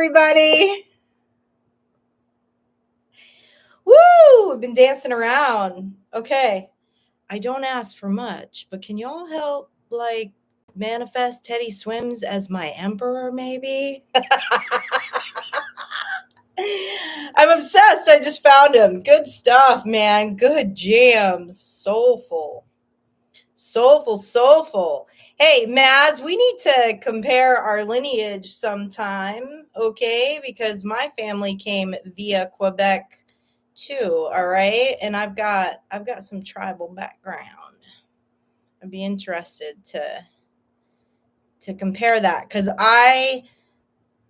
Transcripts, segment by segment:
everybody. Woo! We've been dancing around. Okay. I don't ask for much, but can y'all help, manifest Teddy Swims as my emperor, maybe? I'm obsessed. I just found him. Good stuff, man. Good jams. Soulful. Soulful. Hey, Maz, we need to compare our lineage sometime, okay? Because my family came via Quebec too, all right? And I've got some tribal background. I'd be interested to compare that because I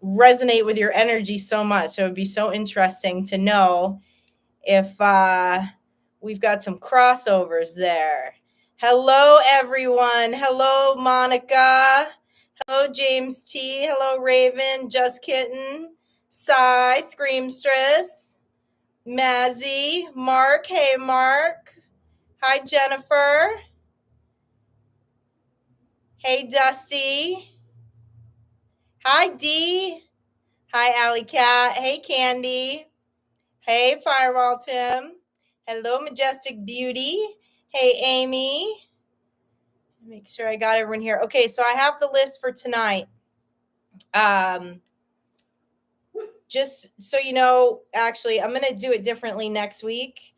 resonate with your energy so much. So it would be so interesting to know if we've got some crossovers there. Hello, everyone. Hello, Monica. Hello, James T. Hello, Raven, Just Kitten, Sai, Screamstress, Mazzy, Mark. Hey, Mark. Hi, Jennifer. Hey, Dusty. Hi, Dee. Hi, Alley Cat. Hey, Candy. Hey, Firewall Tim. Hello, Majestic Beauty. Hey, Amy. Make sure I got everyone here. Okay, so I have the list for tonight. Just so you know, actually, I'm going to do it differently next week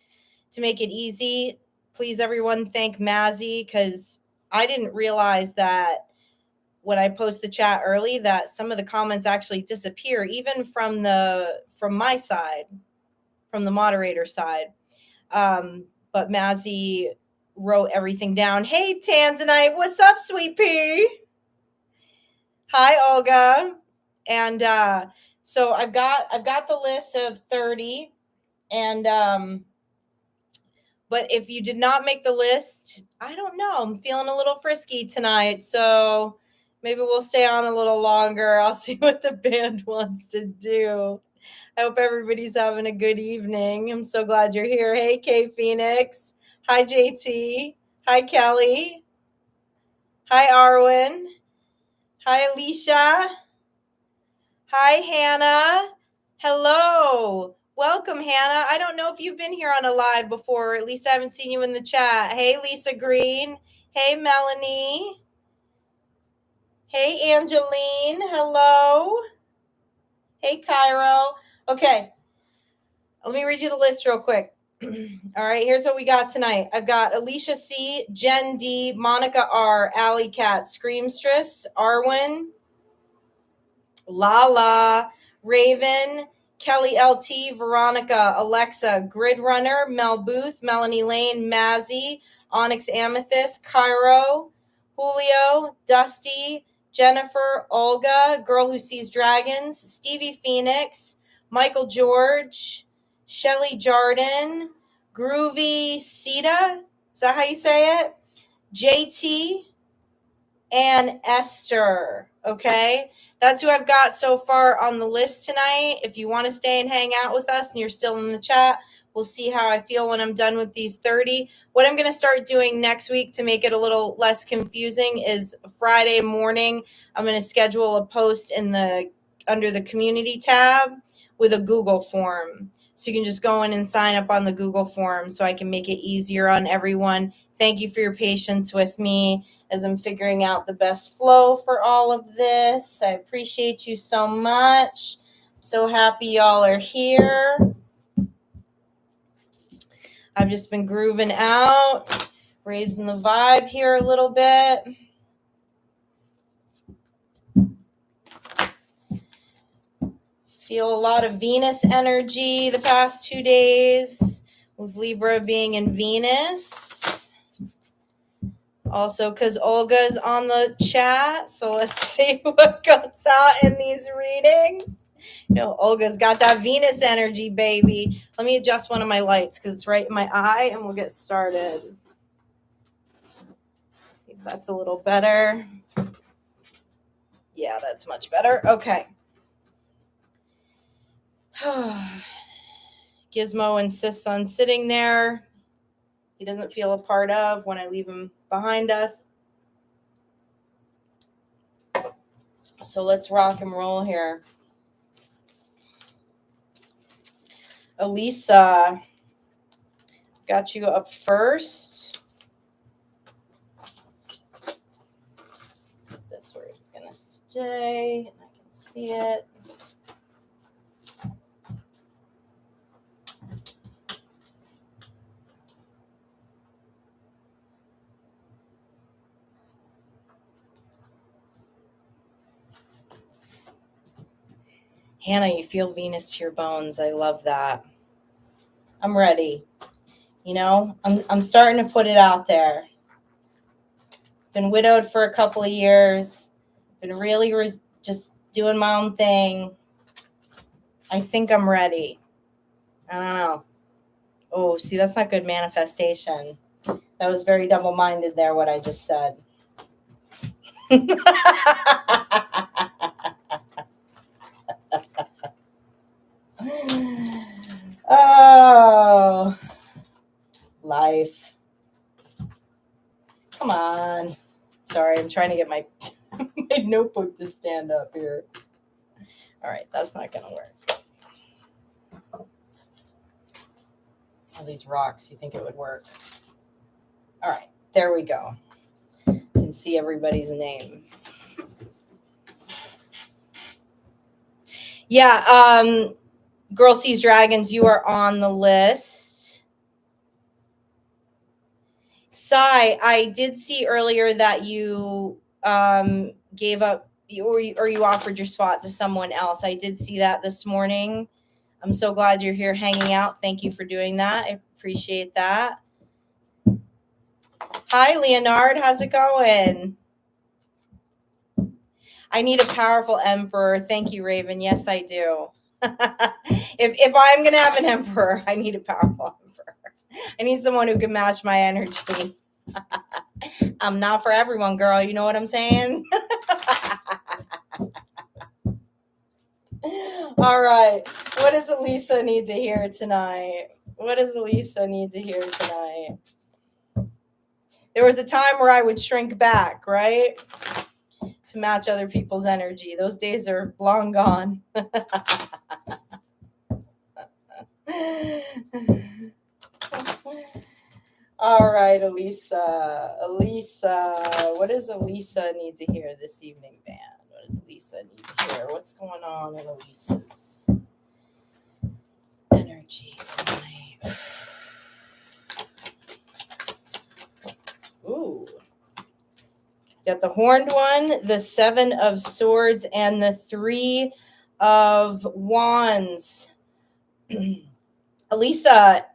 to make it easy. Please, everyone, thank Mazzy because I didn't realize that when I post the chat early that some of the comments actually disappear, even from my side, from the moderator side. But Mazzy wrote everything down. Hey, Tanzanite, what's up, sweet pea? Hi, Olga. And so I've got the list of 30, and but if you did not make the list, I don't know. I'm feeling a little frisky tonight, so maybe we'll stay on a little longer. I'll see what the band wants to do. I hope everybody's having a good evening. I'm so glad you're here. Hey, Kay Phoenix. Hi, JT. Hi, Kelly. Hi, Arwen. Hi, Alicia. Hi, Hannah. Hello. Welcome, Hannah. I don't know if you've been here on a live before, or at least I haven't seen you in the chat. Hey, Lisa Green. Hey, Melanie. Hey, Angeline. Hello. Hey, Cairo. Okay. Let me read you the list real quick. All right, here's what we got tonight. I've got Alicia C, Jen D, Monica R, Alley Cat, Screamstress, Arwen, Lala, Raven, Kelly LT, Veronica, Alexa, Grid Runner, Mel Booth, Melanie Lane, Mazzy, Onyx Amethyst, Cairo, Julio, Dusty, Jennifer, Olga, Girl Who Sees Dragons, Stevie Phoenix, Michael George, Shelly Jardin, Groovy Sita, is that how you say it? JT, and Esther, okay? That's who I've got so far on the list tonight. If you want to stay and hang out with us and you're still in the chat, we'll see how I feel when I'm done with these 30. What I'm going to start doing next week to make it a little less confusing is Friday morning, I'm going to schedule a post under the community tab with a Google form. So you can just go in and sign up on the Google form so I can make it easier on everyone. Thank you for your patience with me as I'm figuring out the best flow for all of this. I appreciate you so much. I'm so happy y'all are here. I've just been grooving out, raising the vibe here a little bit. Feel a lot of Venus energy the past 2 days, with Libra being in Venus. Also, because Olga's on the chat, so let's see what comes out in these readings. Olga's got that Venus energy, baby. Let me adjust one of my lights because it's right in my eye, and we'll get started. Let's see if that's a little better. Yeah, that's much better. Okay. Gizmo insists on sitting there. He doesn't feel a part of when I leave him behind us. So let's rock and roll here. Elisa, got you up first. This where it's going to stay, and I can see it. Hannah, you feel Venus to your bones. I love that. I'm ready. You know, I'm starting to put it out there. Been widowed for a couple of years. Been really just doing my own thing. I think I'm ready. I don't know. Oh, see, that's not good manifestation. That was very double-minded there, what I just said. Oh, life. Come on. Sorry, I'm trying to get my notebook to stand up here. All right, that's not going to work. All these rocks, you think it would work? All right, there we go. You can see everybody's name. Yeah, Girl Sees Dragons, you are on the list. Sai, I did see earlier that you gave up or you offered your spot to someone else. I did see that this morning. I'm so glad you're here hanging out. Thank you for doing that. I appreciate that. Hi, Leonard. How's it going? I need a powerful emperor. Thank you, Raven. Yes, I do. if I'm going to have an emperor, I need a powerful emperor. I need someone who can match my energy. I'm not for everyone, girl. You know what I'm saying? All right. What does Elisa need to hear tonight? What does Elisa need to hear tonight? There was a time where I would shrink back, right? To match other people's energy. Those days are long gone. All right, Elisa. Elisa, what does Elisa need to hear this evening, band? What does Elisa need to hear? What's going on in Elisa's energy tonight? Ooh. Got the horned one, the 7 of swords, and the 3 of wands. Elisa,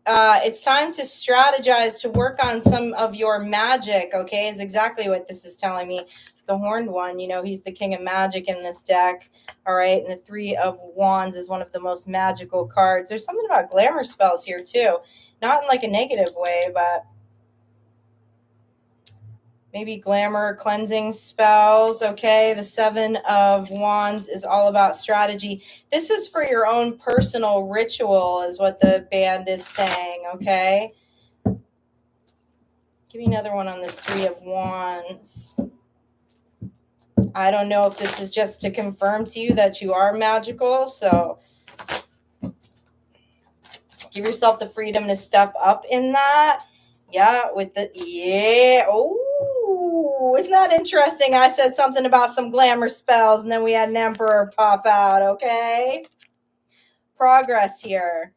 it's time to strategize, to work on some of your magic, okay, is exactly what this is telling me. The horned one, you know, he's the king of magic in this deck, all right, and the 3 of wands is one of the most magical cards. There's something about glamour spells here, too. Not in, like, a negative way, but maybe glamour cleansing spells, okay? The 7 of wands is all about strategy. This is for your own personal ritual is what the band is saying, okay? Give me another one on this 3 of wands. I don't know if this is just to confirm to you that you are magical, so give yourself the freedom to step up in that. Yeah, with the, yeah, oh, isn't that interesting? I said something about some glamour spells, and then we had an emperor pop out, okay? Progress here.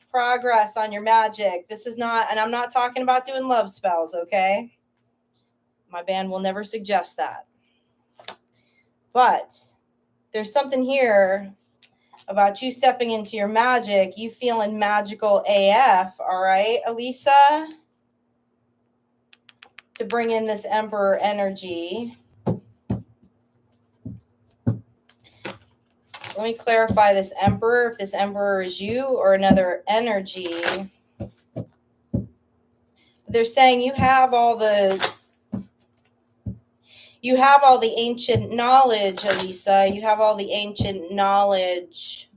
Progress on your magic. This is not, and I'm not talking about doing love spells, okay? My band will never suggest that. But there's something here about you stepping into your magic, you feeling magical AF, all right, Elisa? To bring in this emperor energy. Let me clarify this emperor, if this emperor is you or another energy. They're saying you have all the ancient knowledge, Elisa. You have all the ancient knowledge.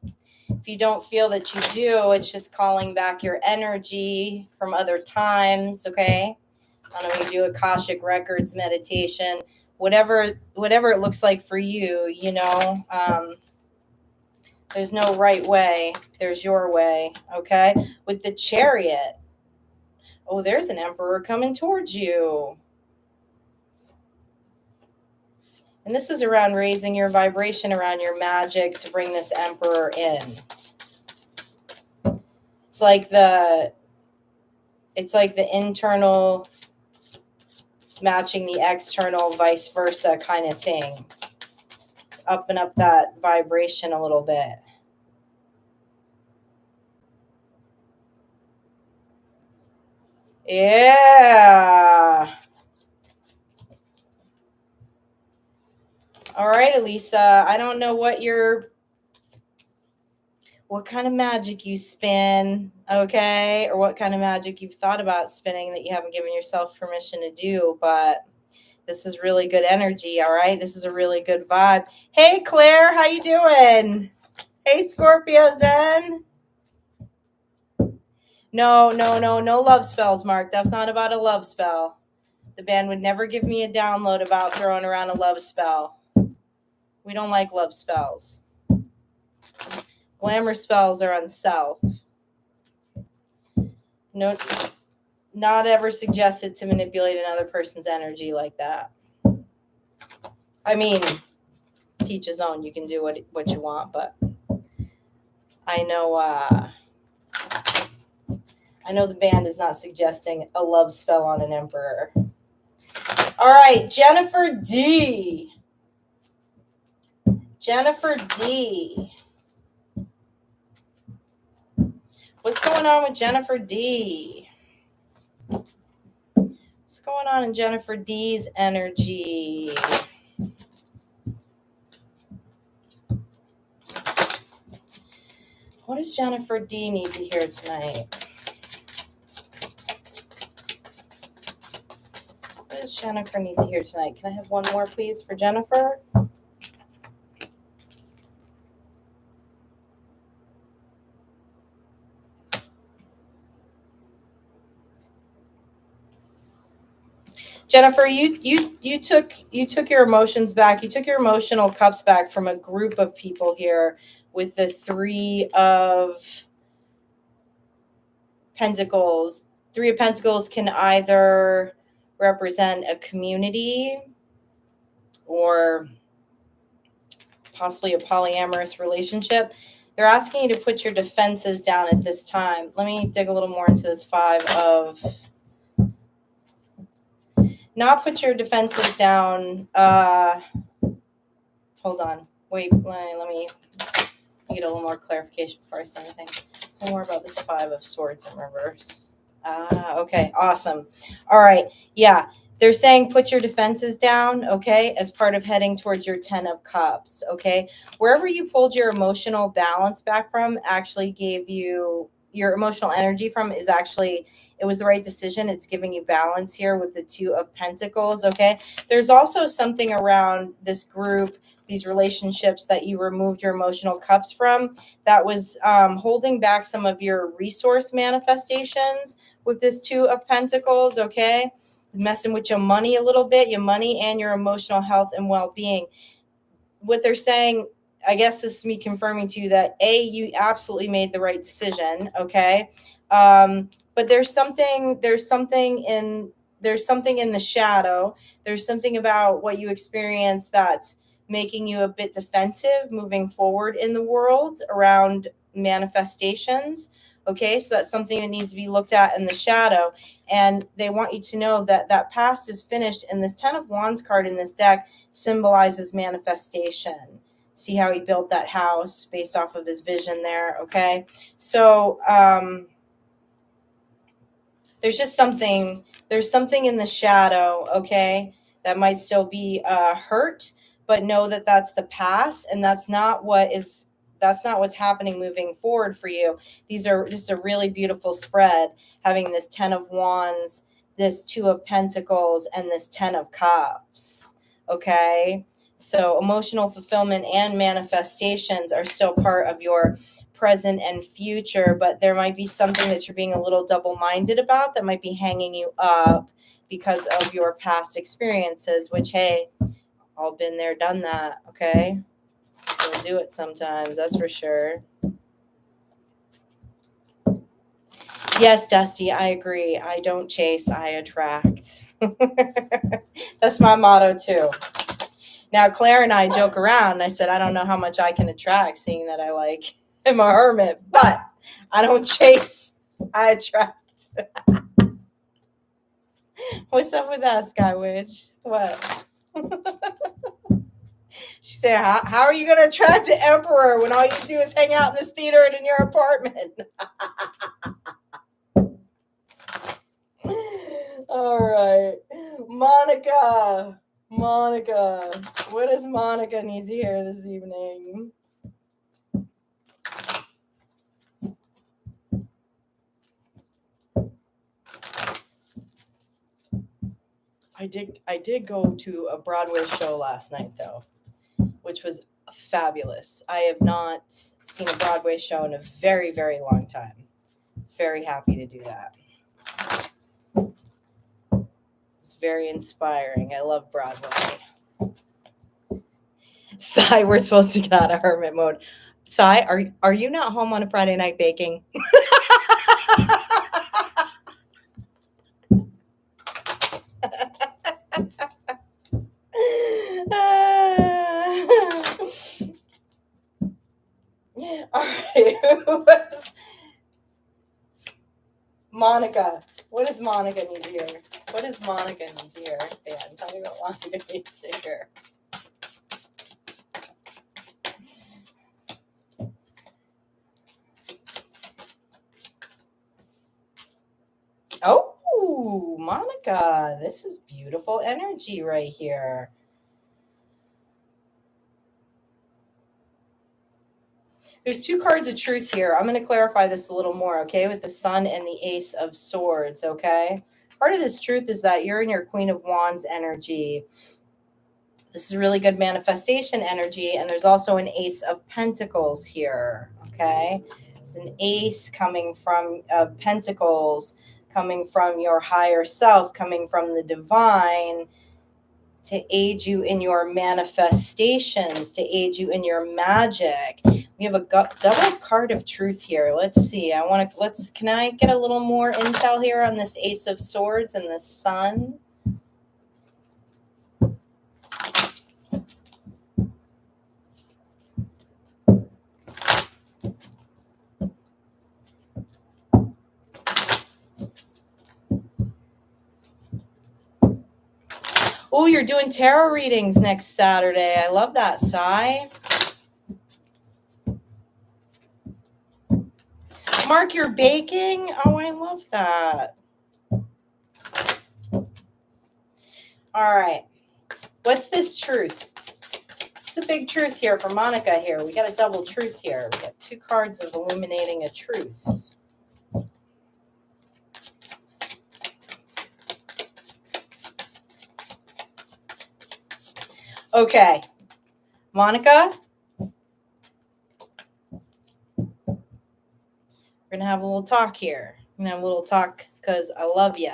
If you don't feel that you do, it's just calling back your energy from other times, okay? I don't know, you do Akashic Records meditation, whatever it looks like for you, you know. There's no right way. There's your way, okay? With the Chariot. Oh, there's an Emperor coming towards you. And this is around raising your vibration around your magic to bring this Emperor in. It's like the internal matching the external, vice versa kind of thing. It's upping up that vibration a little bit. Yeah. All right, Elisa. I don't know what kind of magic you spin, okay? Or what kind of magic you've thought about spinning that you haven't given yourself permission to do, but this is really good energy, all right? This is a really good vibe. Hey, Claire, how you doing? Hey, Scorpio Zen. No love spells, Mark. That's not about a love spell. The band would never give me a download about throwing around a love spell. We don't like love spells. Glamour spells are on self. No, not ever suggested to manipulate another person's energy like that. I mean, teach his own. You can do what you want, but I know the band is not suggesting a love spell on an emperor. All right, Jennifer D. Jennifer D. What's going on with Jennifer D? What's going on in Jennifer D's energy? What does Jennifer D need to hear tonight? What does Jennifer need to hear tonight? Can I have one more, please, for Jennifer? Jennifer, you took your emotions back. You took your emotional cups back from a group of people here with the 3 of Pentacles. 3 of Pentacles can either represent a community or possibly a polyamorous relationship. They're asking you to put your defenses down at this time. Let me dig a little more into this 5 of... Not put your defenses down. Hold on. Wait, let me get a little more clarification before I say anything. More about this 5 of Swords in reverse. Okay, awesome. All right, yeah. They're saying put your defenses down, okay, as part of heading towards your 10 of Cups, okay? Wherever you pulled your emotional balance back from actually gave you your emotional energy from is actually, it was the right decision. It's giving you balance here with the 2 of Pentacles, okay? There's also something around this group, these relationships that you removed your emotional cups from that was holding back some of your resource manifestations with this 2 of Pentacles, okay? Messing with your money a little bit, your money and your emotional health and well-being. What they're saying, I guess this is me confirming to you that you absolutely made the right decision, okay? But there's something in the shadow. There's something about what you experience that's making you a bit defensive moving forward in the world around manifestations. Okay, so that's something that needs to be looked at in the shadow. And they want you to know that that past is finished. And this 10 of Wands card in this deck symbolizes manifestation. See how he built that house based off of his vision there. Okay, so there's something in the shadow, okay, that might still be hurt, but know that that's the past, and that's not what's happening moving forward for you. This is a really beautiful spread, having this 10 of Wands, this 2 of Pentacles, and this 10 of Cups, okay? So emotional fulfillment and manifestations are still part of your present and future, but there might be something that you're being a little double-minded about that might be hanging you up because of your past experiences, which, hey, all been there, done that, okay? Still do it sometimes, that's for sure. Yes, Dusty, I agree. I don't chase, I attract. That's my motto too. Now, Claire and I joke around, and I said, I don't know how much I can attract, seeing that I am a hermit, but I don't chase, I attract. What's up with that, Sky Witch? What? She said, how are you going to attract an emperor when all you do is hang out in this theater and in your apartment? All right. Monica, what does Monica need to hear this evening? I did go to a Broadway show last night, though, which was fabulous. I have not seen a Broadway show in a very, very long time. Very happy to do that. It's very inspiring. I love Broadway. Sai, we're supposed to get out of hermit mode. Sai, are you not home on a Friday night baking? All right. Monica. What does Monica need to hear? What does Monica need to hear? Dan, tell me what Monica needs to hear. Oh, Monica, this is beautiful energy right here. There's two cards of truth here. I'm going to clarify this a little more, okay, with the Sun and the Ace of Swords, okay? Part of this truth is that you're in your Queen of Wands energy. This is really good manifestation energy, and there's also an Ace of Pentacles here, okay? There's an Ace coming from Pentacles, coming from your higher self, coming from the divine, to aid you in your manifestations, to aid you in your magic. We have a double card of truth here. Let's see. Can I get a little more intel here on this Ace of Swords and the Sun? Oh, you're doing tarot readings next Saturday. I love that, Sai. Mark, you're baking? Oh, I love that. All right. What's this truth? It's a big truth here for Monica here. We got a double truth here. We got two cards of illuminating a truth. Okay. Monica, we're going to have a little talk here. We're going to have a little talk because I love you.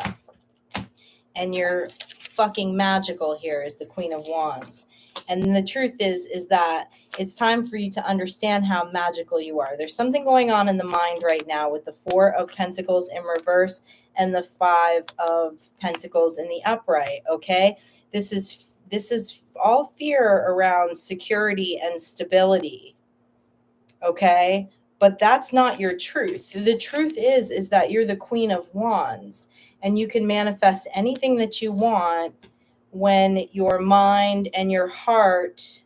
And you're fucking magical here as the Queen of Wands. And the truth is that it's time for you to understand how magical you are. There's something going on in the mind right now with the Four of Pentacles in reverse and the Five of Pentacles in the upright, okay? This is all fear around security and stability, okay? But that's not your truth. The truth is that you're the Queen of Wands, and you can manifest anything that you want when your mind and your heart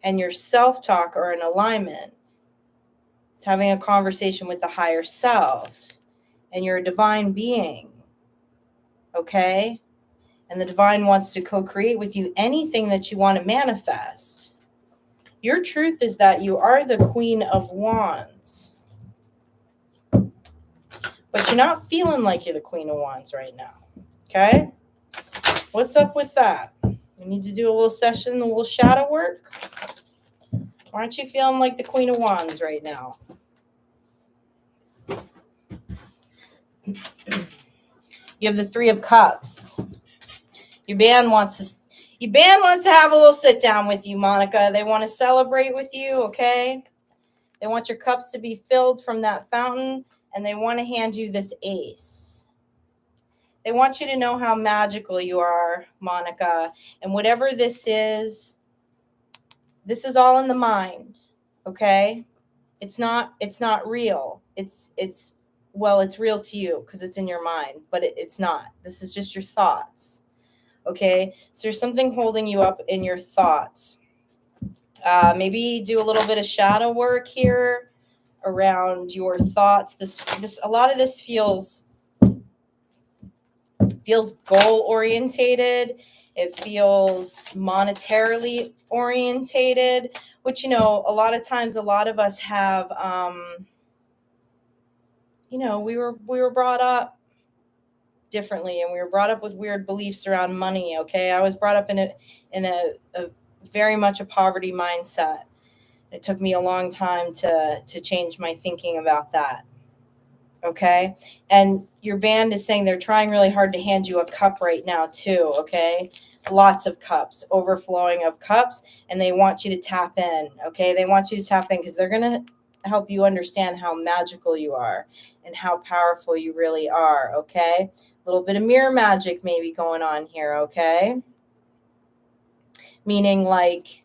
and your self-talk are in alignment. It's having a conversation with the higher self, and you're a divine being, okay? And the divine wants to co-create with you anything that you want to manifest. Your truth is that you are the Queen of Wands. But you're not feeling like you're the Queen of Wands right now. Okay? What's up with that? We need to do a little session, a little shadow work. Why aren't you feeling like the Queen of Wands right now? You have the Three of Cups. Your man wants to, Your band wants to have a little sit down with you, Monica. They want to celebrate with you, okay? They want your cups to be filled from that fountain, and they want to hand you this ace. They want you to know how magical you are, Monica. And whatever this is all in the mind, okay? It's not real. It's real to you because it's in your mind, but it's not. This is just your thoughts. Okay? So there's something holding you up in your thoughts. Maybe do a little bit of shadow work here around your thoughts. This a lot of this feels goal orientated. It feels monetarily orientated, which, a lot of times, a lot of us have, we were brought up differently, and we were brought up with weird beliefs around money. Okay. I was brought up in a very much a poverty mindset. It took me a long time to change my thinking about that. Okay. And your band is saying they're trying really hard to hand you a cup right now too. Okay. Lots of cups, overflowing of cups. And they want you to tap in. Okay. They want you to tap in because they're going to help you understand how magical you are and how powerful you really are. Okay. A little bit of mirror magic maybe going on here. Okay. Meaning like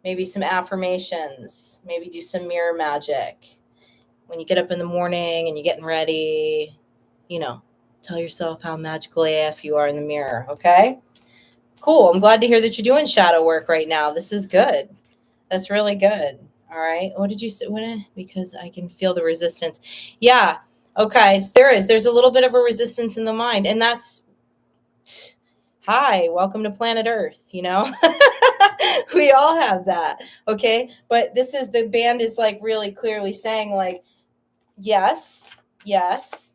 maybe some affirmations, maybe do some mirror magic. When you get up in the morning and you're getting ready, tell yourself how magical AF you are in the mirror, okay? Cool. I'm glad to hear that you're doing shadow work right now. This is good. That's really good. All right. What did you say? Because I can feel the resistance. Yeah. Okay. So there's a little bit of a resistance in the mind. And that's, hi, welcome to planet Earth, we all have that. Okay. But the band is like really clearly saying like, yes,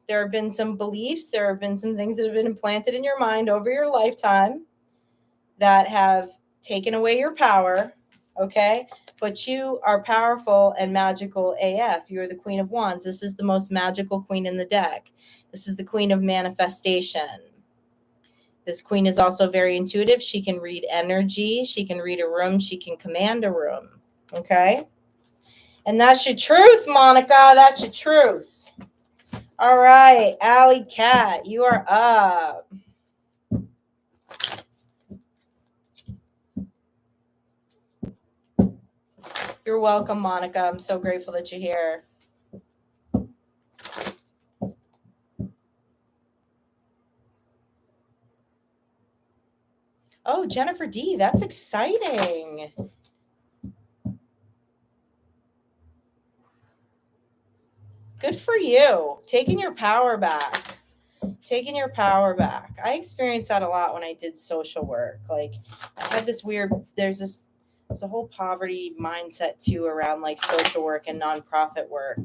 there have been some beliefs, there have been some things that have been implanted in your mind over your lifetime that have taken away your power, okay? But you are powerful and magical AF. You're the Queen of Wands. This is the most magical queen in the deck. This is the Queen of Manifestation. This queen is also very intuitive. She can read energy. She can read a room. She can command a room, okay? And that's your truth, Monica. That's your truth. All right, Alley Cat, you are up. You're welcome, Monica. I'm so grateful that you're here. Oh, Jennifer D, that's exciting. Good for you. Taking your power back. I experienced that a lot when I did social work. Like I had this weird, there's a whole poverty mindset too around like social work and nonprofit work.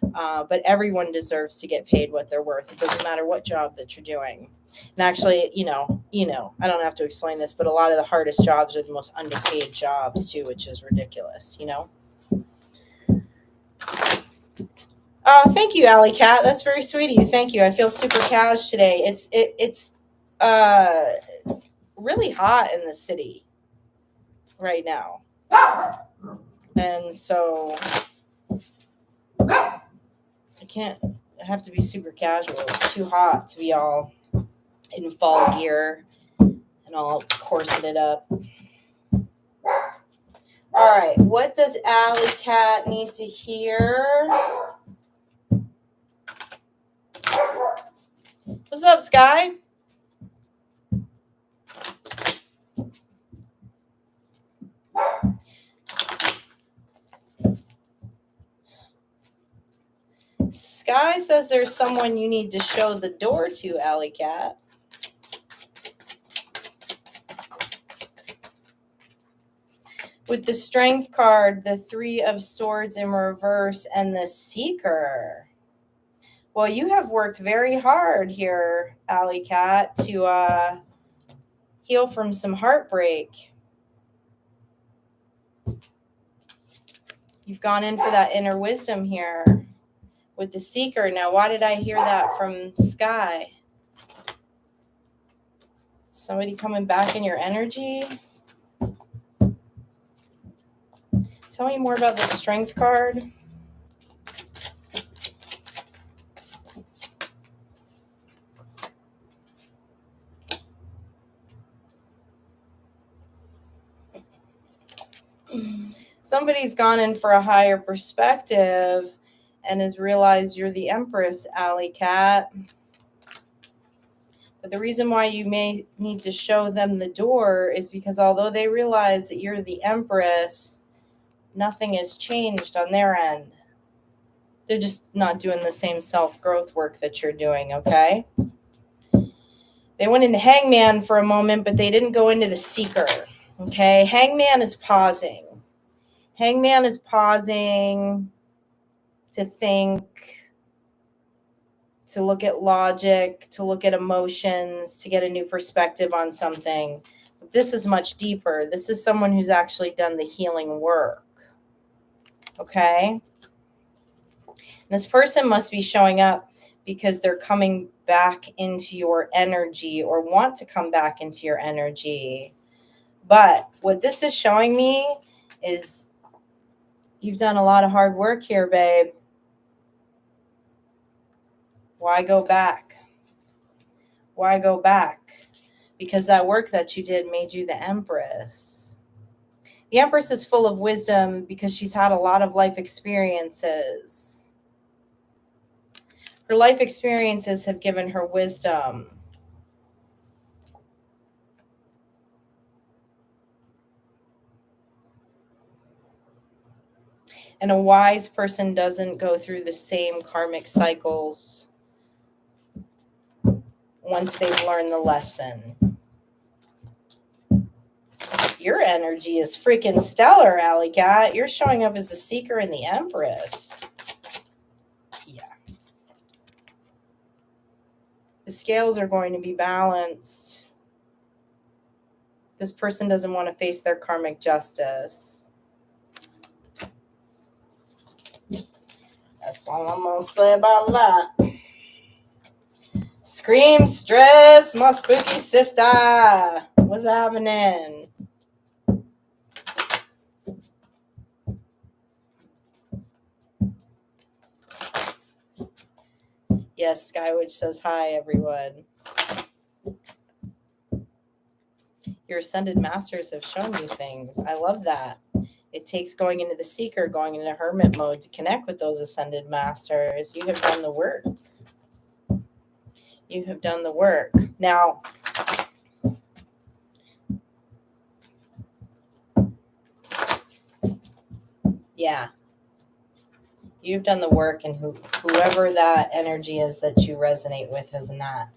But everyone deserves to get paid what they're worth. It doesn't matter what job that you're doing. And actually, I don't have to explain this, but a lot of the hardest jobs are the most underpaid jobs too, which is ridiculous, Oh, thank you, Alley Cat. That's very sweet of you. Thank you. I feel super cash today. It's really hot in the city right now. And so I have to be super casual. It's too hot to be all in fall gear and all corseted up. All right. What does Alley Cat need to hear? What's up, Sky? Sky says there's someone you need to show the door to, Alley Cat. With the Strength card, the Three of Swords in reverse, and the Seeker. Well, you have worked very hard here, Alley Cat, to heal from some heartbreak. You've gone in for that inner wisdom here with the Seeker. Now, why did I hear that from Sky? Somebody coming back in your energy. Tell me more about the Strength card. Somebody's gone in for a higher perspective and has realized you're the Empress, Alley Cat. But the reason why you may need to show them the door is because although they realize that you're the Empress, nothing has changed on their end. They're just not doing the same self-growth work that you're doing, okay? They went into Hangman for a moment, but they didn't go into the Seeker, okay? Hangman is pausing. Hangman is pausing to think, to look at logic, to look at emotions, to get a new perspective on something. But this is much deeper. This is someone who's actually done the healing work, okay? And this person must be showing up because they're coming back into your energy or want to come back into your energy. But what this is showing me is you've done a lot of hard work here, babe. Why go back? Why go back? Because that work that you did made you the Empress. The Empress is full of wisdom because she's had a lot of life experiences. Her life experiences have given her wisdom. And a wise person doesn't go through the same karmic cycles once they've learned the lesson. Your energy is freaking stellar, Alley Cat. You're showing up as the Seeker and the Empress. Yeah. The scales are going to be balanced. This person doesn't want to face their karmic justice. That's all I'm going to say about that. Scream stress, my spooky sister. What's happening? Yes, Sky Witch says hi, everyone. Your ascended masters have shown you things. I love that. It takes going into the Seeker, going into hermit mode to connect with those ascended masters. You have done the work. You have done the work. Now, yeah, you've done the work, and whoever that energy is that you resonate with has not.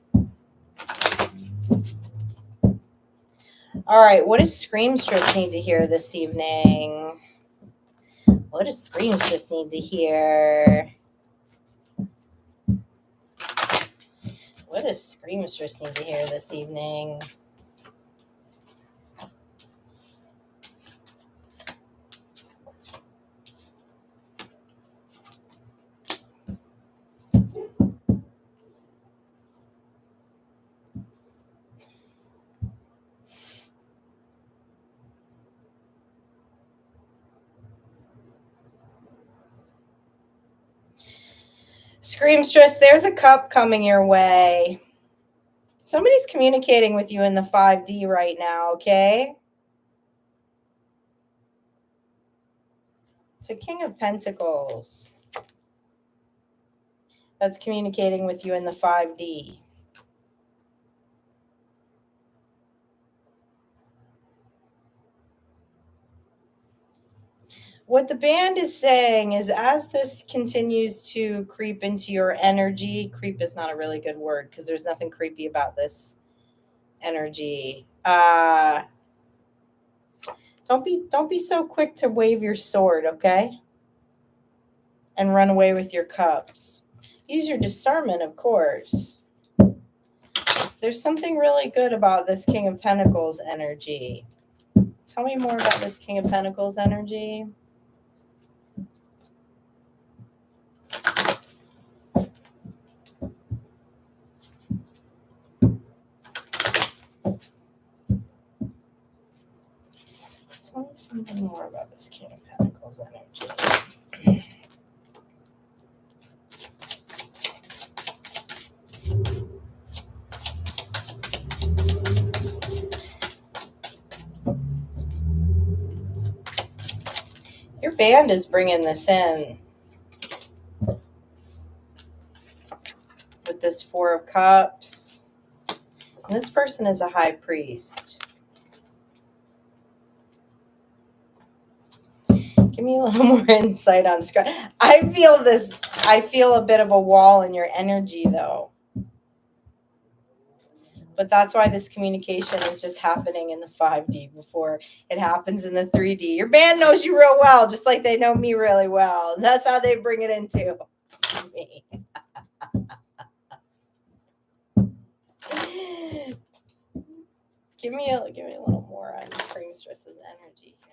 All right, what does Screamstress need to hear this evening? What does Screamstress need to hear? What does Screamstress need to hear this evening? Screamstress, there's a cup coming your way. Somebody's communicating with you in the 5D right now, okay? It's a King of Pentacles that's communicating with you in the 5D. What the band is saying is as this continues to creep into your energy, creep is not a really good word because there's nothing creepy about this energy. Don't be so quick to wave your sword, okay? And run away with your cups. Use your discernment, of course. There's something really good about this King of Pentacles energy. Tell me more about this King of Pentacles energy. Something more about this King of Pentacles energy. Your band is bringing this in with this Four of Cups. And this person is a high priest. Give me a little more insight on scratch. I feel a bit of a wall in your energy though. But that's why this communication is just happening in the 5D before it happens in the 3D. Your band knows you real well, just like they know me really well. And that's how they bring it into me. Give me a little more on Screamstress's energy here.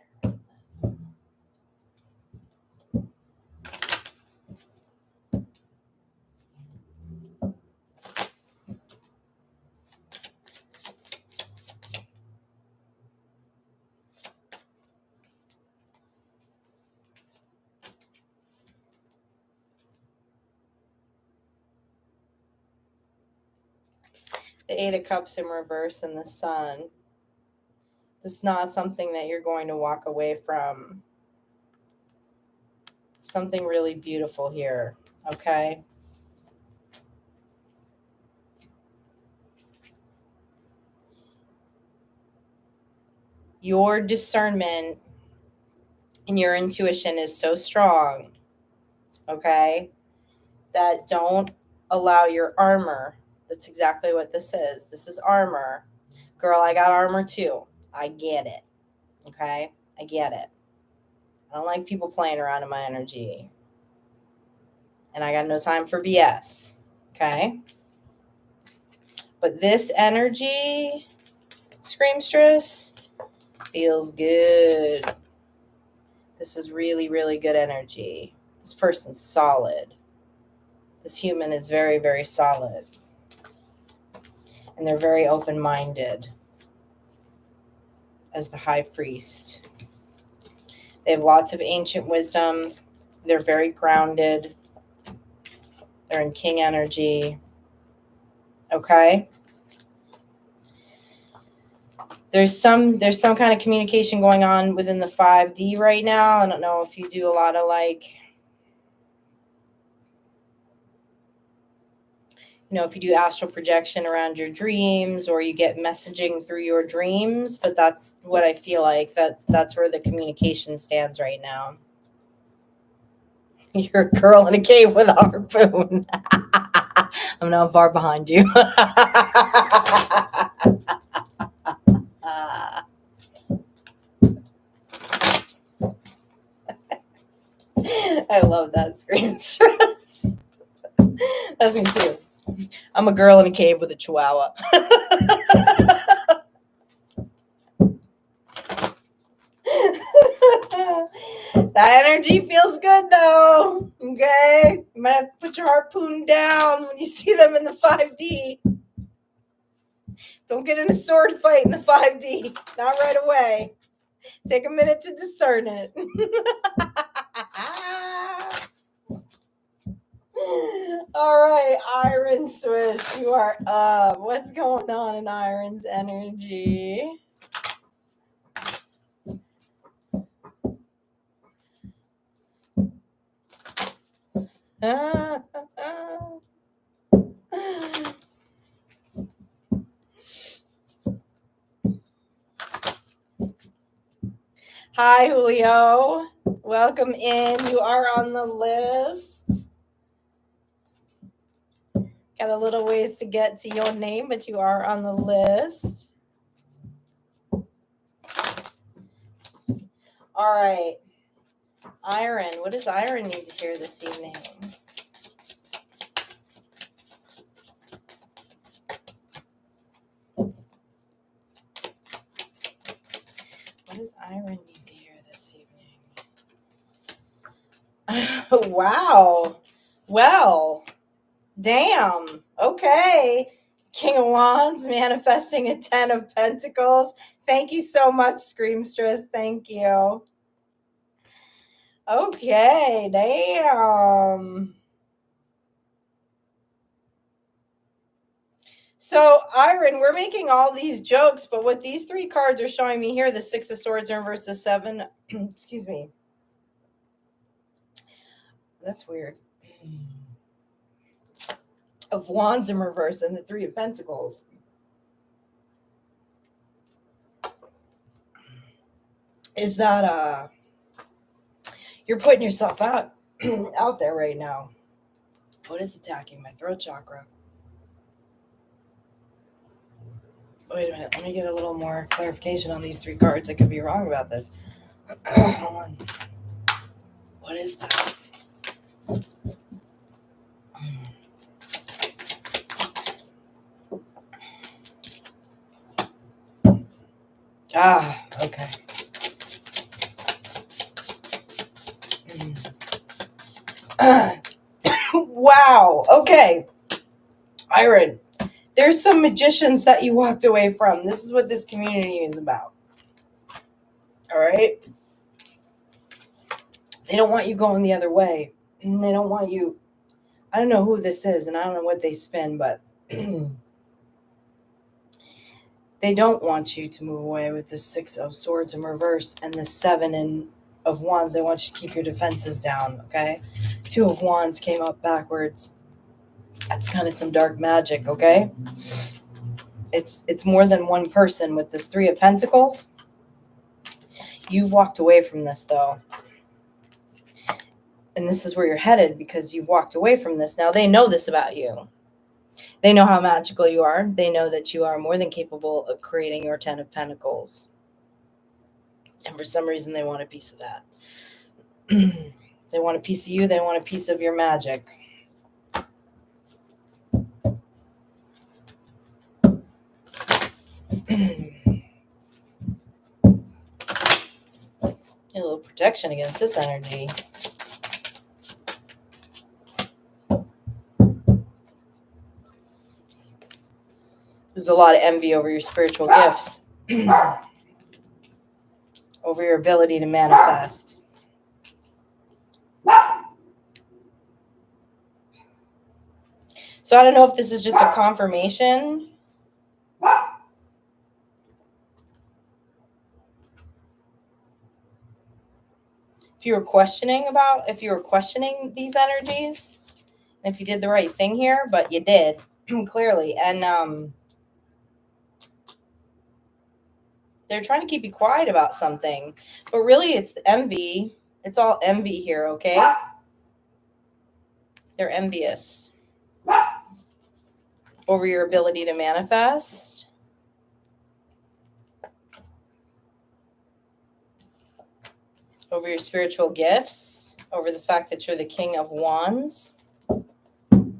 The Eight of Cups in reverse and the Sun. This is not something that you're going to walk away from. Something really beautiful here, okay? Your discernment and your intuition is so strong, okay, that don't allow your armor. That's exactly what this is. This is armor. Girl, I got armor too. I get it, okay? I get it. I don't like people playing around in my energy. And I got no time for BS, okay? But this energy, Screamstress, feels good. This is really, really good energy. This person's solid. This human is very, very solid. And they're very open-minded as the high priest. They have lots of ancient wisdom. They're very grounded. They're in king energy. Okay? There's some kind of communication going on within the 5D right now. I don't know if you do a lot of if you do astral projection around your dreams or you get messaging through your dreams, but that's what I feel like. That's where the communication stands right now. You're a girl in a cave with a harpoon. I'm now far behind you. I love that Screamstress. That's me too. I'm a girl in a cave with a chihuahua. That energy feels good though. Okay? You might have to put your harpoon down when you see them in the 5D. Don't get in a sword fight in the 5D. Not right away. Take a minute to discern it. All right, Iron Swish, you are up. What's going on in Iron's energy? Hi, Julio. Welcome in. You are on the list. Got a little ways to get to your name, but you are on the list. All right. Iron, what does Iron need to hear this evening? What does Iron need to hear this evening? Wow. Well, damn. Okay. King of Wands manifesting a 10 of Pentacles. Thank you so much, Screamstress. Thank you. Okay, damn. So, Iron, we're making all these jokes, but what these three cards are showing me here, the Six of Swords in reverse, the Seven, excuse me. That's weird. Of Wands in reverse and the Three of Pentacles. Is that you're putting yourself out there right now. What is attacking my throat chakra? Wait a minute, let me get a little more clarification on these three cards. I could be wrong about this. Hold on. What is that? Okay. Wow. Okay. Iron, there's some magicians that you walked away from. This is what this community is about. All right? They don't want you going the other way. They don't want you. I don't know who this is, and I don't know what they spin, but they don't want you to move away with the Six of Swords in reverse and the Seven of Wands. They want you to keep your defenses down, okay? Two of Wands came up backwards. That's kind of some dark magic, okay? It's more than one person with this Three of Pentacles. You've walked away from this, though. And this is where you're headed because you've walked away from this. Now, they know this about you. They know how magical you are. They know that you are more than capable of creating your 10 of Pentacles. And for some reason, they want a piece of that. They want a piece of you. They want a piece of your magic. A little protection against this energy. There's a lot of envy over your spiritual gifts. Over your ability to manifest. So I don't know if this is just a confirmation. If you were questioning these energies, if you did the right thing here, but you did, clearly. And they're trying to keep you quiet about something. But really, it's envy. It's all envy here, okay? They're envious over your ability to manifest. Over your spiritual gifts. Over the fact that you're the King of Wands. And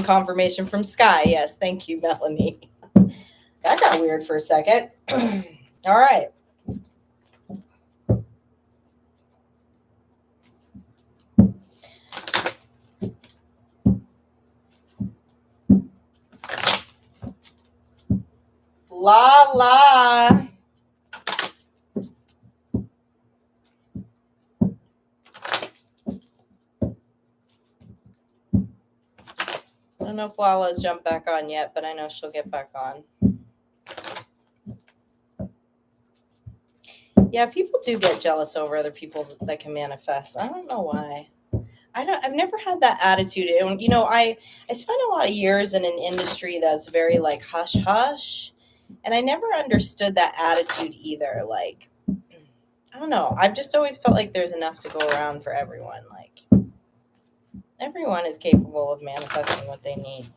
confirmation from Sky. Yes, thank you, Melanie. That got weird for a second. All right. La la. I don't know if Lala's jumped back on yet, but I know she'll get back on. Yeah, people do get jealous over other people that can manifest. I don't know why. I've never had that attitude. You know, I spent a lot of years in an industry that's very like hush hush, and I never understood that attitude either. Like, I don't know. I've just always felt like there's enough to go around for everyone. Like, everyone is capable of manifesting what they need.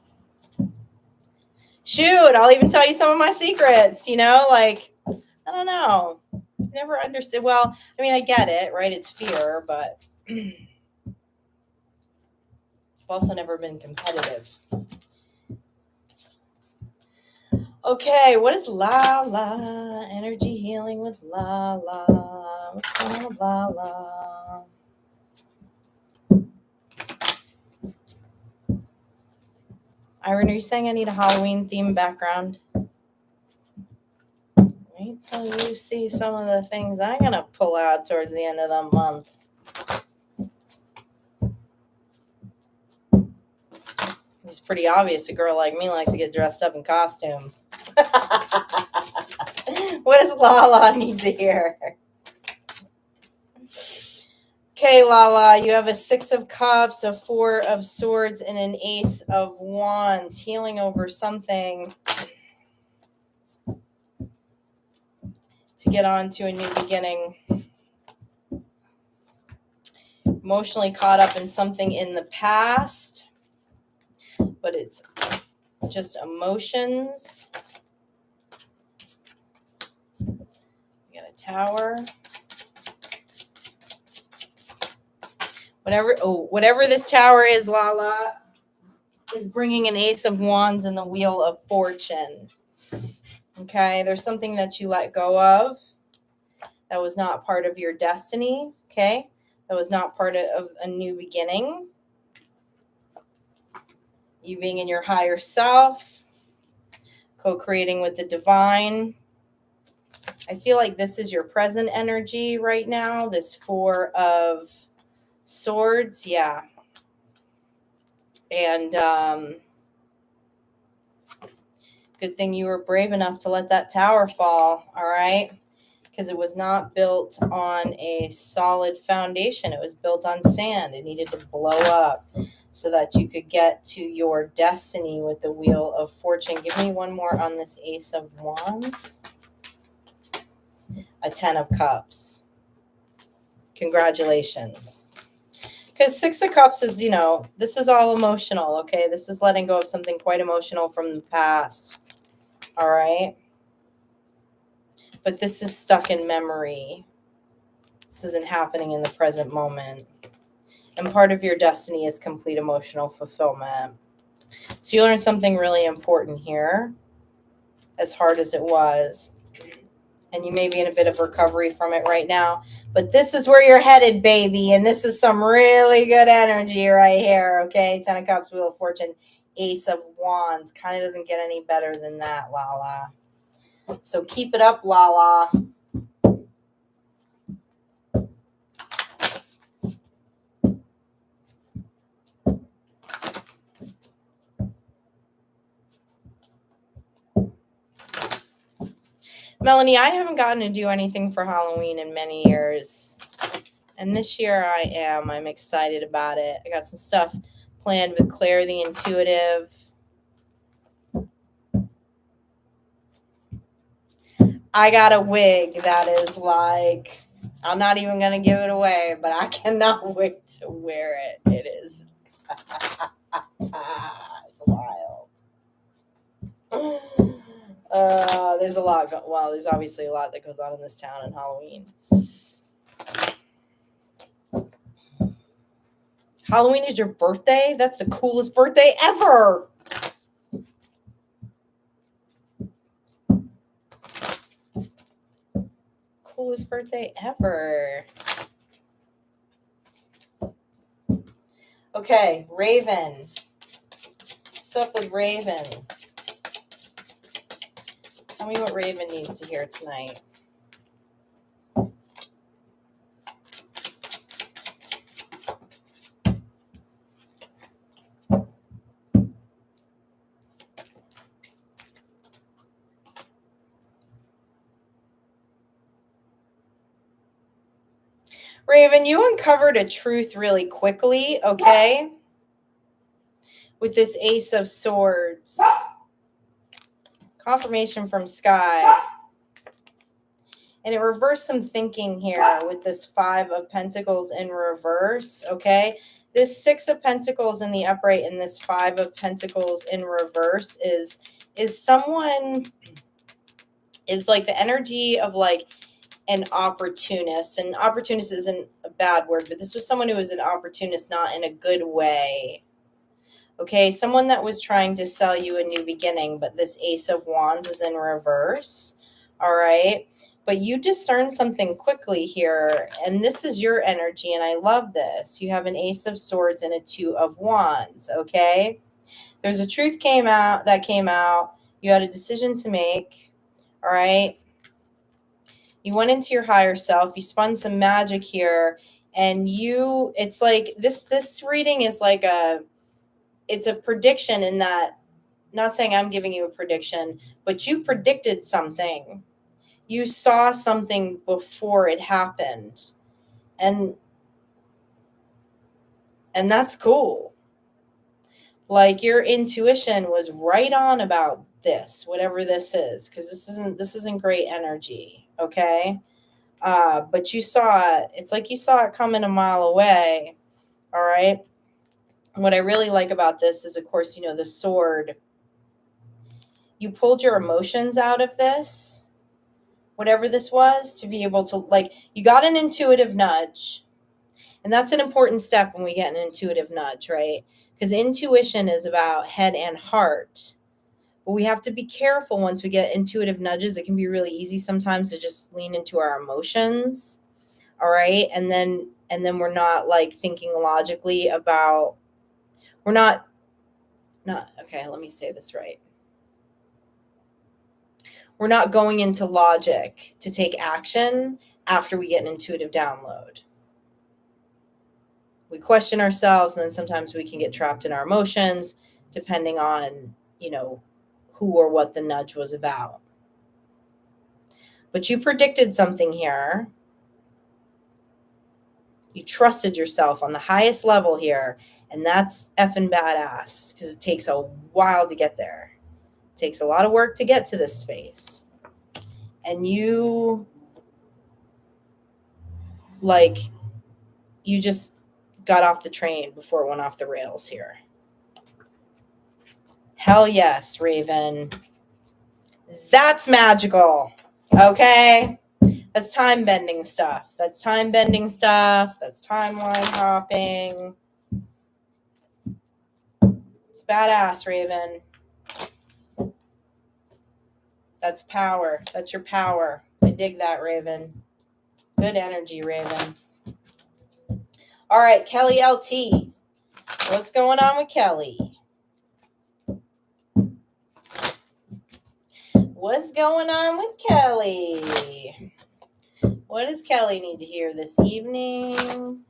Shoot, I'll even tell you some of my secrets, you know, like, I don't know. Never understood. Well, I mean, I get it, right? It's fear, but I've also never been competitive. Okay, what is La La? Energy healing with La La. What's going on with La La? Iron, are you saying I need a Halloween themed background? Wait till you see some of the things I'm going to pull out towards the end of the month. It's pretty obvious a girl like me likes to get dressed up in costume. What does Lala need to hear? Okay, Lala, you have a 6 of Cups, a 4 of Swords, and an Ace of Wands. Healing over something to get on to a new beginning. Emotionally caught up in something in the past, but it's just emotions. You got a Tower. Whatever this Tower is, Lala, is bringing an Ace of Wands and the Wheel of Fortune. Okay, there's something that you let go of that was not part of your destiny. Okay, that was not part of a new beginning. You being in your higher self, co-creating with the divine. I feel like this is your present energy right now, this 4 of Swords. Yeah. And good thing you were brave enough to let that Tower fall, all right? Because it was not built on a solid foundation. It was built on sand. It needed to blow up so that you could get to your destiny with the Wheel of Fortune. Give me one more on this Ace of Wands. A 10 of Cups. Congratulations. Because 6 of Cups is, this is all emotional, okay? This is letting go of something quite emotional from the past, all right? But this is stuck in memory. This isn't happening in the present moment. And part of your destiny is complete emotional fulfillment. So you learned something really important here, as hard as it was. And you may be in a bit of recovery from it right now. But this is where you're headed, baby. And this is some really good energy right here, okay? 10 of Cups, Wheel of Fortune, Ace of Wands. Kind of doesn't get any better than that, Lala. So keep it up, Lala. Melanie, I haven't gotten to do anything for Halloween in many years. And this year I am. I'm excited about it. I got some stuff planned with Claire the Intuitive. I got a wig that is like, I'm not even going to give it away, but I cannot wait to wear it. It is. It's wild. There's a lot. There's obviously a lot that goes on in this town on Halloween. Halloween is your birthday? That's the coolest birthday ever. Coolest birthday ever. Okay, Raven. What's up with Raven? Tell me what Raven needs to hear tonight. Raven, you uncovered a truth really quickly, okay? With this Ace of Swords. Confirmation from Sky. And it reversed some thinking here with this 5 of Pentacles in reverse, okay? This 6 of Pentacles in the upright and this 5 of Pentacles in reverse is someone, is like the energy of like an opportunist. And opportunist isn't a bad word, but this was someone who was an opportunist, not in a good way. Okay, someone that was trying to sell you a new beginning, but this Ace of Wands is in reverse. All right. But you discern something quickly here, and this is your energy, and I love this. You have an Ace of Swords and a 2 of Wands, okay? There's a truth that came out. You had a decision to make. All right. You went into your higher self. You spun some magic here. And it's like this reading is like it's a prediction in that, not saying I'm giving you a prediction, but you predicted something. You saw something before it happened. And that's cool. Like your intuition was right on about this, whatever this is, because this isn't great energy, okay? But you saw it. It's like you saw it coming a mile away. All right. What I really like about this is, of course, the sword. You pulled your emotions out of this, whatever this was, to be able to, like, you got an intuitive nudge. And that's an important step when we get an intuitive nudge, right? Because intuition is about head and heart. But we have to be careful once we get intuitive nudges. It can be really easy sometimes to just lean into our emotions. All right. And then we're not like thinking logically about, we're not, okay, let me say this right. We're not going into logic to take action after we get an intuitive download. We question ourselves, and then sometimes we can get trapped in our emotions, depending on, who or what the nudge was about. But you predicted something here. You trusted yourself on the highest level here, and that's effing badass, because it takes a while to get there. It takes a lot of work to get to this space. And you just got off the train before it went off the rails here. Hell yes, Raven. That's magical. Okay? That's time-bending stuff. That's time-bending stuff. That's timeline hopping. It's badass, Raven. That's power. That's your power. I dig that, Raven. Good energy, Raven. All right, Kelly LT. What's going on with Kelly? What's going on with Kelly? What does Kelly need to hear this evening?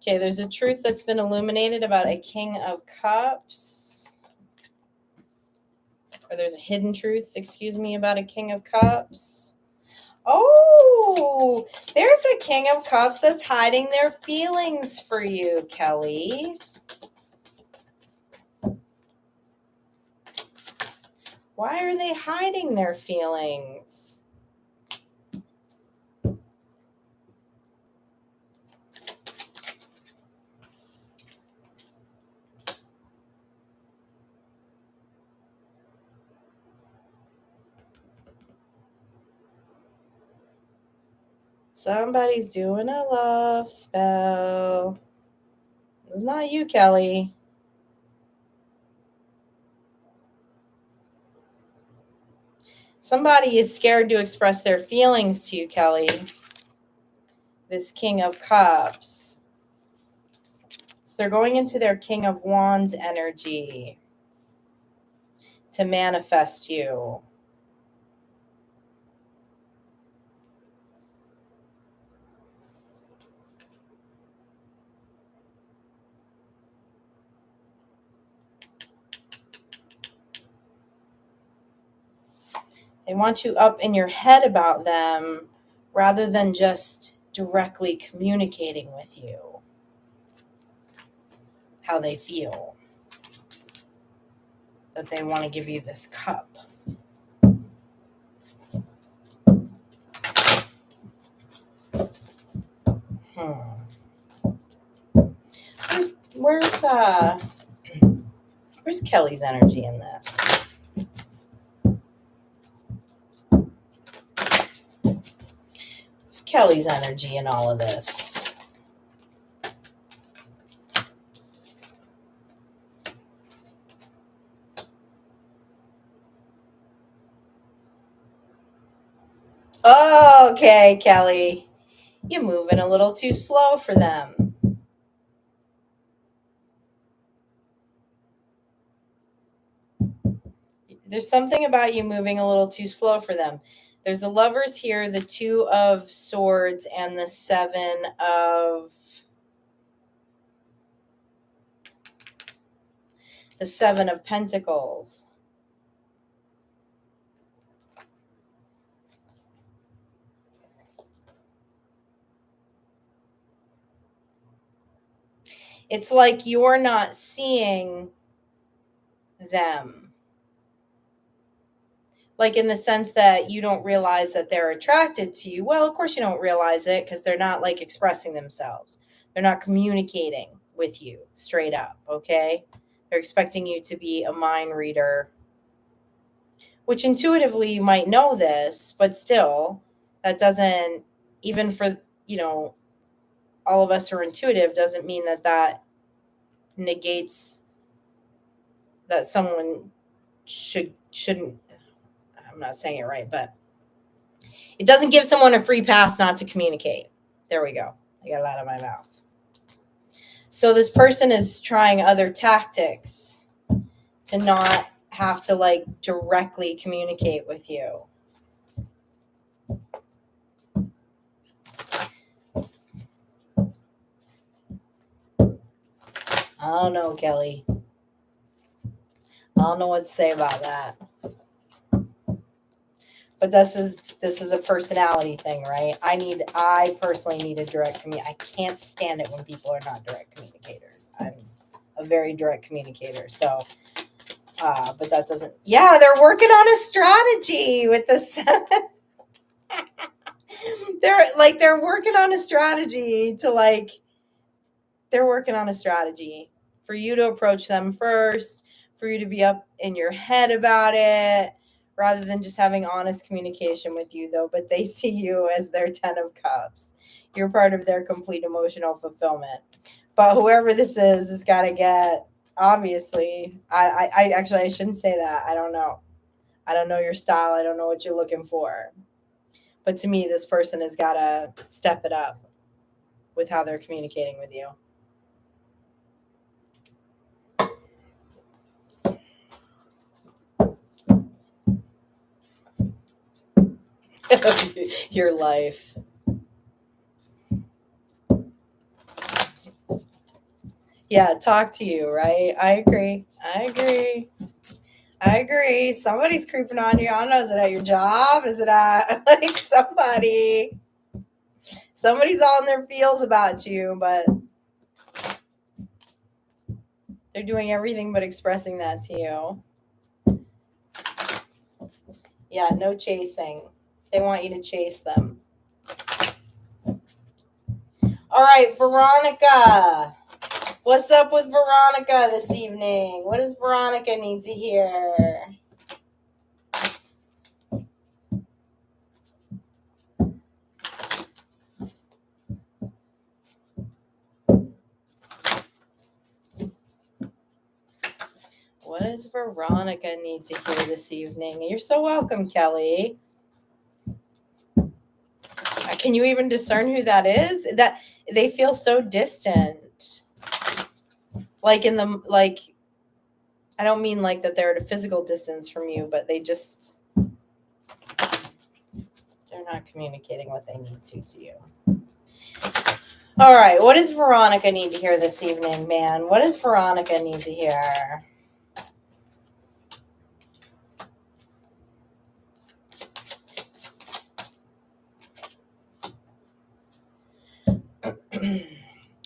Okay, there's a truth that's been illuminated about a King of Cups. Or there's a hidden truth, about a King of Cups. Oh, there's a King of Cups that's hiding their feelings for you, Kelly. Why are they hiding their feelings? Somebody's doing a love spell. It's not you, Kelly. Somebody is scared to express their feelings to you, Kelly. This King of Cups. So they're going into their King of Wands energy to manifest you. They want you up in your head about them rather than just directly communicating with you how they feel. That they want to give you this cup. Where's Kelly's energy in this? Where's Kelly's energy in all of this? Okay, Kelly. You're moving a little too slow for them. There's something about you moving a little too slow for them. There's the lovers here, the 2 of swords, and the 7 of pentacles. It's like you're not seeing them. Like in the sense that you don't realize that they're attracted to you. Well, of course you don't realize it because they're not like expressing themselves. They're not communicating with you straight up, okay? They're expecting you to be a mind reader, which intuitively you might know this, but still, that doesn't, even for, all of us who are intuitive, doesn't mean that negates that someone shouldn't, I'm not saying it right, but it doesn't give someone a free pass not to communicate. There we go. I got it out of my mouth. So this person is trying other tactics to not have to like directly communicate with you. I don't know, Kelly. I don't know what to say about that. But this is a personality thing, right? I personally need a direct I can't stand it when people are not direct communicators. I'm a very direct communicator. So but that doesn't, yeah, they're working on a strategy with the 7. they're working on a strategy they're working on a strategy for you to approach them first, for you to be up in your head about it, rather than just having honest communication with you, though. But they see you as their 10 of cups. You're part of their complete emotional fulfillment. But whoever this is has got to get, obviously, I actually, I shouldn't say that. I don't know. I don't know your style. I don't know what you're looking for. But to me, this person has got to step it up with how they're communicating with you. Your life. Yeah, talk to you, right? I agree. Somebody's creeping on you. I don't know. Is it at your job? Is it at like somebody? Somebody's all in their feels about you, but they're doing everything but expressing that to you. Yeah, no chasing. They want you to chase them. All right, Veronica. What's up with Veronica this evening? What does Veronica need to hear? What does Veronica need to hear this evening? You're so welcome, Kelly. Can you even discern who that is? That they feel so distant. Like I don't mean like that they're at a physical distance from you, but they're not communicating what they need to you. All right, what does Veronica need to hear this evening, man? What does Veronica need to hear?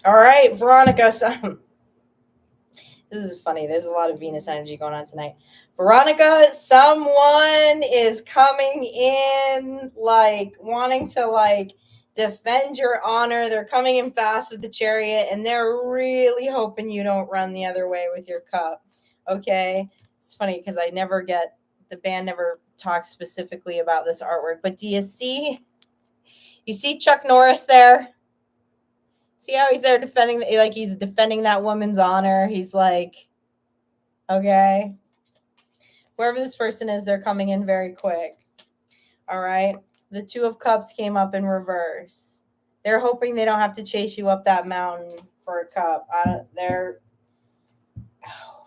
All right, Veronica. This is funny. There's a lot of Venus energy going on tonight. Veronica, someone is coming in, like, wanting to, like, defend your honor. They're coming in fast with the Chariot, and they're really hoping you don't run the other way with your cup. Okay? It's funny because the band never talks specifically about this artwork, but do you see Chuck Norris there? See how he's there defending, he's defending that woman's honor. He's like, okay. Wherever this person is, they're coming in very quick. All right. The Two of Cups came up in reverse. They're hoping they don't have to chase you up that mountain for a cup.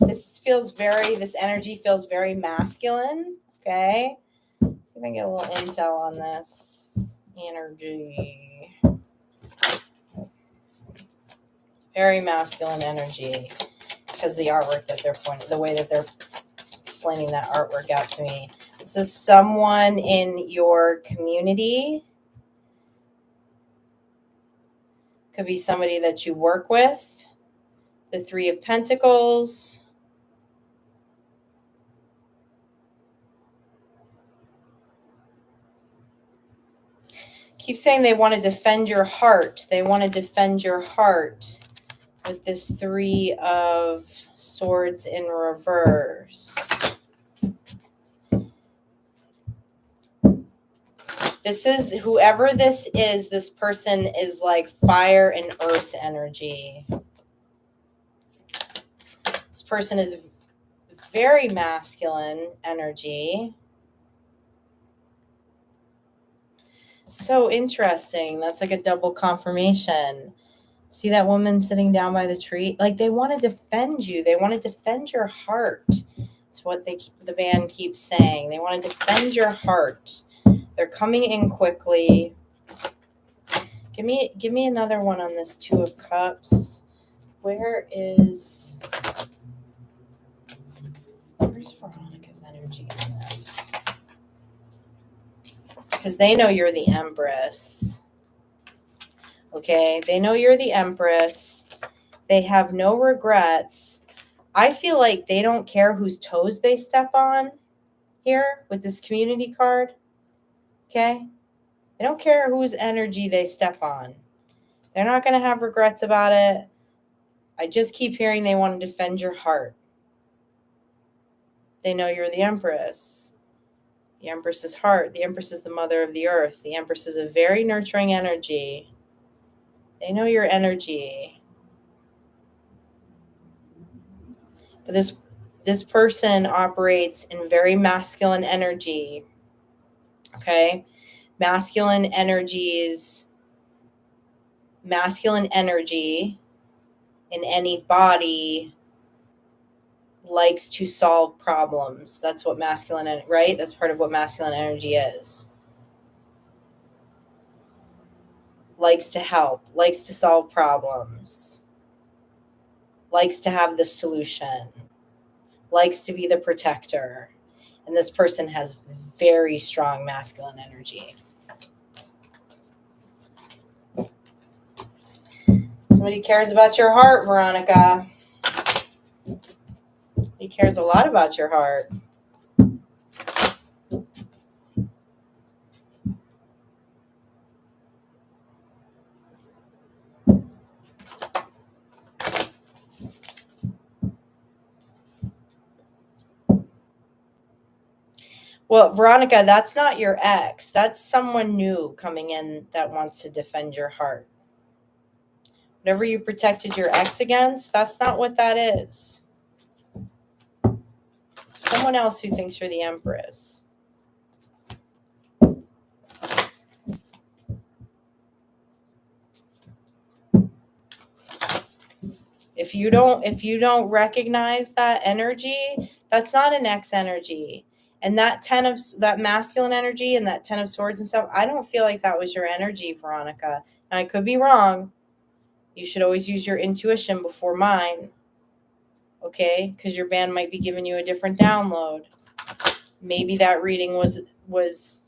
This energy feels very masculine. Okay. See if I can get a little intel on this energy. Very masculine energy because the artwork that they're pointing, the way that they're explaining that artwork out to me. This is someone in your community. Could be somebody that you work with. The Three of Pentacles. Keep saying they want to defend your heart. They want to defend your heart with this Three of Swords in reverse. This is, whoever this person is like fire and earth energy. This person is very masculine energy. So interesting. That's like a double confirmation. See that woman sitting down by the tree? Like they want to defend you. They want to defend your heart. That's what the band keeps saying. They want to defend your heart. They're coming in quickly. Give me another one on this Two of Cups. Where's Veronica's energy on this? Because they know you're the Empress. Okay, they know you're the Empress. They have no regrets. I feel like they don't care whose toes they step on here with this community card. Okay? They don't care whose energy they step on. They're not going to have regrets about it. I just keep hearing they want to defend your heart. They know you're the Empress. The Empress's heart. The Empress is the mother of the earth. The Empress is a very nurturing energy. They know your energy. But this person operates in very masculine energy. Okay? Masculine energy in any body likes to solve problems. That's what masculine, right? That's part of what masculine energy is. Likes to help, likes to solve problems, likes to have the solution, likes to be the protector. And this person has very strong masculine energy. Somebody cares about your heart, Veronica. He cares a lot about your heart. Well, Veronica, that's not your ex. That's someone new coming in that wants to defend your heart. Whatever you protected your ex against, that's not what that is. Someone else who thinks you're the Empress. If you don't recognize that energy, that's not an ex energy. And that masculine energy and that 10 of swords and stuff, I don't feel like that was your energy, Veronica. Now, I could be wrong. You should always use your intuition before mine. Okay? Because your band might be giving you a different download. Maybe that reading was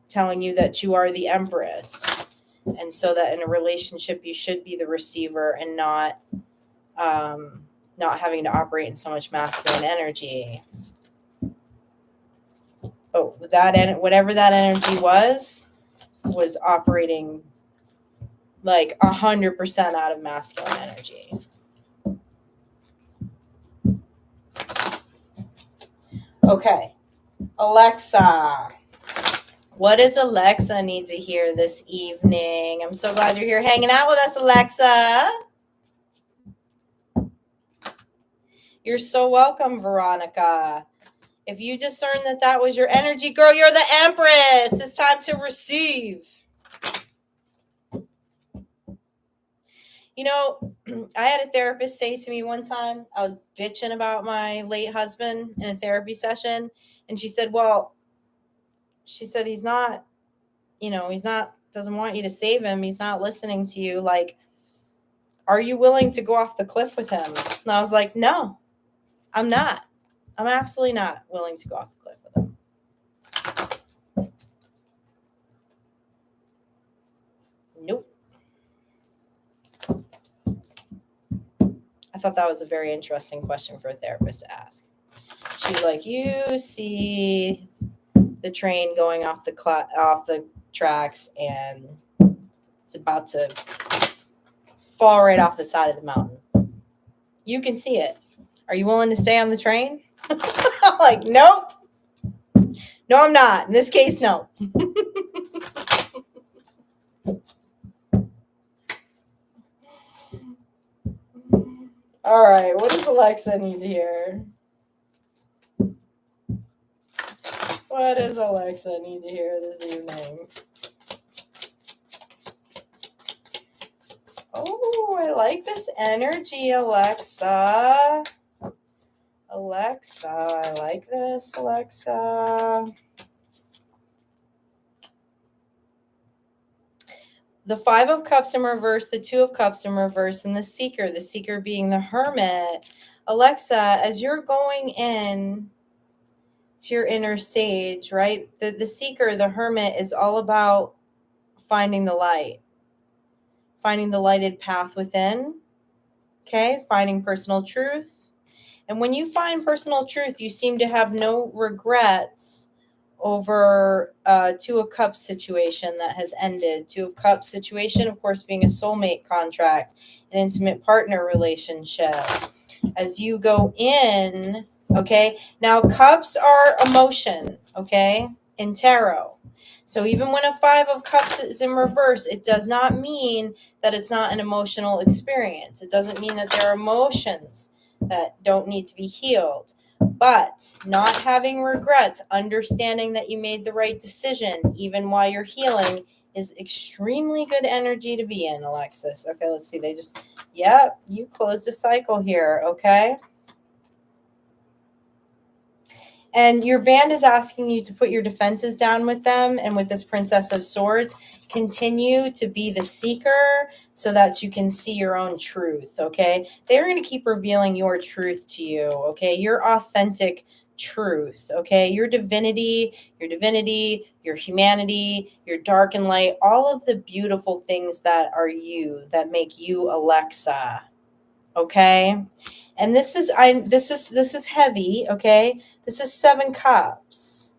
telling you that you are the Empress. And so that in a relationship, you should be the receiver and not having to operate in so much masculine energy. Oh, whatever that energy was operating like 100% out of masculine energy. Okay, Alexa. What does Alexa need to hear this evening? I'm so glad you're here hanging out with us, Alexa. You're so welcome, Veronica. If you discern that that was your energy, girl, you're the Empress. It's time to receive. You know, I had a therapist say to me one time, I was bitching about my late husband in a therapy session. And she said, he's not, doesn't want you to save him. He's not listening to you. Like, are you willing to go off the cliff with him? And I was like, no, I'm not. I'm absolutely not willing to go off the cliff with him. Nope. I thought that was a very interesting question for a therapist to ask. She's like, you see the train going off the tracks and it's about to fall right off the side of the mountain. You can see it. Are you willing to stay on the train? I'm like, nope. No, I'm not. In this case, no. All right. What does Alexa need to hear? What does Alexa need to hear this evening? Oh, I like this energy, Alexa. Alexa, I like this, Alexa. The 5 of Cups in reverse, the 2 of Cups in reverse, and the Seeker being the Hermit. Alexa, as you're going in to your inner sage, right? The Seeker, the Hermit, is all about finding the light, finding the lighted path within, okay? Finding personal truth. And when you find personal truth, you seem to have no regrets over 2 of Cups situation that has ended. 2 of Cups situation, of course, being a soulmate contract, an intimate partner relationship. As you go in, okay, now Cups are emotion, okay, in tarot. So even when a 5 of Cups is in reverse, it does not mean that it's not an emotional experience. It doesn't mean that there are emotions that don't need to be healed. But not having regrets, understanding that you made the right decision, even while you're healing, is extremely good energy to be in, Alexis. Okay, let's see. You closed a cycle here, okay? And your band is asking you to put your defenses down with them. And with this Princess of Swords, continue to be the seeker so that you can see your own truth, okay? They're going to keep revealing your truth to you, okay? Your authentic truth, okay? Your divinity, your humanity, your dark and light, all of the beautiful things that are you, that make you Alexa, okay? And this is heavy, okay? This is 7 Cups,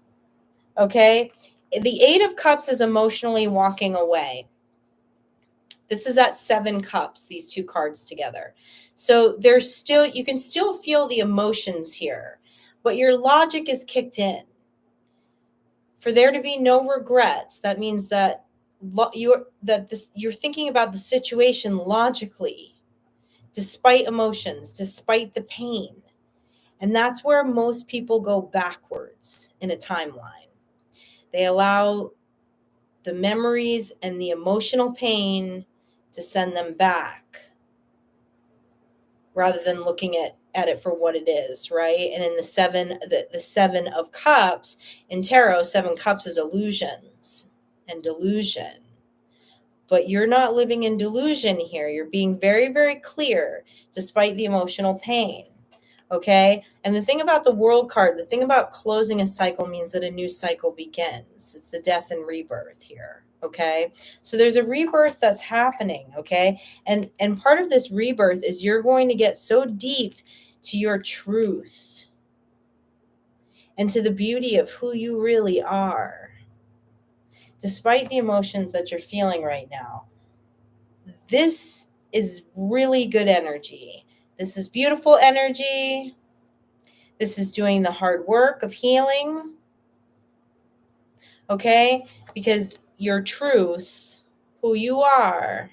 okay? The 8 of Cups is emotionally walking away. This is at 7 Cups, these 2 cards together. So you can still feel the emotions here, but your logic is kicked in. For there to be no regrets, that means that you're thinking about the situation logically, despite emotions, despite the pain. And that's where most people go backwards in a timeline. They allow the memories and the emotional pain to send them back rather than looking at it for what it is, right? And in the 7 of Cups in tarot, 7 Cups is illusions and delusion. But you're not living in delusion here. You're being very, very clear despite the emotional pain. Okay. And the thing about the World card, the thing about closing a cycle means that a new cycle begins. It's the death and rebirth here. Okay. So there's a rebirth that's happening. Okay. And part of this rebirth is you're going to get so deep to your truth and to the beauty of who you really are, despite the emotions that you're feeling right now. This is really good energy. This is beautiful energy. This is doing the hard work of healing, okay? Because your truth, who you are,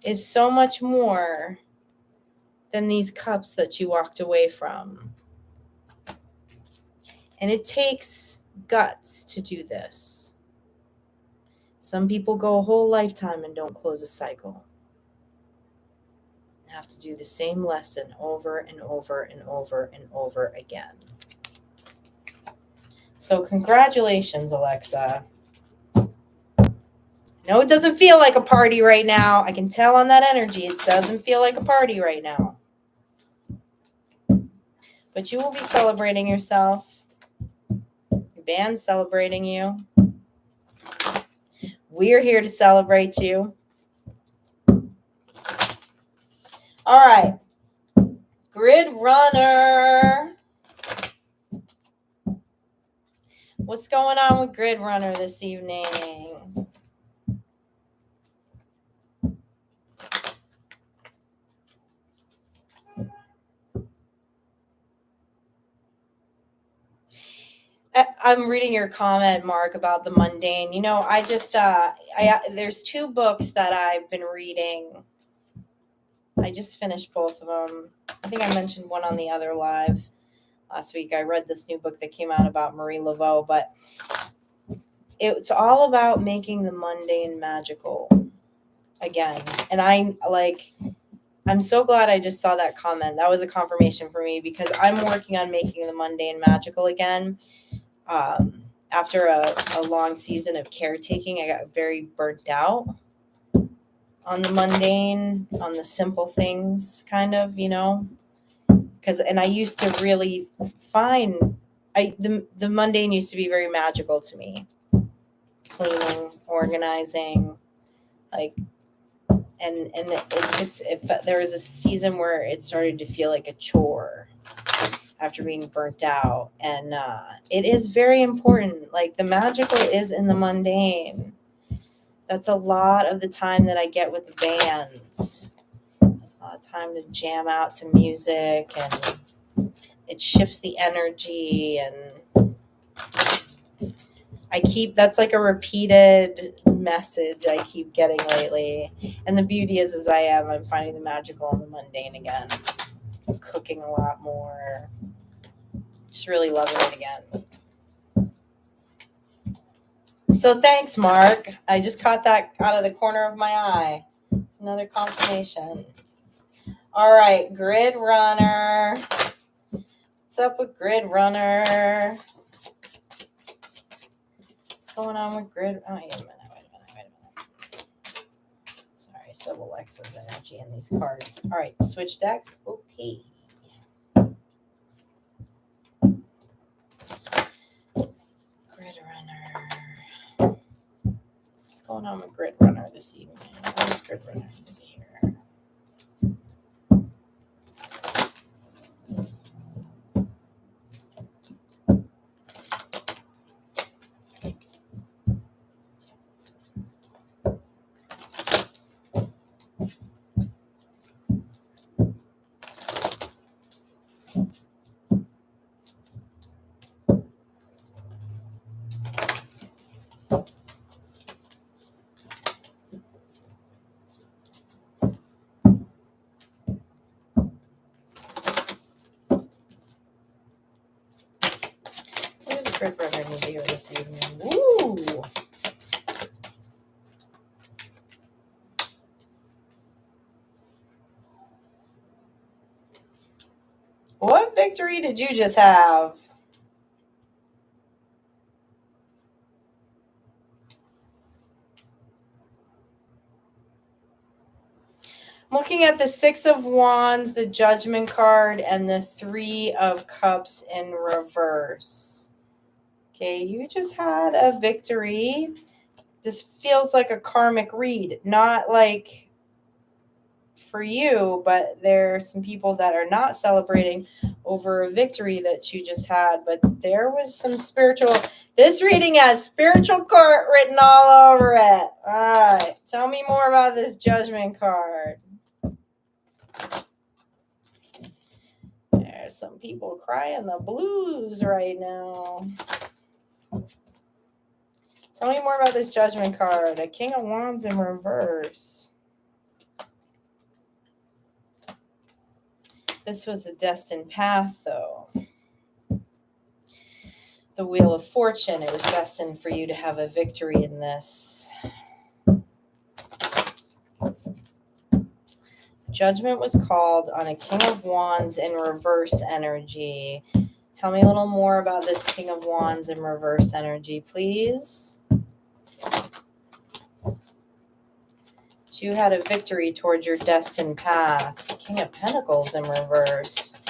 is so much more than these cups that you walked away from. And it takes guts to do this. Some people go a whole lifetime and don't close a cycle. Have to do the same lesson over and over and over and over again. So congratulations, Alexa. No, it doesn't feel like a party right now. I can tell on that energy. It doesn't feel like a party right now. But you will be celebrating yourself. Your band's celebrating you. We're here to celebrate you. All right. Grid Runner. What's going on with Grid Runner this evening? I'm reading your comment, Mark, about the mundane. You know, I just, there's 2 books that I've been reading. I just finished both of them. I think I mentioned one on the other live last week. I read this new book that came out about Marie Laveau, but it's all about making the mundane magical again. And I'm so glad I just saw that comment. That was a confirmation for me because I'm working on making the mundane magical again. After a long season of caretaking, I got very burnt out on the mundane, on the simple things, kind of, you know, and I used to really find the mundane used to be very magical to me. Cleaning, organizing, like, and it's just, if there was a season where it started to feel like a chore after being burnt out. And it is very important. Like, the magical is in the mundane. That's a lot of the time that I get with the bands. It's a lot of time to jam out to music, and it shifts the energy. And that's like a repeated message I keep getting lately. And the beauty is, as I'm finding the magical and the mundane again. I'm cooking a lot more. Just really loving it again. So thanks, Mark. I just caught that out of the corner of my eye. It's another confirmation. All right, Grid Runner. What's up with Grid Runner? What's going on with Grid? Oh, wait a minute. Sorry, so Alexa's energy in these cards. All right, switch decks. Okay. Grid Runner. What's going on with Grid Runner this evening? Where's Grid Runner? Is it here? Grid Runner need to hear this evening. Woo! What victory did you just have? I'm looking at the 6 of Wands, the Judgment card, and the 3 of Cups in reverse. Okay, you just had a victory. This feels like a karmic read, not like for you, but there are some people that are not celebrating over a victory that you just had. But there was some spiritual. This reading has spiritual card written all over it. All right, tell me more about this Judgment card. There's some people crying the blues right now. Tell me more about this Judgment card. A King of Wands in reverse. This was a destined path, though. the Wheel of Fortune. It was destined for you to have a victory in this. Judgment was called on a King of Wands in reverse energy. Tell me a little more about this King of Wands in reverse energy, please. You had a victory towards your destined path. King of Pentacles in reverse.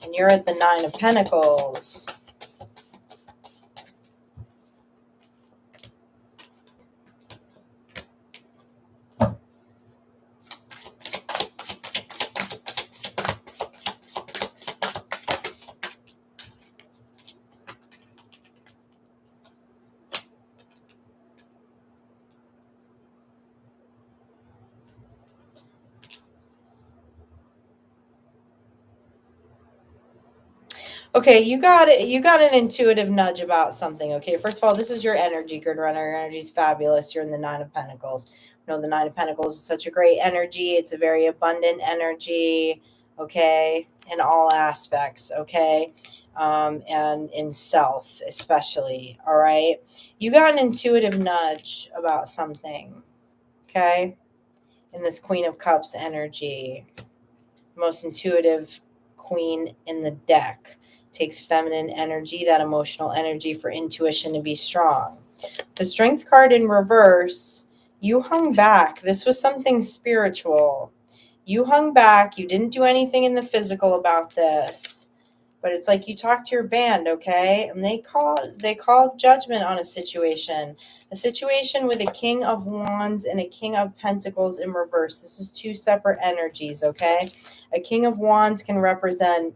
And you're at the Nine of Pentacles. Okay, you got it. You got an intuitive nudge about something. Okay, first of all, this is your energy, Grid Runner. Your energy is fabulous. You're in the Nine of Pentacles. You know, the Nine of Pentacles is such a great energy. It's a very abundant energy. Okay, in all aspects. Okay, and in self, especially. All right, you got an intuitive nudge about something. Okay, in this Queen of Cups energy, most intuitive queen in the deck. Takes feminine energy, that emotional energy, for intuition to be strong. The Strength card in reverse, you hung back. This was something spiritual. You hung back. You didn't do anything in the physical about this. But it's like you talked to your band, okay? And they called judgment on a situation with a King of Wands and a King of Pentacles in reverse. This is two separate energies, okay? A King of Wands can represent,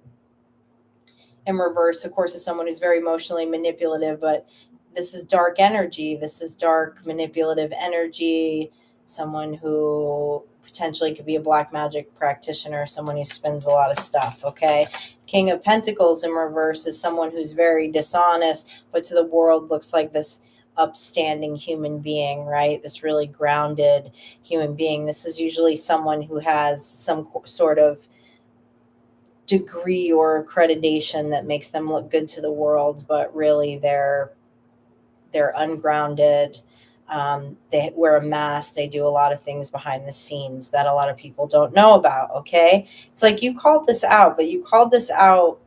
in reverse, of course, is someone who's very emotionally manipulative, but this is dark energy. This is dark manipulative energy. Someone who potentially could be a black magic practitioner, someone who spins a lot of stuff, okay? King of Pentacles in reverse is someone who's very dishonest, but to the world looks like this upstanding human being, right? This really grounded human being. This is usually someone who has some sort of degree or accreditation that makes them look good to the world, but really they're ungrounded. They wear a mask. They do a lot of things behind the scenes that a lot of people don't know about. Okay, it's like you called this out, but you called this out,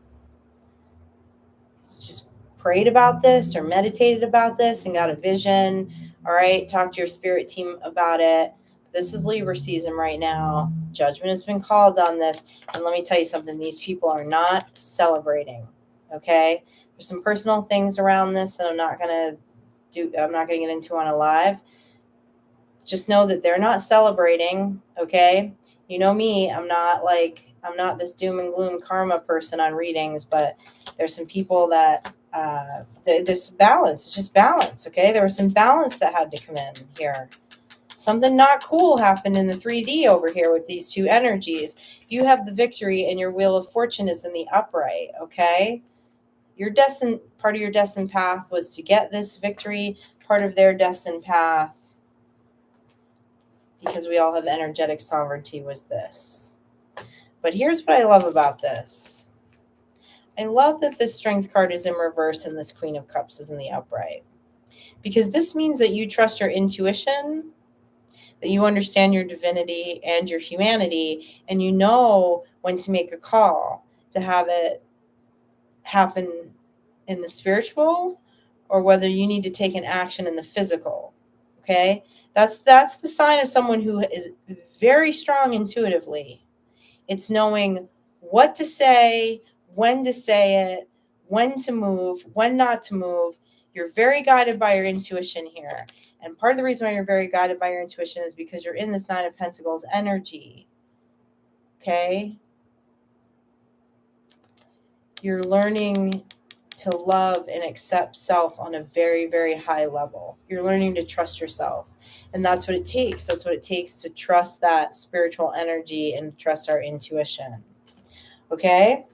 just prayed about this or meditated about this and got a vision. All right, talk to your spirit team about it. This is Libra season right now. Judgment has been called on this. And let me tell you something, these people are not celebrating. Okay, there's some personal things around this that I'm not going to get into on a live. Just know that they're not celebrating. Okay, you know me, I'm not this doom and gloom karma person on readings, but there's some people that there's balance. It's just balance. Okay, there was some balance that had to come in here. Something not cool happened in the 3D over here with these two energies. You have the victory, and your Wheel of Fortune is in the upright. Okay, part of your destined path was to get this victory. Part of their destined path, because we all have energetic sovereignty, was this. But here's what I love about this. I love that this Strength card is in reverse and this Queen of Cups is in the upright. Because this means that you trust your intuition, that you understand your divinity and your humanity, and you know when to make a call to have it happen in the spiritual, or whether you need to take an action in the physical. Okay, that's the sign of someone who is very strong intuitively. It's knowing what to say, when to say it, when to move, when not to move. You're very guided by your intuition here. And part of the reason why you're very guided by your intuition is because you're in this Nine of Pentacles energy. Okay? You're learning to love and accept self on a very, very high level. You're learning to trust yourself. And that's what it takes. That's what it takes to trust that spiritual energy and trust our intuition. Okay?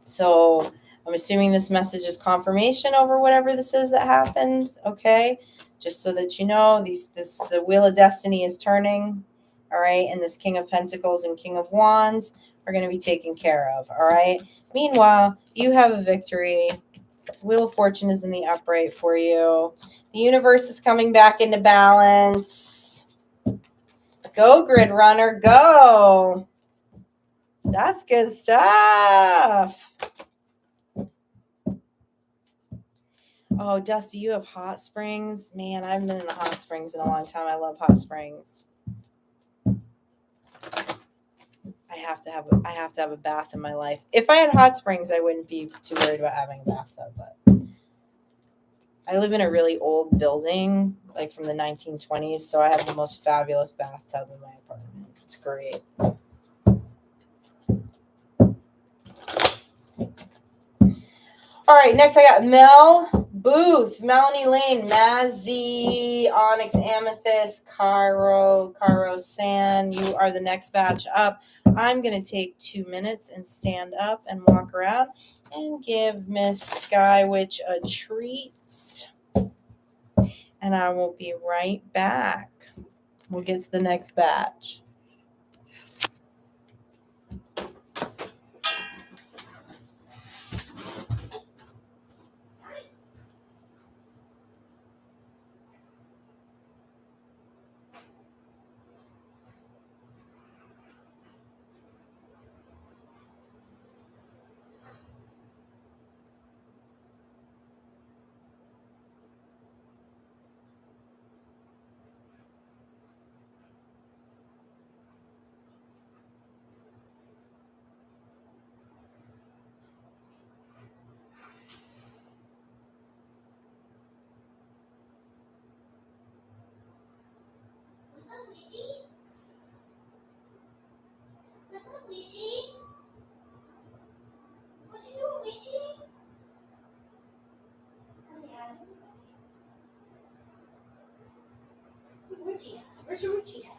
So I'm assuming this message is confirmation over whatever this is that happened. Okay? Just so that you know, the Wheel of Destiny is turning. All right? And this King of Pentacles and King of Wands are going to be taken care of. All right? Meanwhile, you have a victory. Wheel of Fortune is in the upright for you. The universe is coming back into balance. Go, Grid Runner, go. That's good stuff. Oh, Dusty, you have hot springs? Man, I haven't been in the hot springs in a long time. I love hot springs. I have to have a bath in my life. If I had hot springs, I wouldn't be too worried about having a bathtub, but I live in a really old building, like from the 1920s, so I have the most fabulous bathtub in my apartment. It's great. All right, next I got Mel Booth, Melanie Lane, Mazzy, Onyx Amethyst, Caro San. You are the next batch up. I'm going to take 2 minutes and stand up and walk around and give Miss Sky Witch a treat. And I will be right back. We'll get to the next batch. Where's your Richie at?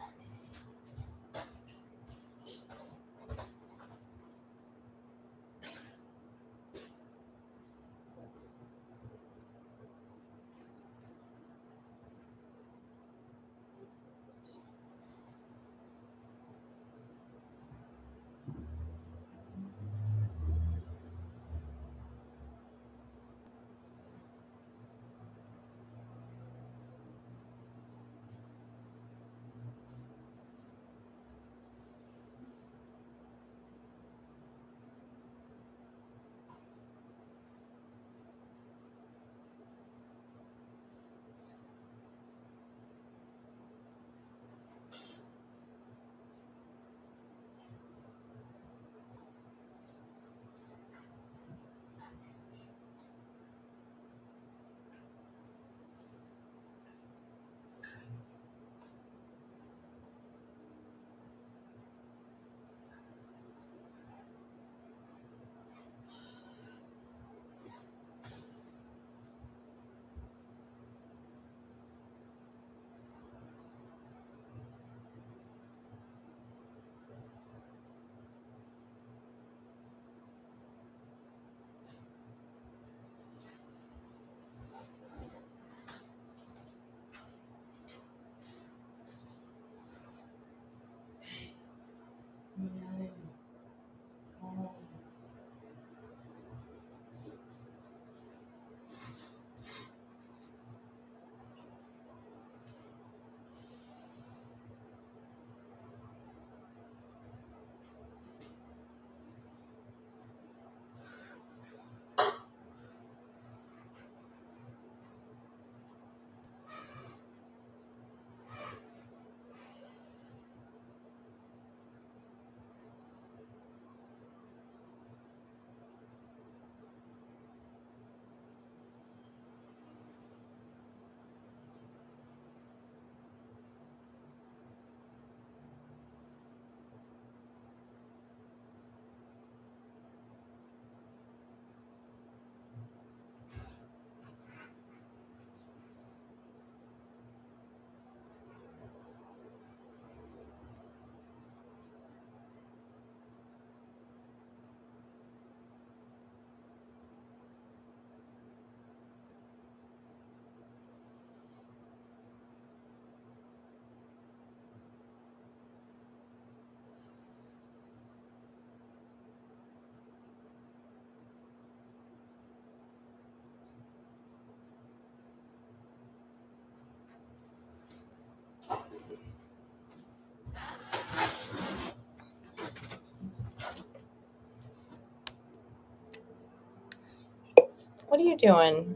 What are you doing?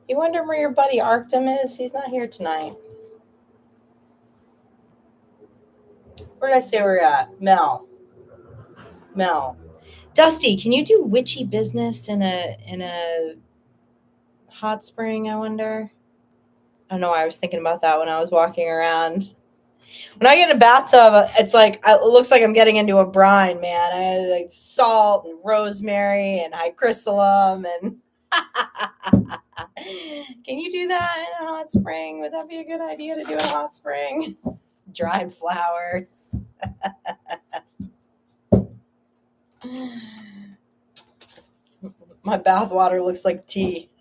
You wonder where your buddy Arctum is? He's not here tonight. Where did I say we're at? Mel. Dusty, can you do witchy business in a hot spring, I wonder? I don't know why I was thinking about that when I was walking around. When I get in a bathtub, it's like it looks like I'm getting into a brine, man. I had like salt and rosemary and high chrysalim and can you do that in a hot spring? Would that be a good idea to do in a hot spring? Dried flowers. My bath water looks like tea.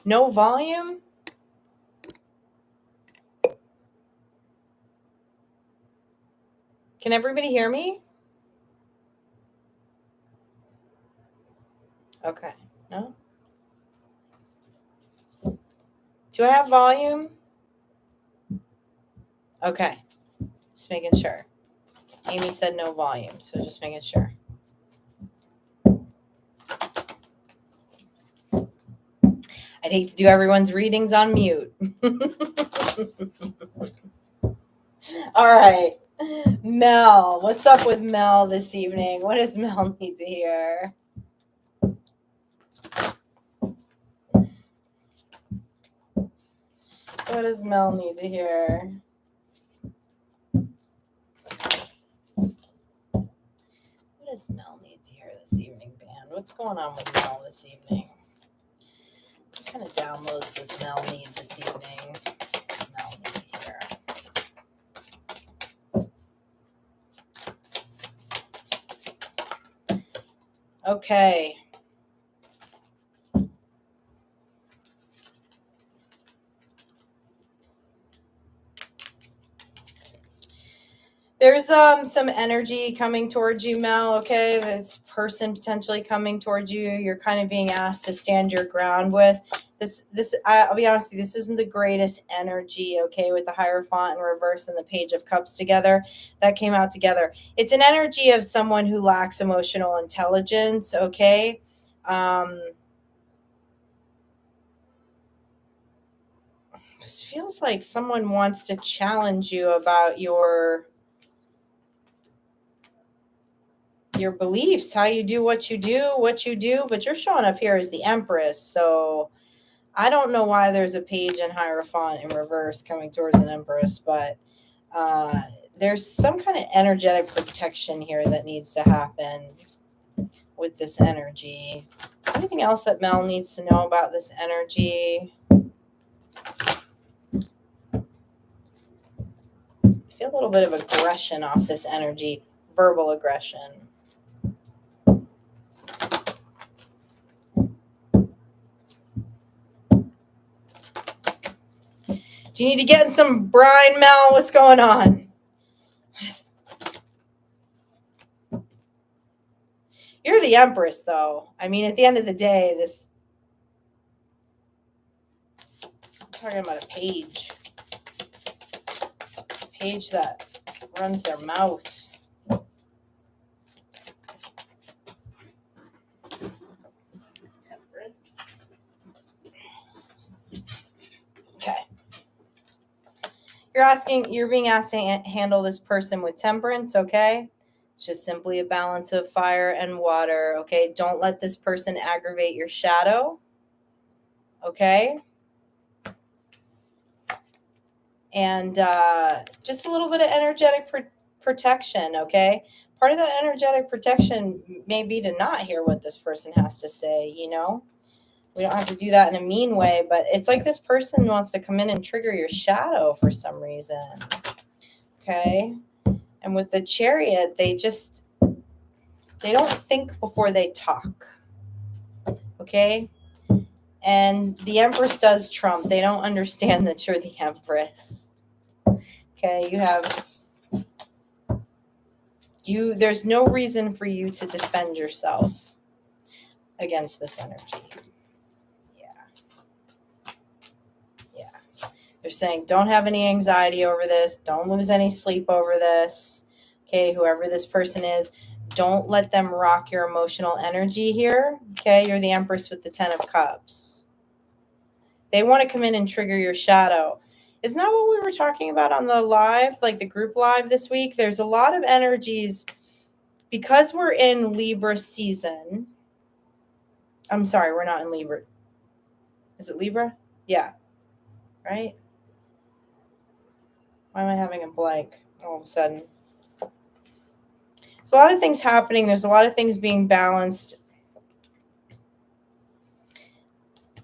No volume? Can everybody hear me? Okay. No? Do I have volume? Okay. Just making sure. Amy said no volume, so just making sure. I'd hate to do everyone's readings on mute. All right. Mel, what's up with Mel this evening? What does Mel need to hear? What does Mel need to hear? What does Mel need to hear this evening, band? What's going on with Mel this evening? What kind of downloads does Mel need this evening? What does Mel need to hear? Okay. There's some energy coming towards you, Mel, okay? This person potentially coming towards you. You're kind of being asked to stand your ground with. I'll be honest with you, this isn't the greatest energy, okay, with the Hierophant in reverse and the Page of Cups together. That came out together. It's an energy of someone who lacks emotional intelligence, okay? This feels like someone wants to challenge you about your beliefs, how you do, but you're showing up here as the Empress. So I don't know why there's a Page and Hierophant in reverse coming towards an Empress, but there's some kind of energetic protection here that needs to happen with this energy. Anything else that Mel needs to know about this energy? I feel a little bit of aggression off this energy, verbal aggression. Do you need to get in some brine, Mel? What's going on? You're the Empress, though. I mean, at the end of the day, I'm talking about a page that runs their mouth. Temperance. Okay. You're being asked to handle this person with temperance, okay? It's just simply a balance of fire and water, okay? Don't let this person aggravate your shadow, okay? And just a little bit of energetic protection, okay? Part of that energetic protection may be to not hear what this person has to say, you know? We don't have to do that in a mean way, but it's like this person wants to come in and trigger your shadow for some reason, okay? And with the Chariot, they don't think before they talk, okay? And the Empress does trump. They don't understand that you're the Empress. Okay, There's no reason for you to defend yourself against this energy. Yeah. They're saying don't have any anxiety over this. Don't lose any sleep over this. Okay, whoever this person is, don't let them rock your emotional energy here. Okay, you're the Empress with the 10 of Cups. They want to come in and trigger your shadow. Isn't that what we were talking about on the live, like the group live this week? There's a lot of energies because we're in Libra season. I'm sorry, we're not in Libra. Is it Libra? Yeah. Right? Why am I having a blank all of a sudden? There's a lot of things happening. There's a lot of things being balanced.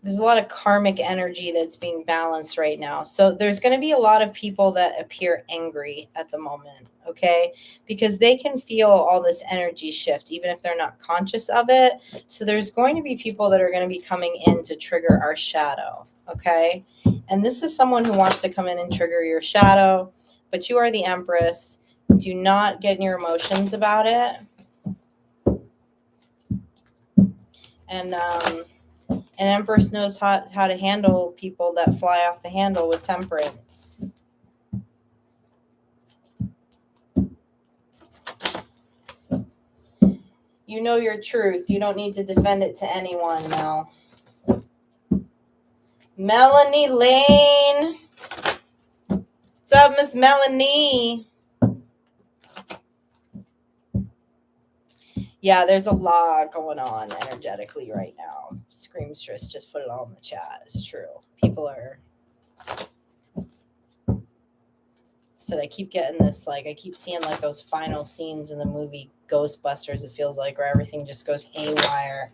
There's a lot of karmic energy that's being balanced right now. So there's going to be a lot of people that appear angry at the moment, okay? Because they can feel all this energy shift, even if they're not conscious of it. So there's going to be people that are going to be coming in to trigger our shadow, okay? And this is someone who wants to come in and trigger your shadow, but you are the Empress. Do not get in your emotions about it. And an Empress knows how to handle people that fly off the handle with temperance. You know your truth. You don't need to defend it to anyone, Mel. Melanie Lane. What's up, Miss Melanie? Yeah, there's a lot going on energetically right now. Screamstress just put it all in the chat. It's true. People are... Said I keep getting this, like I keep seeing like those final scenes in the movie Ghostbusters, it feels like, where everything just goes haywire.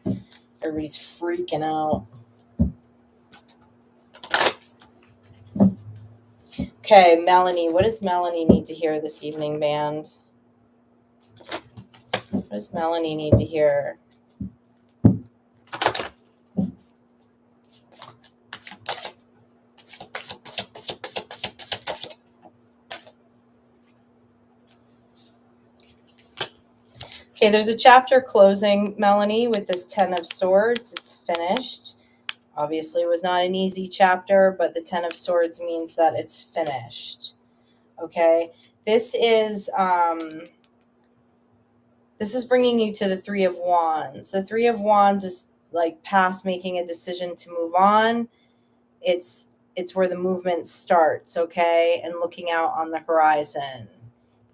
Everybody's freaking out. Okay, Melanie, what does Melanie need to hear this evening, band? What does Melanie need to hear? Okay, there's a chapter closing, Melanie, with this 10 of Swords. It's finished. Obviously, it was not an easy chapter, but the 10 of Swords means that it's finished. Okay, this is bringing you to the 3 of Wands. The 3 of Wands is like past making a decision to move on. It's where the movement starts, okay, and looking out on the horizon.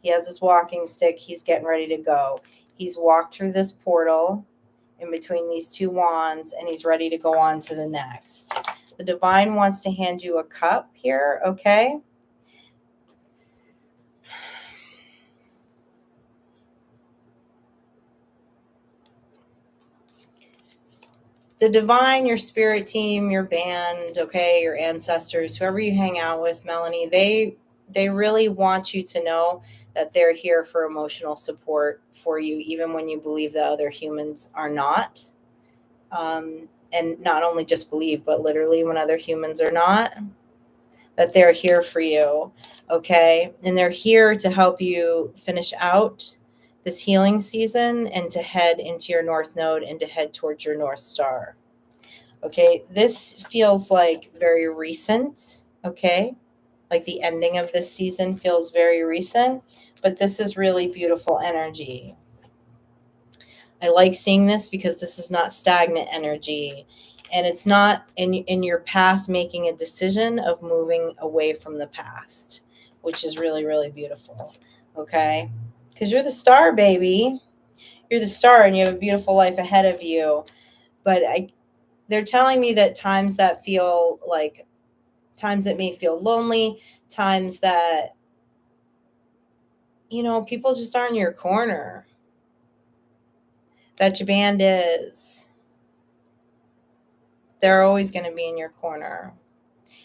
He has his walking stick. He's getting ready to go. He's walked through this portal in between these two wands, and he's ready to go on to the next. The divine wants to hand you a cup here, okay? The divine, your spirit team, your band, okay, your ancestors, whoever you hang out with, Melanie, they really want you to know that they're here for emotional support for you, even when you believe that other humans are not. And not only just believe, but literally when other humans are not, that they're here for you, okay? And they're here to help you finish out this healing season and to head into your North Node and to head towards your North Star, okay? This feels like very recent, okay? Like the ending of this season feels very recent, but this is really beautiful energy. I like seeing this because this is not stagnant energy, and it's not in your past making a decision of moving away from the past, which is really, really beautiful, okay? Because you're the star, baby. You're the star, and you have a beautiful life ahead of you. But they're telling me that times that may feel lonely, times that, people just aren't in your corner, that your band is. They're always going to be in your corner.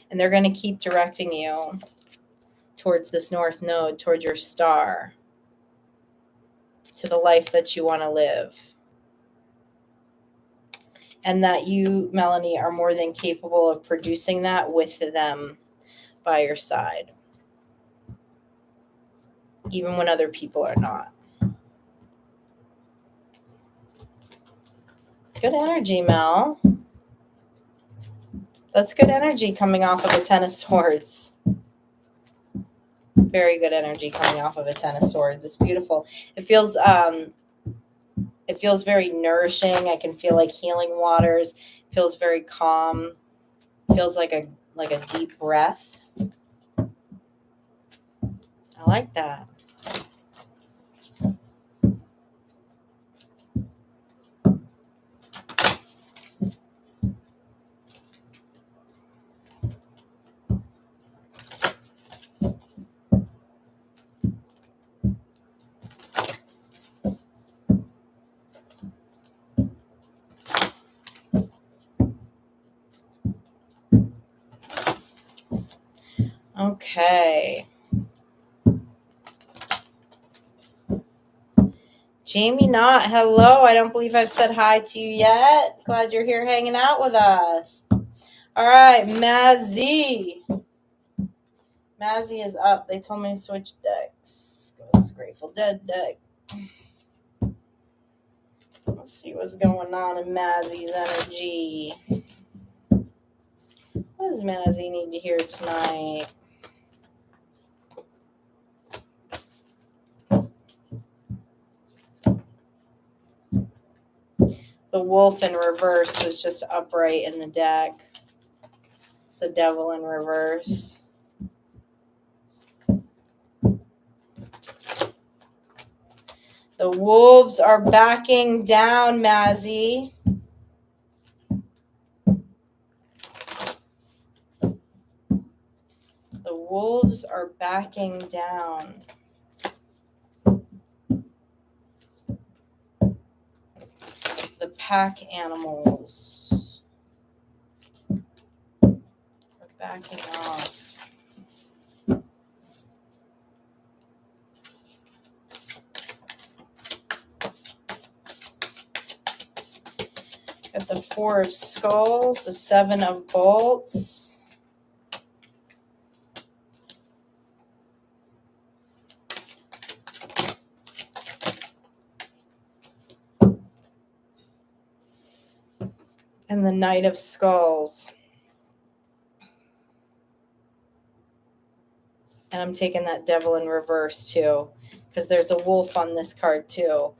And they're going to keep directing you towards this North Node, towards your star, to the life that you want to live. And that you, Melanie, are more than capable of producing that with them by your side, even when other people are not. good energy, Mel. That's good energy coming off of a Ten of Swords. Very good energy coming off of a Ten of Swords. It's beautiful. It feels very nourishing. I can feel like healing waters. It feels very calm. It feels like a deep breath. I like that. Okay. Jamie Knott, hello. I don't believe I've said hi to you yet. Glad you're here hanging out with us. All right, Mazzy. Mazzy is up. They told me to switch decks. Go to this Grateful Dead deck. Let's see what's going on in Mazzy's energy. What does Mazzy need to hear tonight? The wolf in reverse was just upright in the deck. It's the devil in reverse. The wolves are backing down, Mazzy. The wolves are backing down. The pack animals are backing off. Got the Four of Skulls, the Seven of Bolts. And the Knight of Skulls. And I'm taking that Devil in reverse too, because there's a wolf on this card too.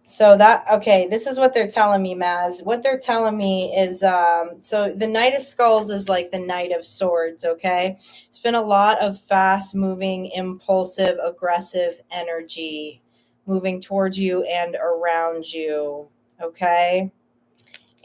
So this is what they're telling me, Maz. What they're telling me is, so the Knight of Skulls is like the Knight of Swords, okay? It's been a lot of fast-moving, impulsive, aggressive energy moving towards you and around you, okay?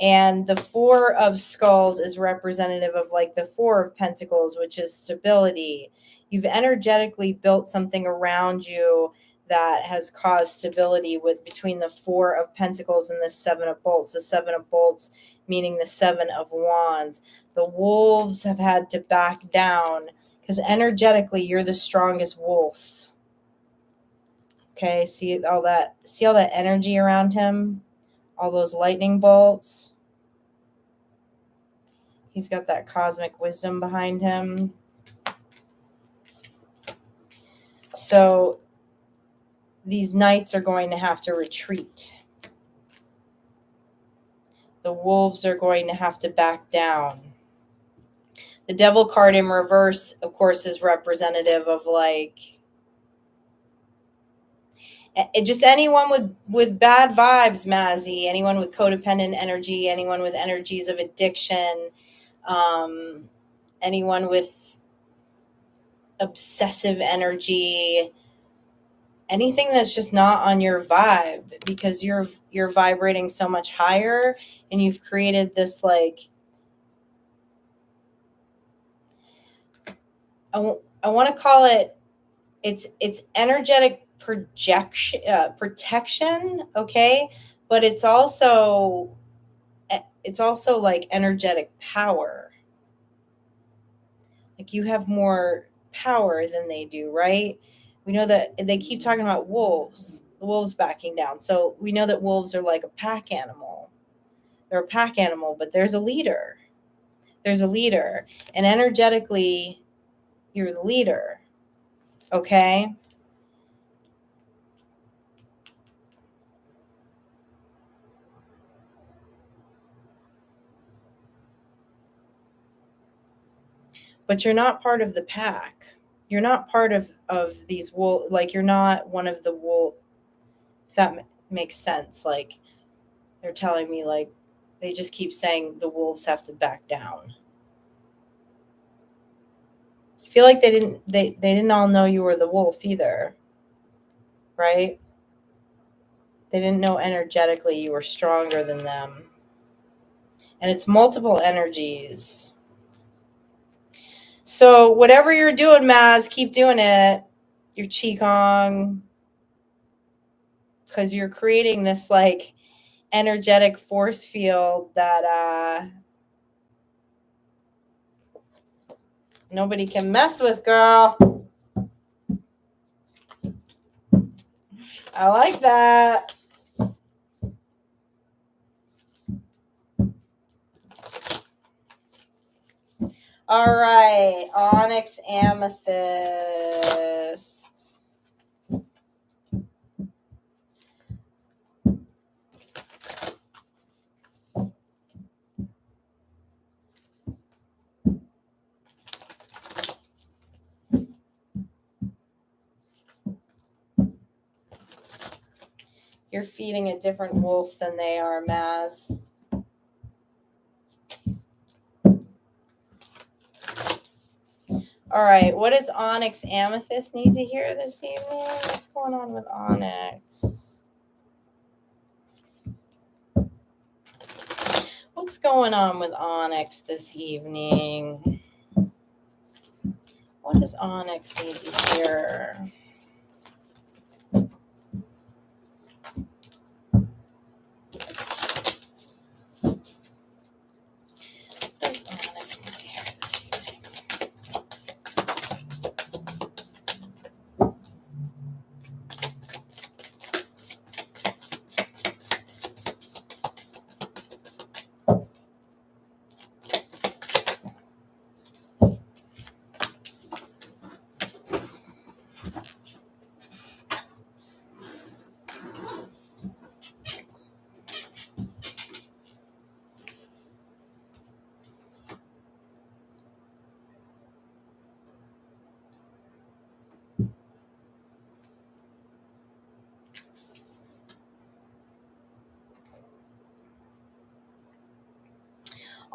And the Four of Skulls is representative of like the Four of Pentacles, which is stability. You've energetically built something around you that has caused stability between the Four of Pentacles and the Seven of Bolts. The Seven of Bolts meaning the Seven of Wands. The wolves have had to back down because energetically you're the strongest wolf. Okay, see all that energy around him? All those lightning bolts. He's got that cosmic wisdom behind him. So these knights are going to have to retreat. The wolves are going to have to back down. The Devil card in reverse, of course, is representative of like just anyone with bad vibes, Mazzy, anyone with codependent energy, anyone with energies of addiction, anyone with obsessive energy, anything that's just not on your vibe, because you're vibrating so much higher and you've created this like I want to call it it's energetic protection, okay, but it's also like energetic power. Like you have more power than they do, right? We know that they keep talking about wolves, the wolves backing down. So we know that wolves are like a pack animal. They're a pack animal, but there's a leader. There's a leader. And energetically, you're the leader. Okay? but you're not part of the pack. You're not part of these wolf, like you're not one of the wolf, if that makes sense. Like they're telling me, like they just keep saying the wolves have to back down. I feel like they didn't all know you were the wolf either, right? They didn't know energetically you were stronger than them. And it's multiple energies. So whatever you're doing, Maz, keep doing it. Your Qigong, because you're creating this like energetic force field that nobody can mess with, girl. I like that. All right, onyx amethyst. You're feeding a different wolf than they are, Maz. All right, what does onyx amethyst need to hear this evening? What's going on with onyx? What's going on with onyx this evening? What does onyx need to hear?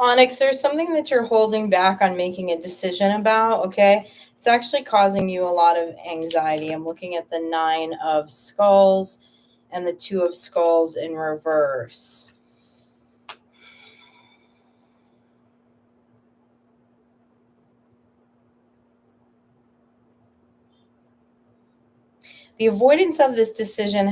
Onyx, there's something that you're holding back on making a decision about, okay? It's actually causing you a lot of anxiety. I'm looking at the 9 of skulls and the 2 of skulls in reverse. The avoidance of this decision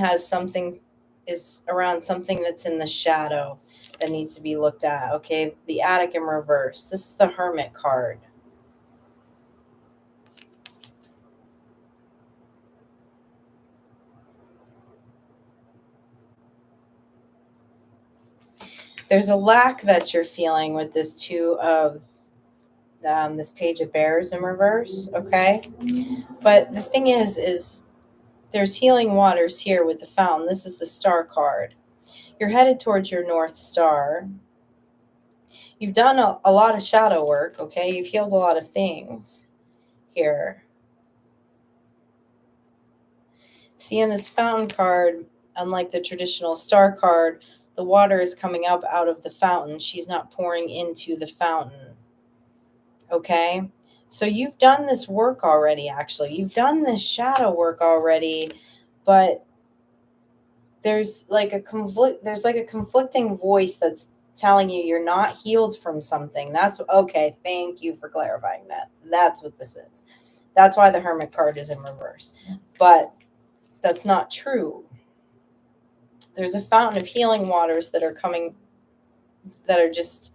is around something that's in the shadow that needs to be looked at, okay? The Attic in reverse. This is the Hermit card. There's a lack that you're feeling with this 2 of this Page of Bears in reverse, okay? But the thing is there's healing waters here with the Fountain. This is the Star card. You're headed towards your North Star. You've done a lot of shadow work, okay? You've healed a lot of things here. See, in this Fountain card, unlike the traditional Star card, the water is coming up out of the fountain. She's not pouring into the fountain, okay? So you've done this work already, actually. You've done this shadow work already, but there's like a conflicting voice that's telling you you're not healed from something. That's okay. Thank you for clarifying that. That's what this is. That's why the Hermit card is in reverse. But that's not true. There's a fountain of healing waters that are coming, that are just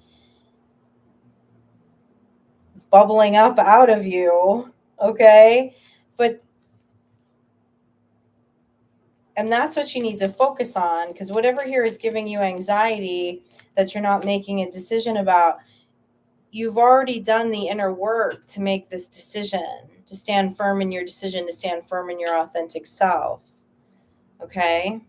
bubbling up out of you, okay? And that's what you need to focus on, because whatever here is giving you anxiety that you're not making a decision about, you've already done the inner work to make this decision, to stand firm in your decision, to stand firm in your authentic self, okay?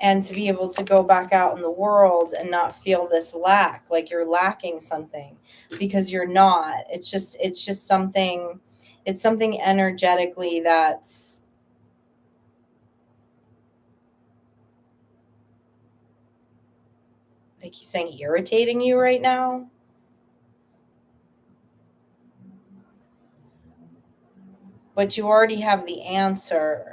and to be able to go back out in the world and not feel this lack, like you're lacking something, because you're not. It's just something, it's something energetically that's, they keep saying, irritating you right now. But you already have the answer.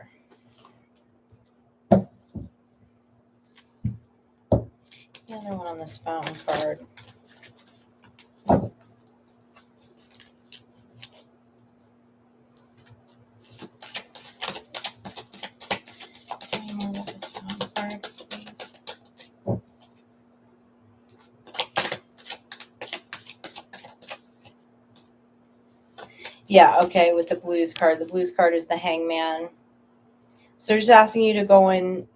The other one on this fountain card. Tell me more about this fountain card, please. Yeah, okay, with the blues card. The blues card is the hangman. So they're just asking you to go in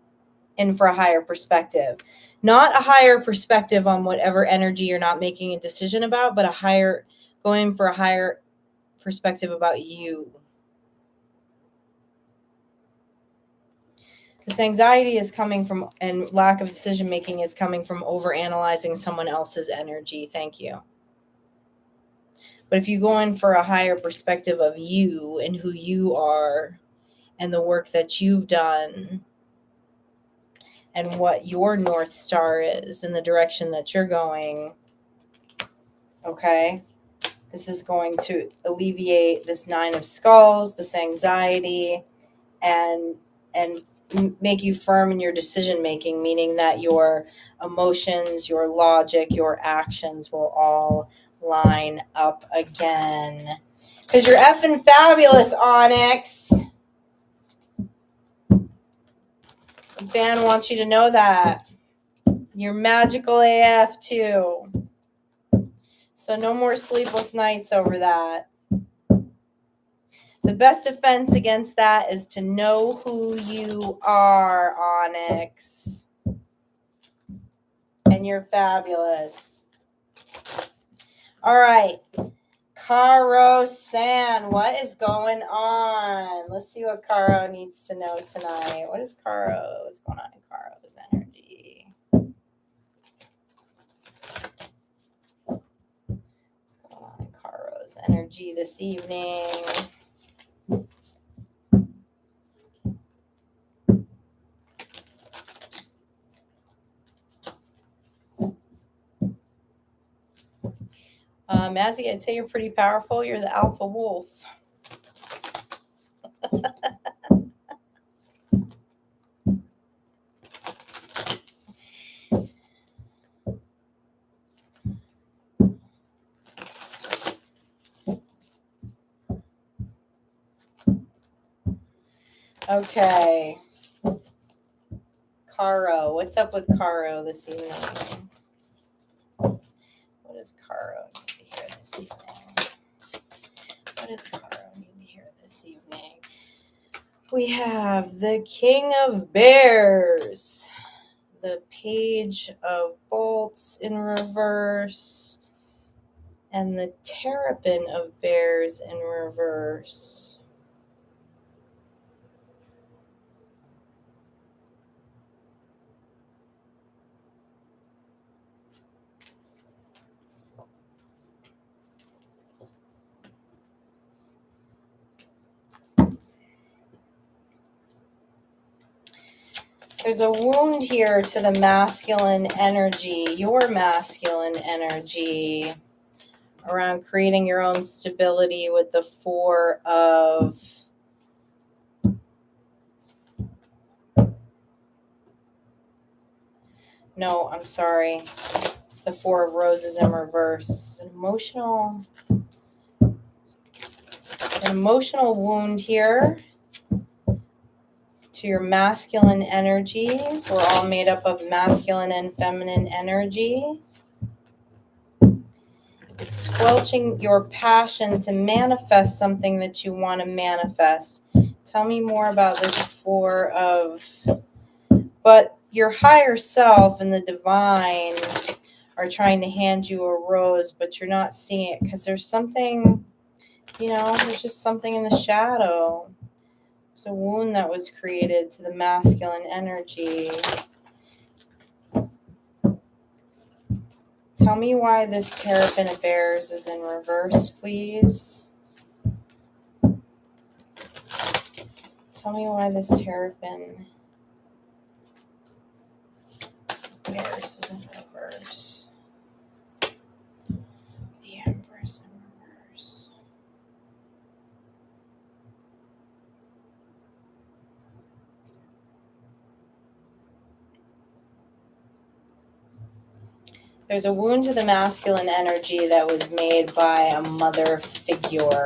for a higher perspective. Not a higher perspective on whatever energy you're not making a decision about, but going for a higher perspective about you. This anxiety is coming from, and lack of decision making is coming from overanalyzing someone else's energy. Thank you. But if you go in for a higher perspective of you and who you are and the work that you've done and what your North Star is and the direction that you're going, okay, this is going to alleviate this Nine of Skulls, this anxiety, and make you firm in your decision making, meaning that your emotions, your logic, your actions will all line up again. Because you're effing fabulous, Onyx. The band wants you to know that. You're magical AF too. So no more sleepless nights over that. The best defense against that is to know who you are, Onyx. And you're fabulous. All right. Caro San, what is going on? Let's see what Caro needs to know tonight. What is Caro? What's going on in Caro's energy? What's going on in Caro's energy this evening? Mazzy, I'd say you're pretty powerful. You're the alpha wolf. Okay. Caro, what's up with Caro this evening? What does Caro need to hear this evening? What does Caro need to hear this evening? We have the King of Bears, the Page of Bolts in reverse, and the Terrapin of Bears in reverse. There's a wound here to the masculine energy, your masculine energy, around creating your own stability with the Four of... No, I'm sorry. It's the Four of Roses in reverse. An emotional wound here to your masculine energy. We're all made up of masculine and feminine energy. It's squelching your passion to manifest something that you want to manifest. Tell me more about this Four of... But your higher self and the divine are trying to hand you a rose, but you're not seeing it because there's something, there's just something in the shadow. There's a wound that was created to the masculine energy. Tell me why this Terrapin of Bears is in reverse, please. Tell me why this Terrapin of Bears is in reverse. The Empress in reverse. There's a wound to the masculine energy that was made by a mother figure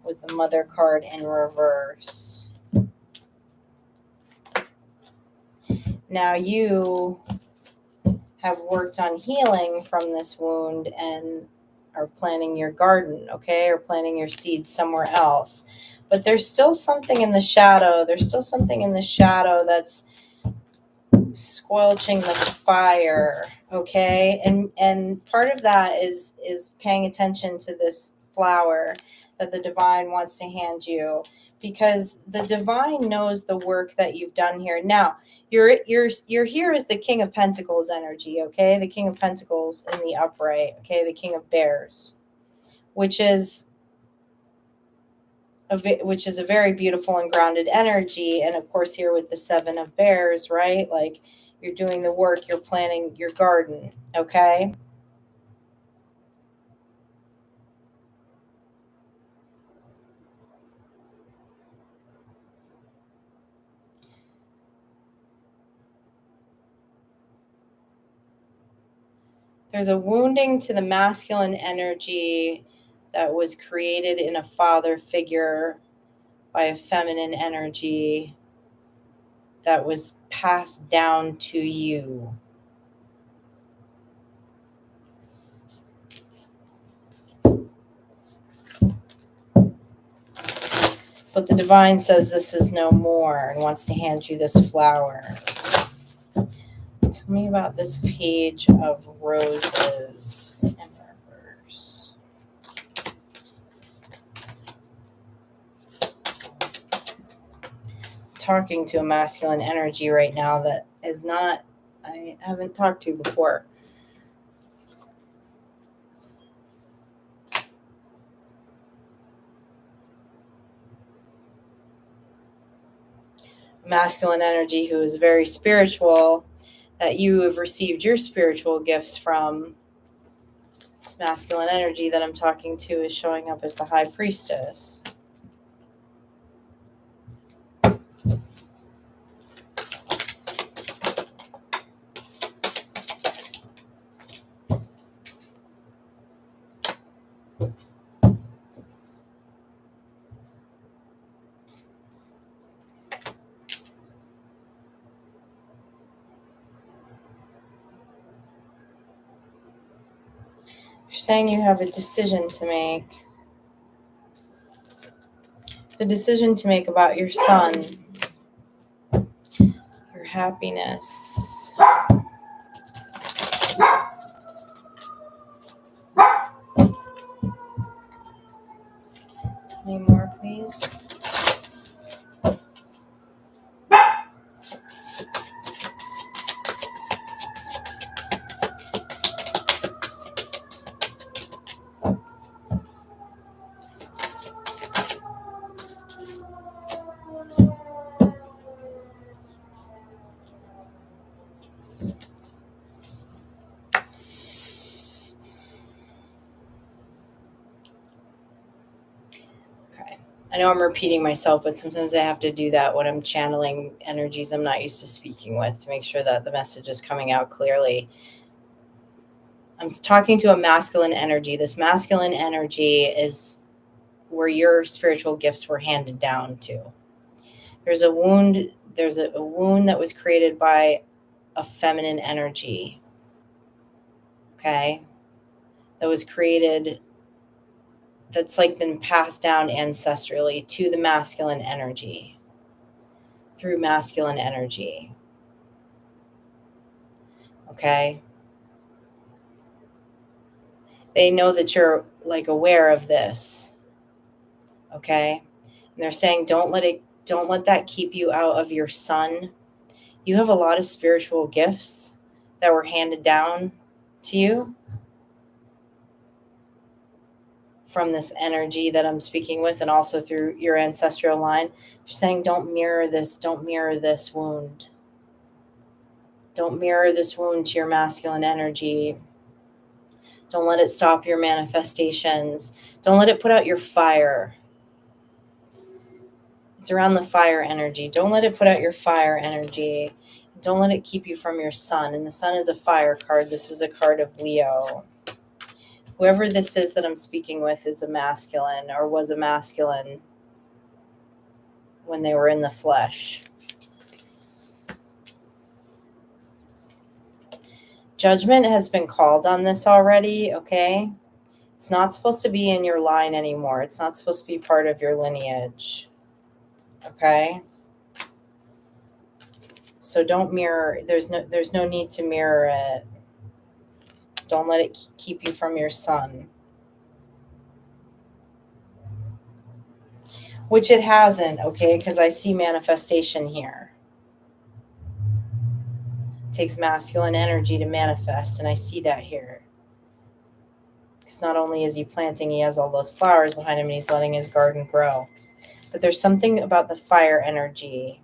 with the Mother card in reverse. Now you have worked on healing from this wound and are planting your garden, okay, or planting your seeds somewhere else. But there's still something in the shadow. There's still something in the shadow that's squelching the fire, okay? And part of that is paying attention to this flower that the divine wants to hand you, because the divine knows the work that you've done here. Now, you're here as the King of Pentacles energy, okay? The King of Pentacles in the upright, okay? The King of Bears, which is a very beautiful and grounded energy. And of course, here with the Seven of Bears, right? Like, you're doing the work, you're planting your garden, okay? There's a wounding to the masculine energy that was created in a father figure by a feminine energy that was passed down to you. But the divine says this is no more and wants to hand you this flower. Tell me about this Page of Roses in reverse. Talking to a masculine energy right now that is not, I haven't talked to before. Masculine energy who is very spiritual, that you have received your spiritual gifts from. This masculine energy that I'm talking to is showing up as the High Priestess. You're saying you have a decision to make. It's a decision to make about your son, your happiness. Tell me more, please. I know I'm repeating myself, but sometimes I have to do that when I'm channeling energies I'm not used to speaking with to make sure that the message is coming out clearly. I'm talking to a masculine energy. This masculine energy is where your spiritual gifts were handed down to. There's a wound. There's a wound that was created by a feminine energy. Okay. That was created, that's like been passed down ancestrally to the masculine energy through masculine energy. Okay. They know that you're like aware of this. Okay. And they're saying, don't let that keep you out of your son. You have a lot of spiritual gifts that were handed down to you from this energy that I'm speaking with, and also through your ancestral line. You're saying, don't mirror this wound. Don't mirror this wound to your masculine energy. Don't let it stop your manifestations. Don't let it put out your fire. It's around the fire energy. Don't let it put out your fire energy. Don't let it keep you from your sun. And the sun is a fire card. This is a card of Leo. Whoever this is that I'm speaking with is a masculine, or was a masculine when they were in the flesh. Judgment has been called on this already, okay? It's not supposed to be in your line anymore. It's not supposed to be part of your lineage, okay? So don't mirror. There's no need to mirror it. Don't let it keep you from your sun. Which it hasn't, okay? Because I see manifestation here. It takes masculine energy to manifest, and I see that here. Because not only is he planting, he has all those flowers behind him, and he's letting his garden grow. But there's something about the fire energy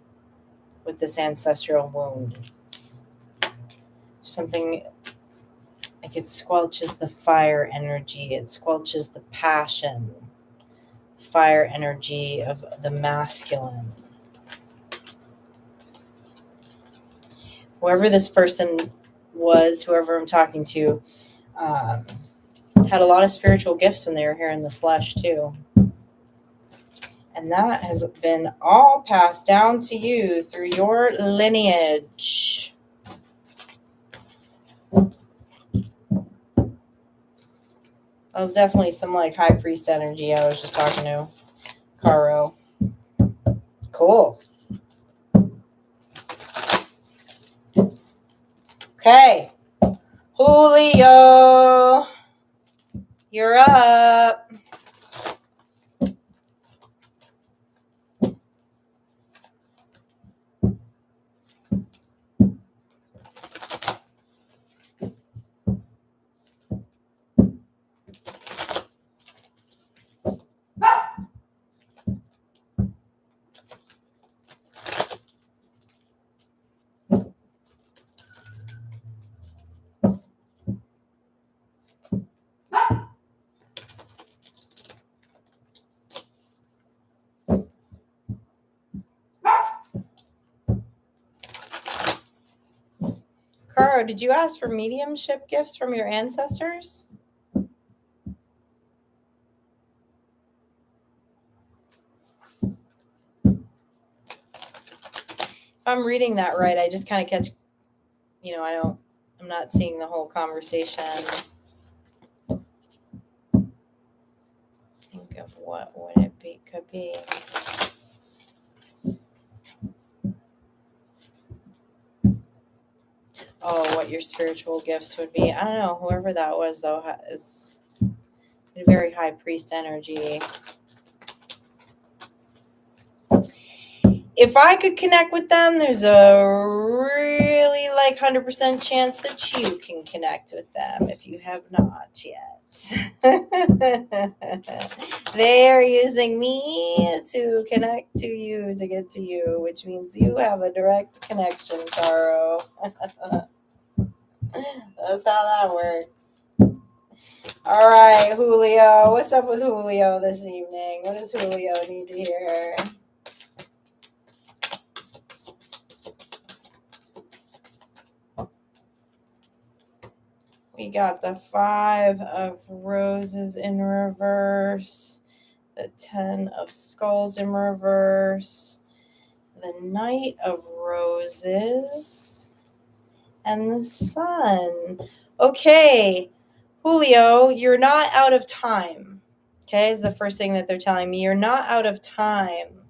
with this ancestral wound. Something like it squelches the fire energy. It squelches the passion. Fire energy of the masculine. Whoever this person was, whoever I'm talking to, had a lot of spiritual gifts when they were here in the flesh too. And that has been all passed down to you through your lineage. That was definitely some like high priest energy I was just talking to. Caro. Cool. Okay. Julio, you're up. Caro, did you ask for mediumship gifts from your ancestors? If I'm reading that right, I just kind of catch, I'm not seeing the whole conversation. Think of what would it be, could be. Oh, what your spiritual gifts would be. I don't know. Whoever that was, though, is a very high priest energy. If I could connect with them, there's a really 100% chance that you can connect with them if you have not yet. They are using me to connect to you, to get to you, which means you have a direct connection, Caro. That's how that works. All right, Julio. What's up with Julio this evening? What does Julio need to hear? We got the 5 of Roses in reverse, the 10 of Skulls in reverse, the Knight of Roses, and the Sun. Okay, Julio, you're not out of time. Okay, is the first thing that they're telling me. You're not out of time.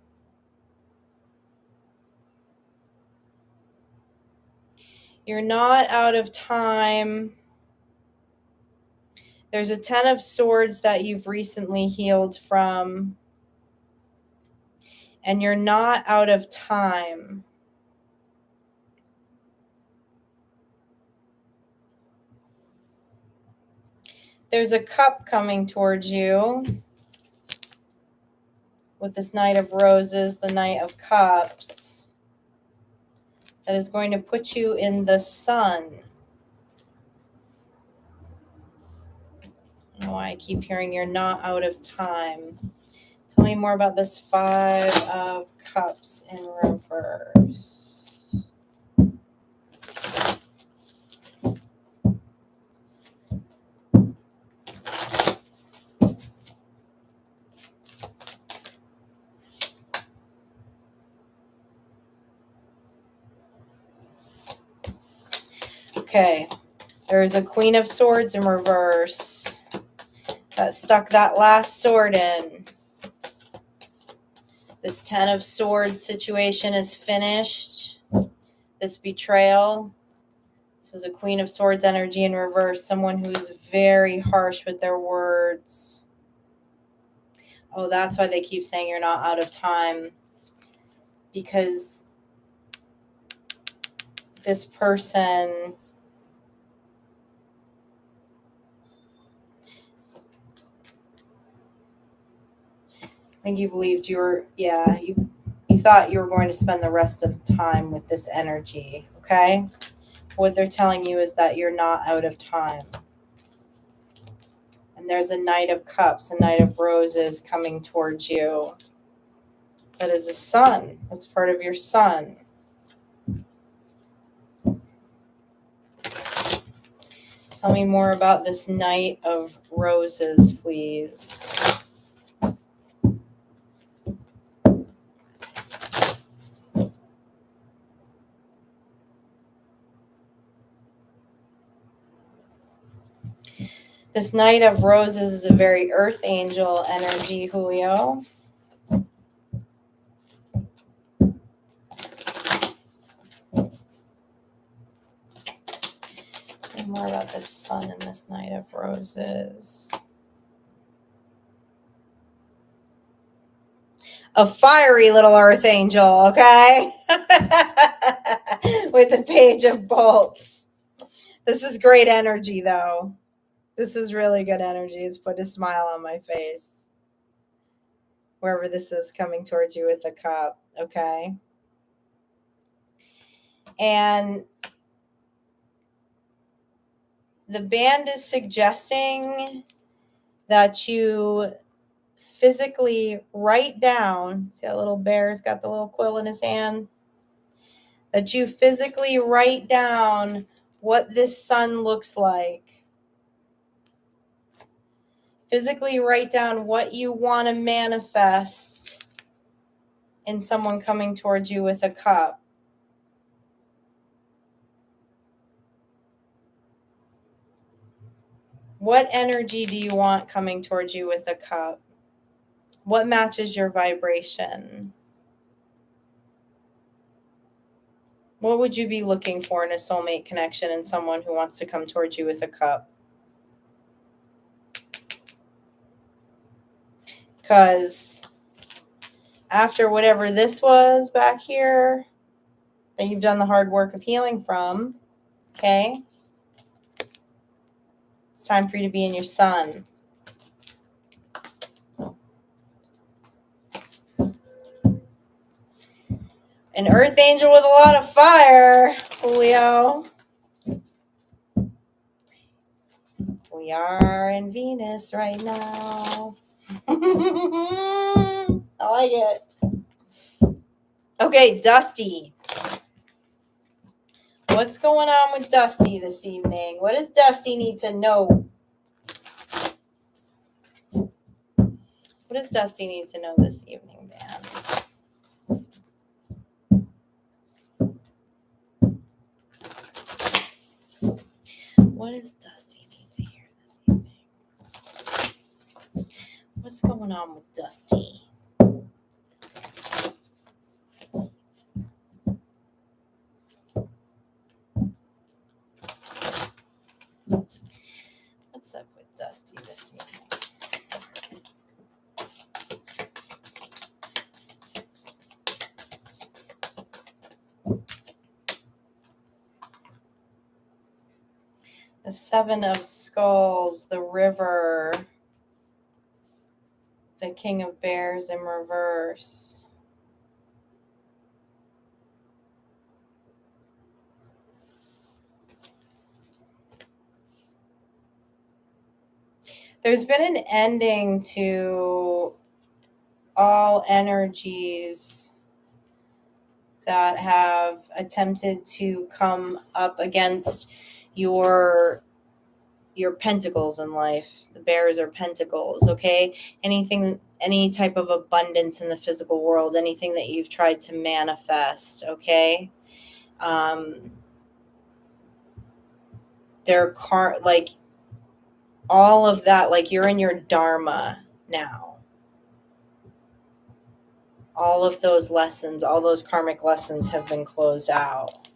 You're not out of time. There's a 10 of Swords that you've recently healed from. And you're not out of time. There's a cup coming towards you with this Knight of Roses, the Knight of Cups, that is going to put you in the sun. I don't know why I keep hearing you're not out of time. Tell me more about this Five of Cups in reverse. Okay, there's a Queen of Swords in reverse that stuck that last sword in. This Ten of Swords situation is finished. This betrayal. This is a Queen of Swords energy in reverse. Someone who's very harsh with their words. Oh, that's why they keep saying you're not out of time. Because this person... I think you believed you were, you thought you were going to spend the rest of time with this energy, okay? What they're telling you is that you're not out of time. And there's a Knight of Cups, a Knight of Roses coming towards you. That is a sun. That's part of your sun. Tell me more about this Knight of Roses, please. This Knight of Roses is a very earth angel energy, Julio. Tell me more about this sun and this Knight of Roses. A fiery little earth angel, okay? With the Page of Bolts. This is great energy, though. This is really good energy. It's put a smile on my face. Wherever this is coming towards you with a cup, okay? And the band is suggesting that you physically write down, see that little bear's got the little quill in his hand? That you physically write down what this sun looks like. Physically write down what you want to manifest in someone coming towards you with a cup. What energy do you want coming towards you with a cup? What matches your vibration? What would you be looking for in a soulmate connection in someone who wants to come towards you with a cup? Because after whatever this was back here that you've done the hard work of healing from, okay, it's time for you to be in your sun. An earth angel with a lot of fire, Julio. We are in Venus right now. I like it. Okay, Dusty. What's going on with Dusty this evening? What does Dusty need to know? What does Dusty need to know this evening, man? What does Dusty need to hear this evening? What's going on with Dusty? What's up with Dusty this evening? The Seven of Skulls, the River, the King of Bears in reverse. There's been an ending to all energies that have attempted to come up against your pentacles in life. The bears are pentacles, okay? Anything, any type of abundance in the physical world, anything that you've tried to manifest, okay? They're like all of that, like you're in your dharma now. All of those lessons, all those karmic lessons have been closed out.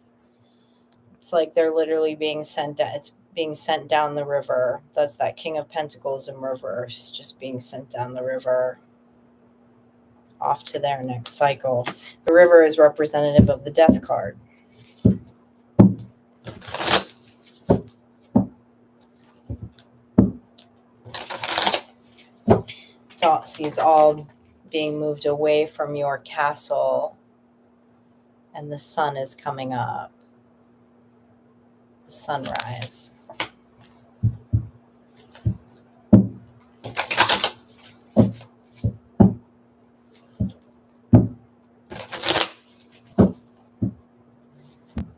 It's like they're literally being sent out. It's being sent down the river. That's that King of Pentacles in reverse, just being sent down the river off to their next cycle. The river is representative of the Death card. It's all being moved away from your castle, and the sun is coming up. The sunrise.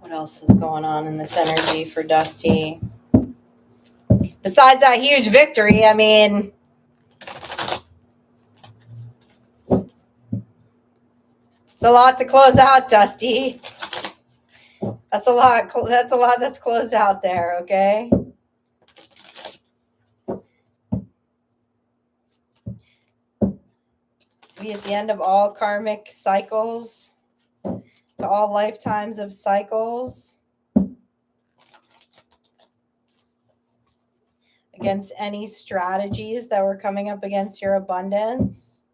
What else is going on in this energy for Dusty? Besides that huge victory, I mean, it's a lot to close out, Dusty. That's a lot that's closed out there, okay? To be at the end of all karmic cycles, to all lifetimes of cycles, against any strategies that were coming up against your abundance.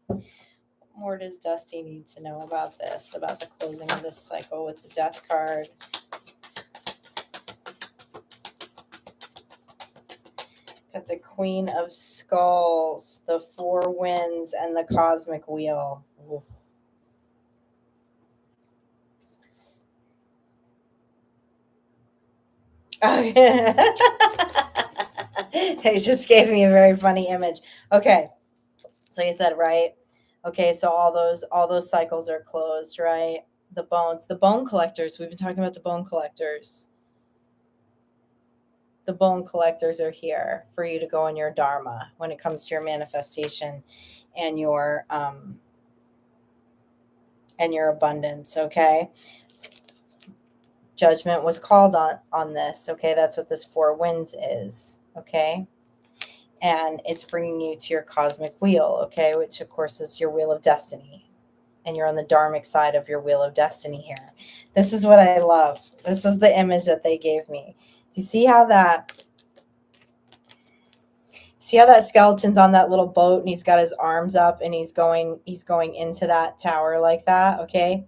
What more does Dusty need to know about this, about the closing of this cycle with the Death card? Got the Queen of Skulls, the Four Winds, and the Cosmic Wheel. Ooh. Okay. They just gave me a very funny image. Okay. So you said, right? Okay, so all those cycles are closed, right? The bone collectors. We've been talking about the bone collectors. The bone collectors are here for you to go in your dharma when it comes to your manifestation and your abundance, okay? Judgment was called on this, okay? That's what this Four Winds is, okay? And it's bringing you to your cosmic wheel, okay? Which, of course, is your wheel of destiny. And you're on the dharmic side of your wheel of destiny here. This is what I love. This is the image that they gave me. Do you see how that skeleton's on that little boat and he's got his arms up and he's going into that tower like that, okay?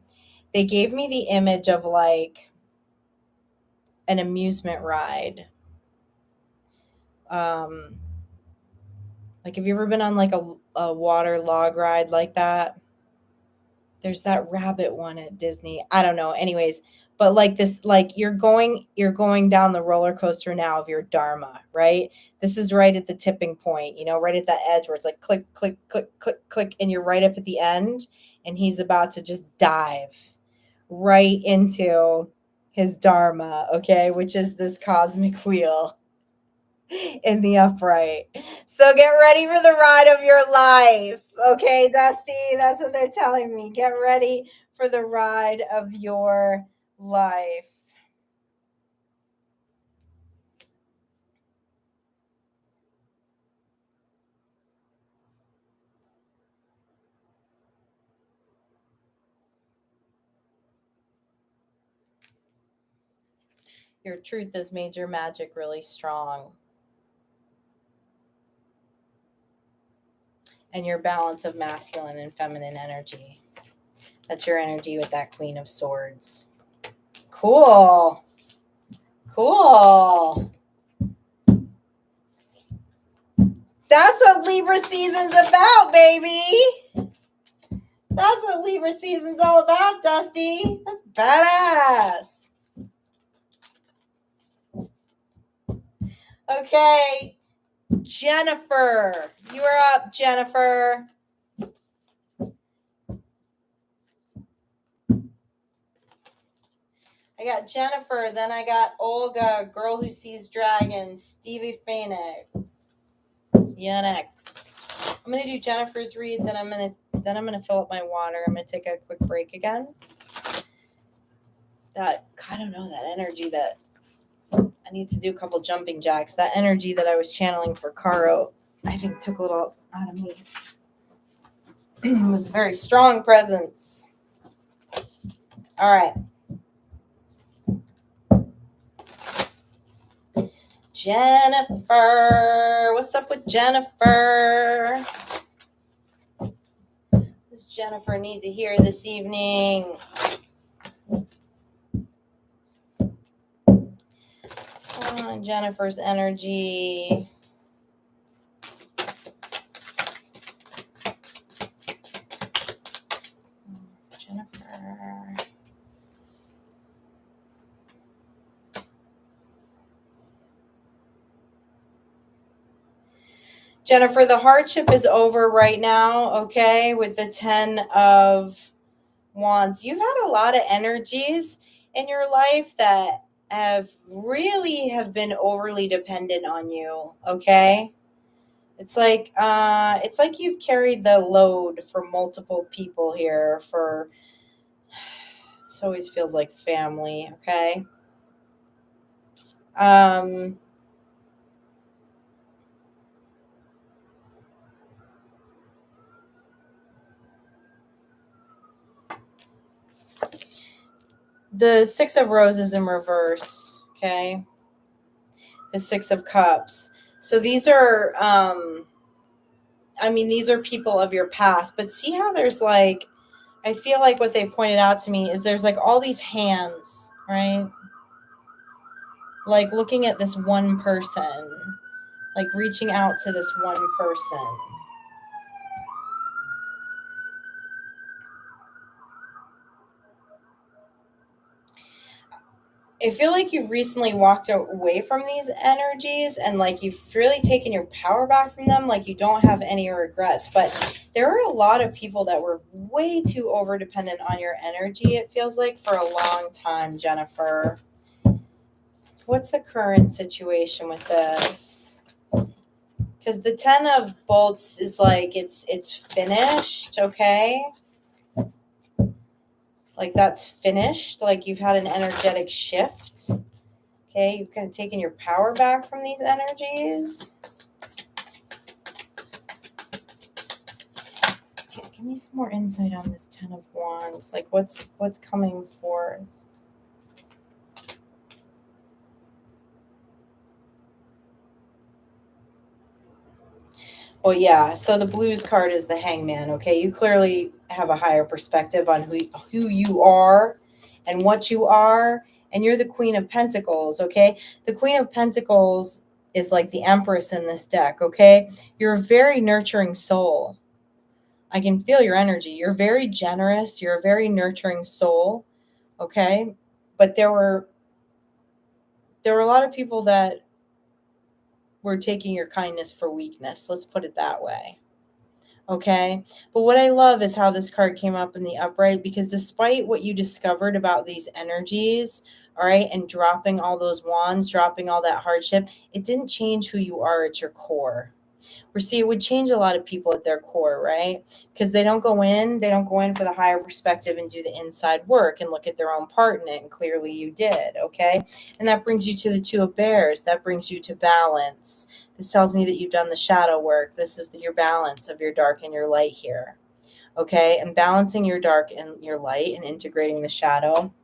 They gave me the image of like an amusement ride. Like, have you ever been on like a water log ride like that? There's that rabbit one at Disney. I don't know. Anyways, but like this, like you're going down the roller coaster now of your dharma, right? This is right at the tipping point, right at that edge where it's like click, click, click, click, click, and you're right up at the end, and he's about to just dive right into his dharma, okay, which is this cosmic wheel in the upright. So get ready for the ride of your life. Okay, Dusty, that's what they're telling me. Get ready for the ride of your life. Your truth has made your magic really strong. And your balance of masculine and feminine energy. That's your energy with that Queen of Swords. Cool. Cool. That's what Libra season's about, baby. That's what Libra season's all about, Dusty. That's badass. Okay, Jennifer. You are up, Jennifer. I got Jennifer, then I got Olga, Girl Who Sees Dragons, Stevie Phoenix. Yeah, next. I'm gonna do Jennifer's read, then I'm gonna fill up my water. I'm gonna take a quick break again. That, I don't know, that energy that I need to do a couple jumping jacks. That energy that I was channeling for Caro, I think took a little out of me. It was a very strong presence. All right. Jennifer. What's up with Jennifer? What does Jennifer need to hear this evening? What's going on in Jennifer's energy? Jennifer. Jennifer, the hardship is over right now, okay, with the 10 of Wands. You've had a lot of energies in your life that have been overly dependent on you, okay? It's like you've carried the load for multiple people here for, this always feels like family, okay? The 6 of Roses in reverse, okay? The 6 of Cups. So these are, these are people of your past, but see how there's like, I feel like what they pointed out to me is there's like all these hands, right? Like looking at this one person, like reaching out to this one person. I feel like you've recently walked away from these energies and like you've really taken your power back from them. Like you don't have any regrets, but there are a lot of people that were way too over dependent on your energy. It feels like for a long time, Jennifer. So what's the current situation with this? Because the 10 of bolts is like, it's finished. Okay. Like that's finished. Like you've had an energetic shift. Okay, you've kind of taken your power back from these energies. Okay, give me some more insight on this 10 of Wands. Like what's coming forth? Well, yeah, so the blues card is the Hangman, okay? You clearly have a higher perspective on who you are and what you are, and you're the Queen of Pentacles, okay? The Queen of Pentacles is like the Empress in this deck, okay? You're a very nurturing soul. I can feel your energy. You're very generous. You're a very nurturing soul, okay? But there were a lot of people that were taking your kindness for weakness. Let's put it that way. Okay. But what I love is how this card came up in the upright, because despite what you discovered about these energies, all right, and dropping all those wands, dropping all that hardship, it didn't change who you are at your core. Or see, it would change a lot of people at their core, right? Because they don't go in for the higher perspective and do the inside work and look at their own part in it. And clearly you did, okay? And that brings you to the 2 of Bears. That brings you to balance. This tells me that you've done the shadow work. This is your balance of your dark and your light here, okay? And balancing your dark and your light and integrating the shadow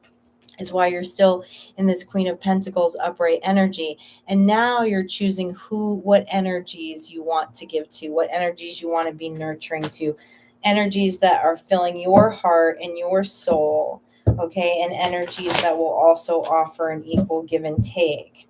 is why you're still in this Queen of Pentacles upright energy. And now you're choosing what energies you want to give to, what energies you want to be nurturing to, energies that are filling your heart and your soul, okay, and energies that will also offer an equal give and take.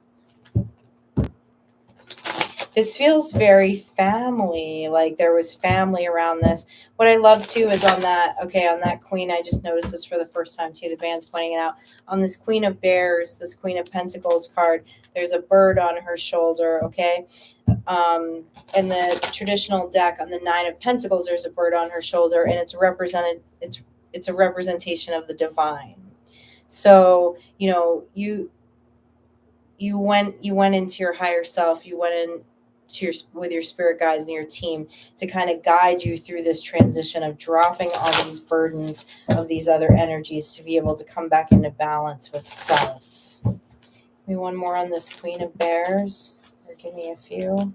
This feels very family, like there was family around this. What I love too is on that, okay, on that queen, I just noticed this for the first time too, the band's pointing it out. On this Queen of Bears, this Queen of Pentacles card, there's a bird on her shoulder, okay? In the traditional deck on the Nine of Pentacles, there's a bird on her shoulder, and it's a representation of the divine. So, you know, you went into your higher self, you went in to with your spirit guides and your team to kind of guide you through this transition of dropping all these burdens of these other energies to be able to come back into balance with self. Give me one more on this Queen of Bears, or give me a few.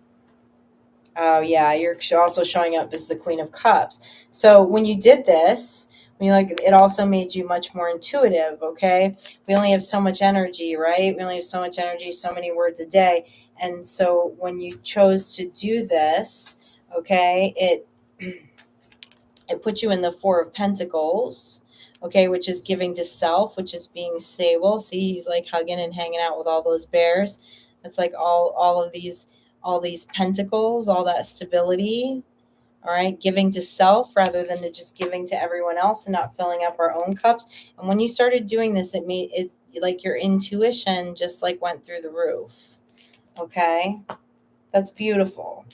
Oh yeah, you're also showing up as the Queen of Cups. So when you did this, it also made you much more intuitive, okay? We only have so much energy, right? We only have so much energy, so many words a day. And so when you chose to do this, okay, it put you in the Four of Pentacles, okay, which is giving to self, which is being stable. See, he's like hugging and hanging out with all those bears. That's like all of these pentacles, all that stability. All right, giving to self rather than to just giving to everyone else and not filling up our own cups. And when you started doing this, it like your intuition just like went through the roof. Okay, that's beautiful.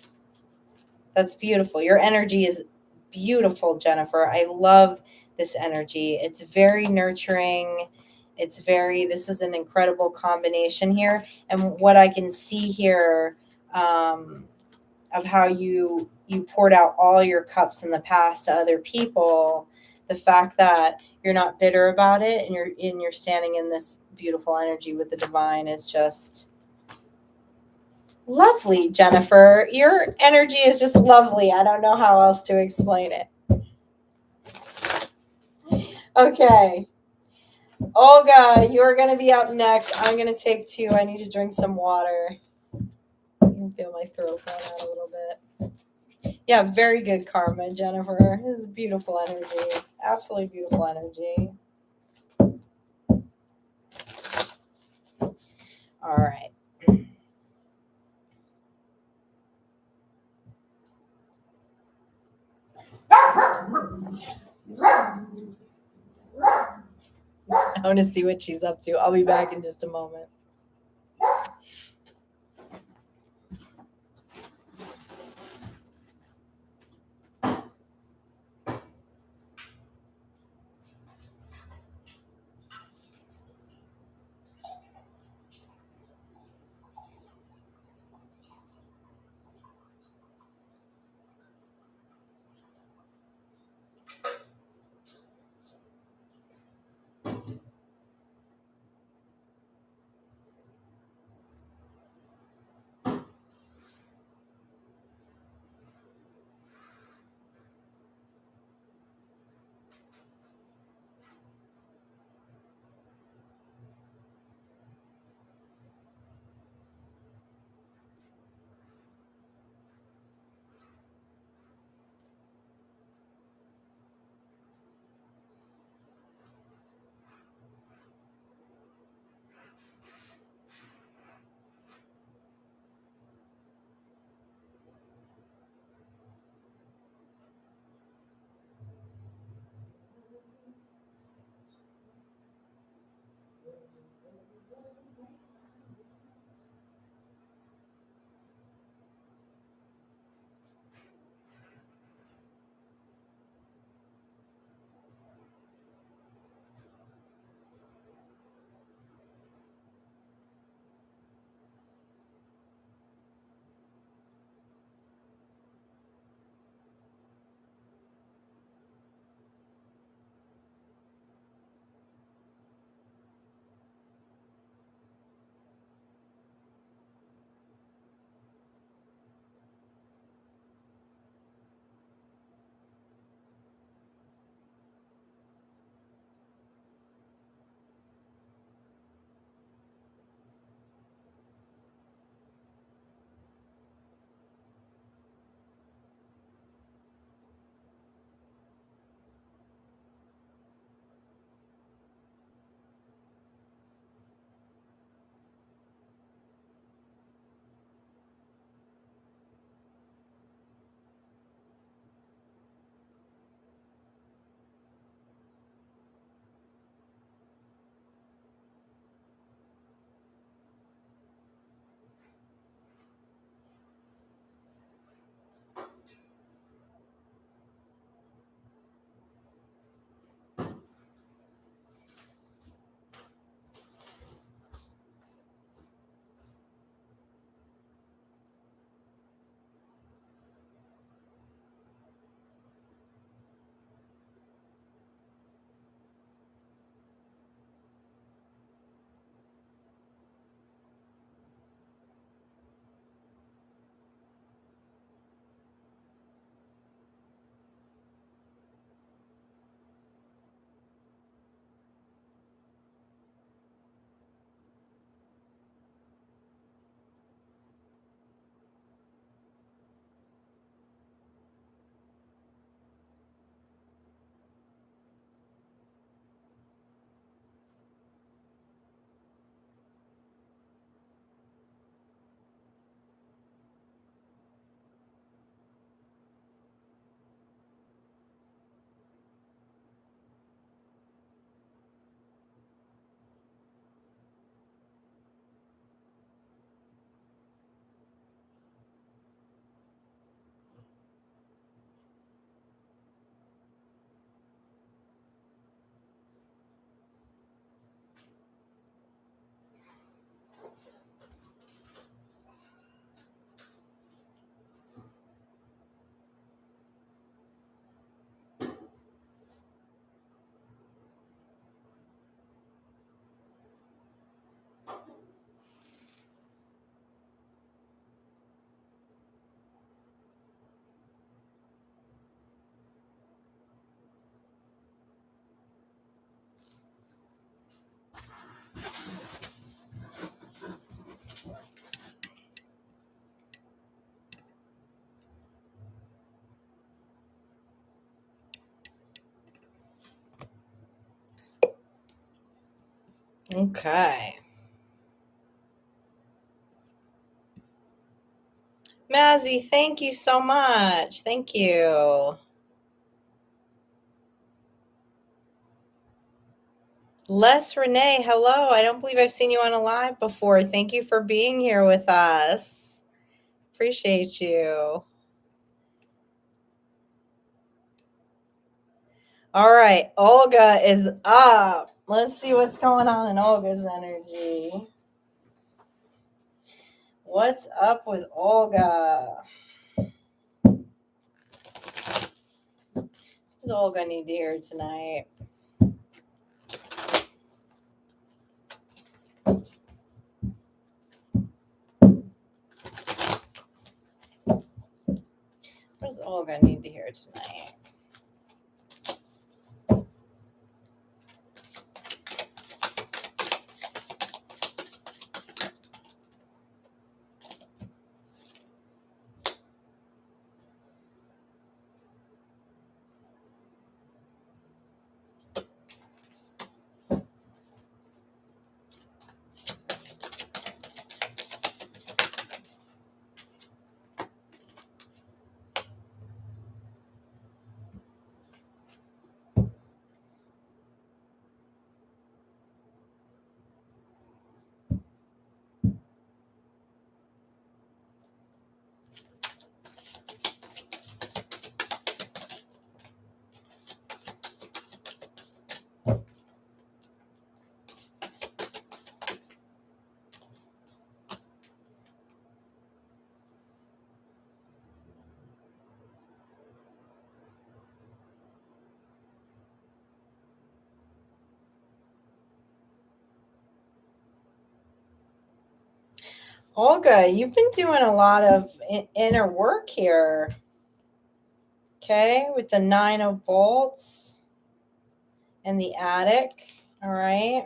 That's beautiful. Your energy is beautiful, Jennifer. I love this energy. It's very nurturing. This is an incredible combination here. And what I can see here, of how you poured out all your cups in the past to other people, the fact that you're not bitter about it and you're standing in this beautiful energy with the divine is just lovely, Jennifer. Your energy is just lovely. I don't know how else to explain it. Okay. Olga, you're going to be up next. I'm going to take 2. I need to drink some water. I can feel my throat going out a little bit. Yeah, very good karma, Jennifer. This is beautiful energy. Absolutely beautiful energy. All right. I want to see what she's up to. I'll be back in just a moment. Okay. Mazzy, thank you so much. Thank you. Les Renee, hello. I don't believe I've seen you on a live before. Thank you for being here with us. Appreciate you. All right, Olga is up. Let's see what's going on in Olga's energy. What's up with Olga? What does Olga need to hear tonight? What does Olga need to hear tonight? Olga, you've been doing a lot of inner work here. Okay, with the 9 of bolts and the attic. All right.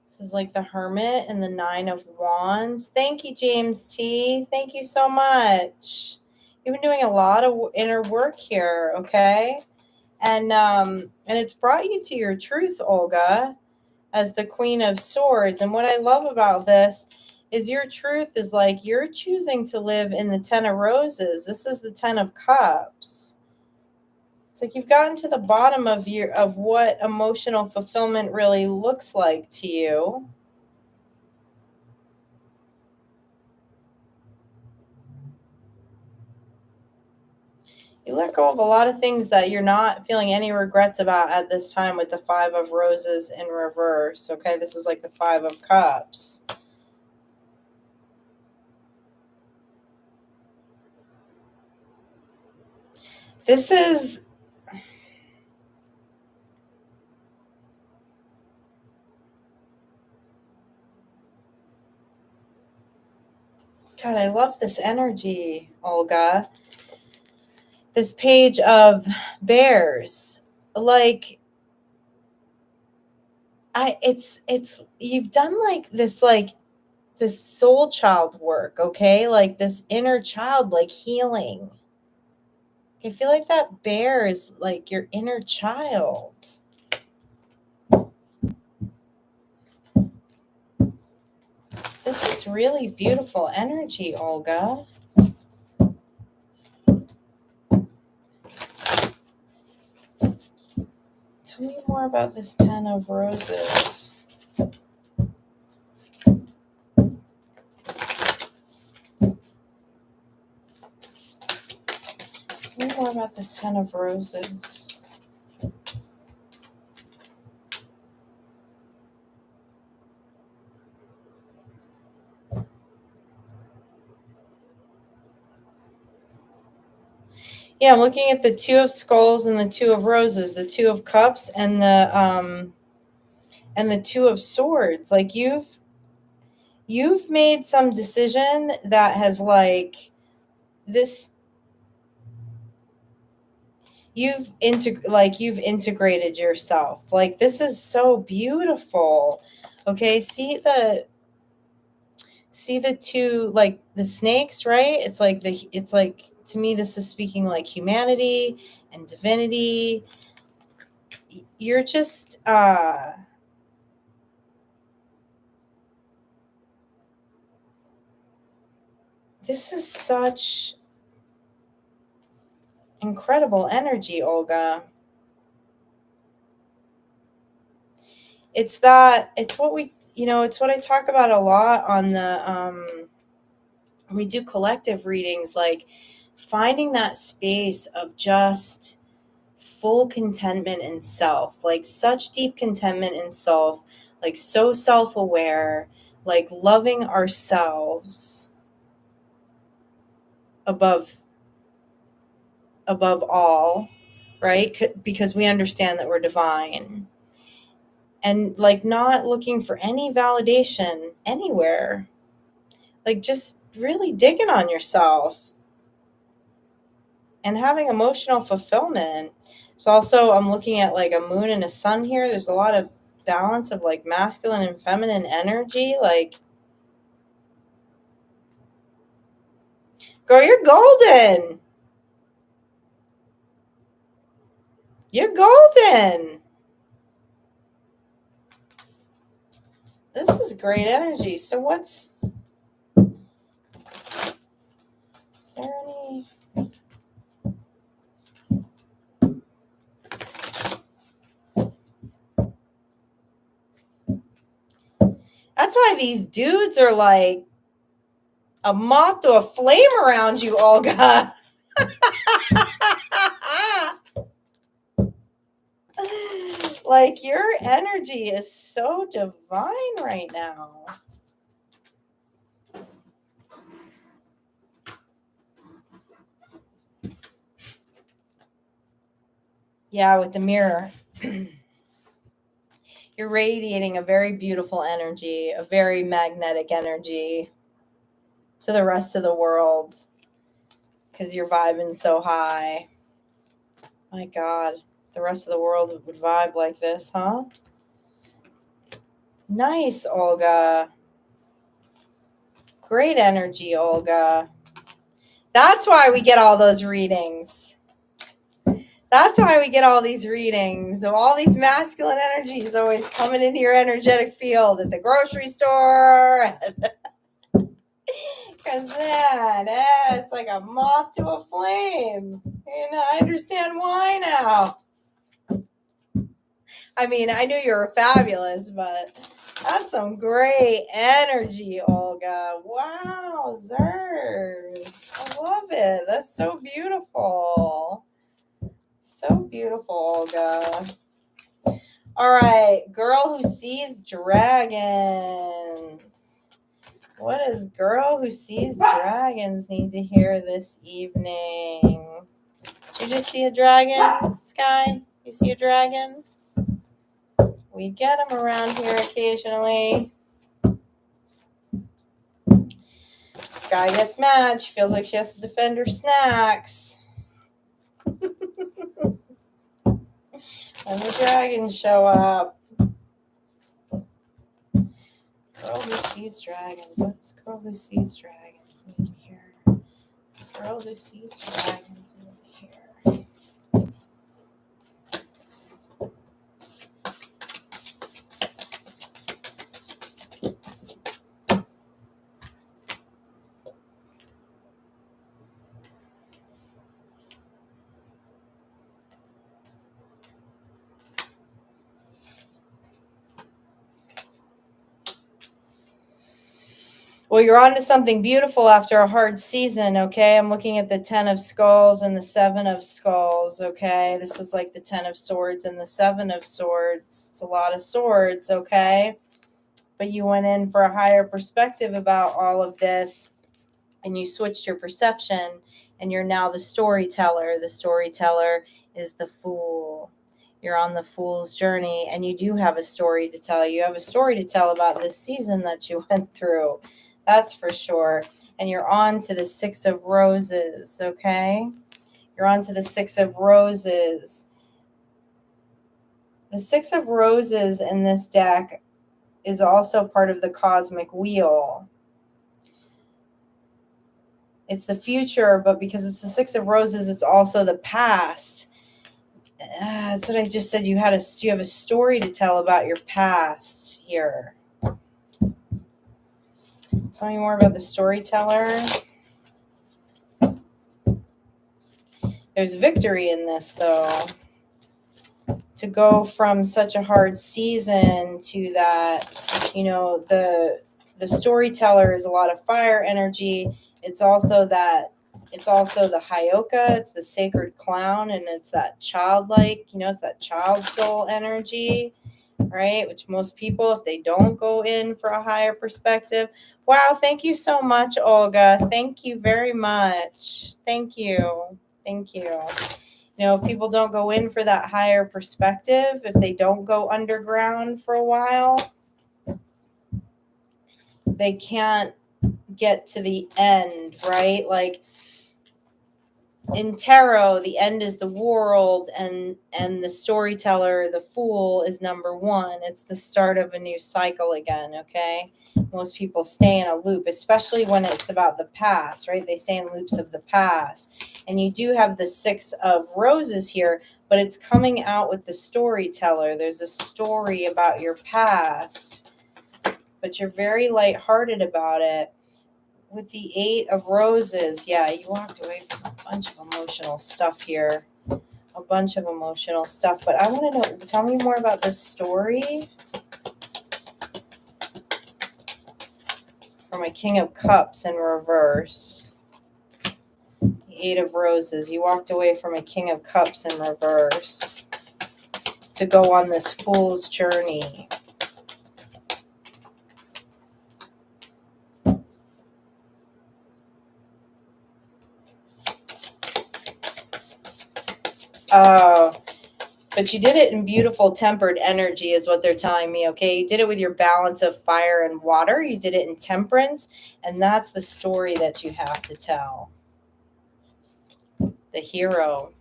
This is like the Hermit and the 9 of Wands. Thank you, James T. Thank you so much. You've been doing a lot of inner work here, okay? And it's brought you to your truth, Olga, as the Queen of Swords. And what I love about this is your truth is like you're choosing to live in the 10 of Roses. This is the 10 of Cups. It's like you've gotten to the bottom of what emotional fulfillment really looks like to you. You let go of a lot of things that you're not feeling any regrets about at this time with the 5 of Roses in reverse. Okay, this is like the 5 of Cups. This is God, I love this energy, Olga. This page of bears. Like it's you've done like this soul child work, okay? Like this inner child like healing. I feel like that bear is like your inner child. This is really beautiful energy, Olga. Tell me more about this 10 of Roses. Tell me more about this 10 of Roses. Yeah, I'm looking at the 2 of Skulls and the 2 of Roses, the 2 of Cups and the 2 of Swords. Like you've made some decision that has like this you've integrated yourself. Like this is so beautiful. Okay, see the two, like the snakes, right? It's like to me this is speaking like humanity and divinity. You're just This is such incredible energy, Olga. It's what we, it's what I talk about a lot on the, we do collective readings, like finding that space of just full contentment in self, like such deep contentment in self, like so self-aware, like loving ourselves above all, right? Because we understand that we're divine, and like not looking for any validation anywhere, like just really digging on yourself and having emotional fulfillment. So also I'm looking at like a moon and a sun here. There's a lot of balance of like masculine and feminine energy. Like, girl, you're golden. You're golden. This is great energy. So is there any... That's why these dudes are like a moth to a flame around you, Olga. Like your energy is so divine right now. Yeah, with the mirror. You're radiating a very beautiful energy, a very magnetic energy to the rest of the world because you're vibing so high. My God, the rest of the world would vibe like this, huh? Nice, Olga. Great energy, Olga. That's why we get all those readings. That's why we get all these readings. So all these masculine energies always coming into your energetic field at the grocery store. Because then it's like a moth to a flame. And I understand why now. I mean, I knew you were fabulous, but that's some great energy, Olga. Wow, Zers. I love it. That's so beautiful. So beautiful, Olga. All right, girl who sees dragons. What does girl who sees dragons need to hear this evening? Did you just see a dragon, Sky? You see a dragon? We get them around here occasionally. Sky gets mad. She feels like she has to defend her snacks. When the dragons show up. Girl who sees dragons. What's girl who sees dragons need to hear? What's girl who sees dragons need to hear? Well, you're on to something beautiful after a hard season, okay? I'm looking at the 10 of Skulls and the 7 of Skulls, okay? This is like the 10 of Swords and the 7 of Swords. It's a lot of swords, okay? But you went in for a higher perspective about all of this, and you switched your perception, and you're now the storyteller. The storyteller is the Fool. You're on the Fool's journey, and you do have a story to tell. You have a story to tell about this season that you went through. That's for sure. And you're on to the 6 of Roses, okay? You're on to the 6 of Roses. The 6 of Roses in this deck is also part of the cosmic wheel. It's the future, but because it's the 6 of Roses, it's also the past. That's what I just said. You have a story to tell about your past here. Tell me more about the storyteller. There's victory in this, though. To go from such a hard season to that, you know, the storyteller is a lot of fire energy. It's also the Hyoka, it's the sacred clown, and it's that childlike, you know, it's that child soul energy, right? Which most people, if they don't go in for a higher perspective. Wow, thank you so much, Olga. Thank you very much. Thank you. Thank you. You know, if people don't go in for that higher perspective, if they don't go underground for a while, they can't get to the end, right? Like in tarot, the end is the world, and the storyteller, the fool, is number one. It's the start of a new cycle again, okay? Most people stay in a loop, especially when it's about the past, right? They stay in loops of the past. And you do have the Six of Roses here, but it's coming out with the storyteller. There's a story about your past, but you're very lighthearted about it. With the Eight of Roses, yeah, you walked away from a bunch of emotional stuff here. A bunch of emotional stuff. But I want to know, tell me more about this story. For my King of Cups in reverse. The Eight of Roses. You walked away from a King of Cups in reverse. To go on this fool's journey. But you did it in beautiful tempered energy is what they're telling me, okay? You did it with your balance of fire and water. You did it in temperance, and that's the story that you have to tell. The hero.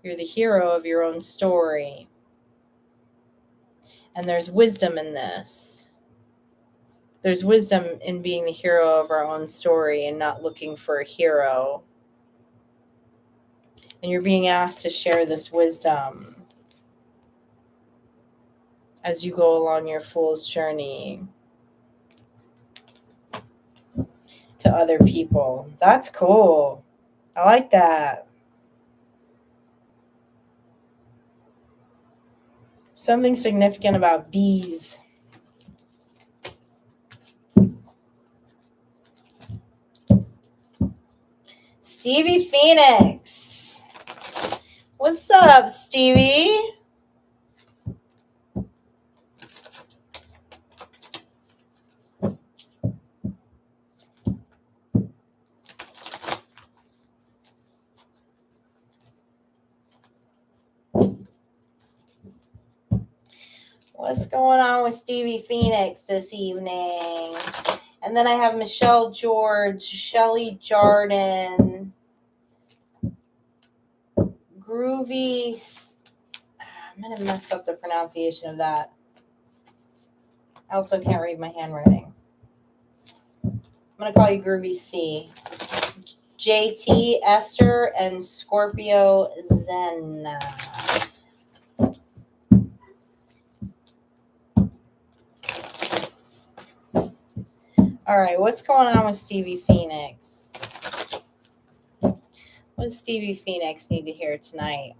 You're the hero of your own story. And there's wisdom in this. There's wisdom in being the hero of our own story and not looking for a hero. And you're being asked to share this wisdom as you go along your fool's journey to other people. That's cool. I like that. Something significant about bees. Stevie Phoenix. What's up, Stevie? What's going on with Stevie Phoenix this evening? And then I have Michelle George, Shelley Jardin, Groovy. I'm going to mess up the pronunciation of that. I also can't read my handwriting. I'm going to call you Groovy C. JT, Esther, and Scorpio Zen. All right, what's going on with Stevie Phoenix? What does Stevie Phoenix need to hear tonight?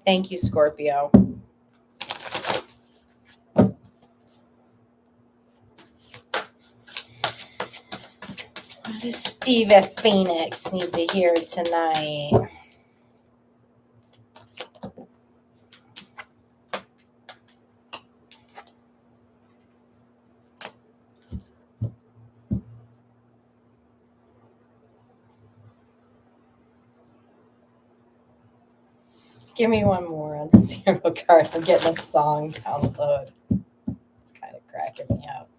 Thank you, Scorpio. What does Stevie Phoenix need to hear tonight? Give me one more on the zero card. I'm getting a song download. It's kind of cracking me up.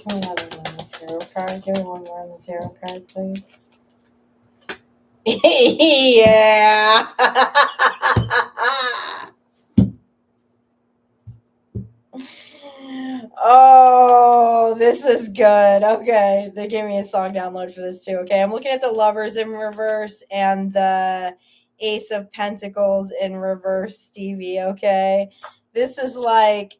Another one on the zero card. Give me one more on the zero card, please. Yeah. Oh, this is good. Okay. They gave me a song download for this too. Okay. I'm looking at the Lovers in reverse and the Ace of Pentacles in reverse, Stevie. Okay. This is like,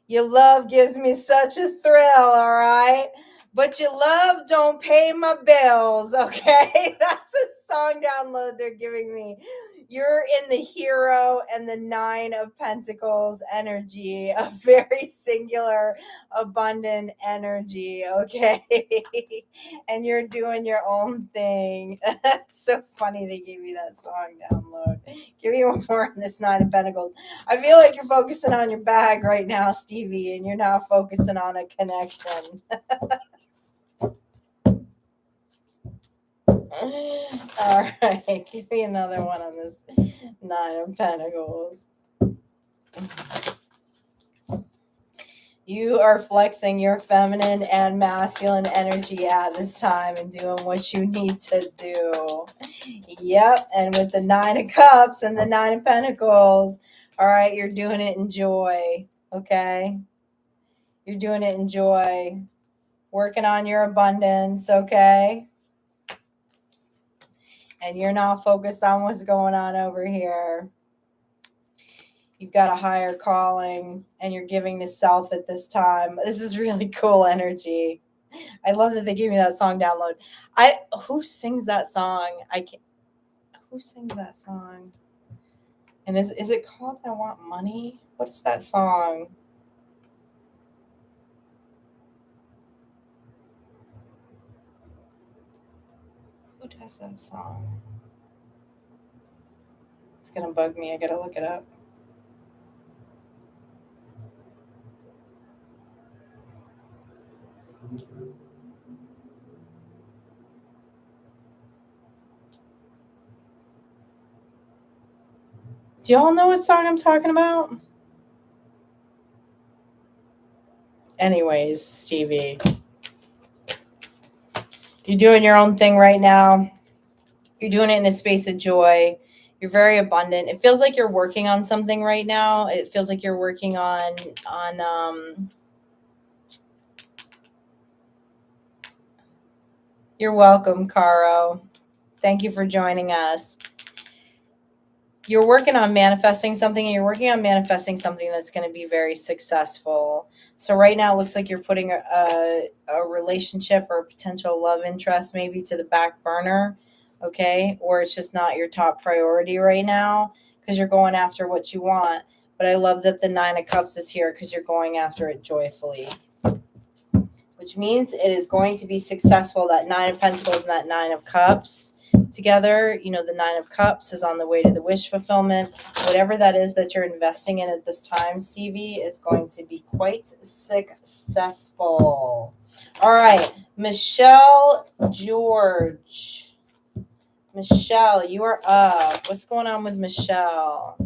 your love gives me such a thrill, all right? But your love don't pay my bills, okay? That's the song download they're giving me. You're in the Hero and the Nine of Pentacles energy, a very singular, abundant energy, okay? And you're doing your own thing. That's so funny they gave me that song download. Give me one more on this Nine of Pentacles. I feel like you're focusing on your bag right now, Stevie, and you're not focusing on a connection. All right, give me another one on this Nine of Pentacles. You are flexing your feminine and masculine energy at this time and doing what you need to do. Yep, and with the Nine of Cups and the Nine of Pentacles, all right, you're doing it in joy, okay? You're doing it in joy. Working on your abundance, okay? And you're not focused on what's going on over here. You've got a higher calling and you're giving to self at this time. This is really cool energy. I love that they gave me that song download. Who sings that song? Who sings that song? And is it called I Want Money? What is that song? Who does that song? It's gonna bug me. I gotta look it up. Do y'all know what song I'm talking about? Anyways, Stevie, you're doing your own thing right now. You're doing it in a space of joy. You're very abundant. It feels like you're working on something right now. It feels like you're working on You're welcome, Caro. Thank you for joining us. You're working on manifesting something, and you're working on manifesting something that's going to be very successful. So right now it looks like you're putting a relationship or a potential love interest maybe to the back burner, okay? Or it's just not your top priority right now because you're going after what you want. But I love that the Nine of Cups is here because you're going after it joyfully, which means it is going to be successful. That Nine of Pentacles and that Nine of Cups together, the Nine of Cups is on the way to the wish fulfillment. Whatever that is that you're investing in at this time, Stevie, is going to be quite successful. All right, Michelle George. Michelle, you are up. What's going on with Michelle?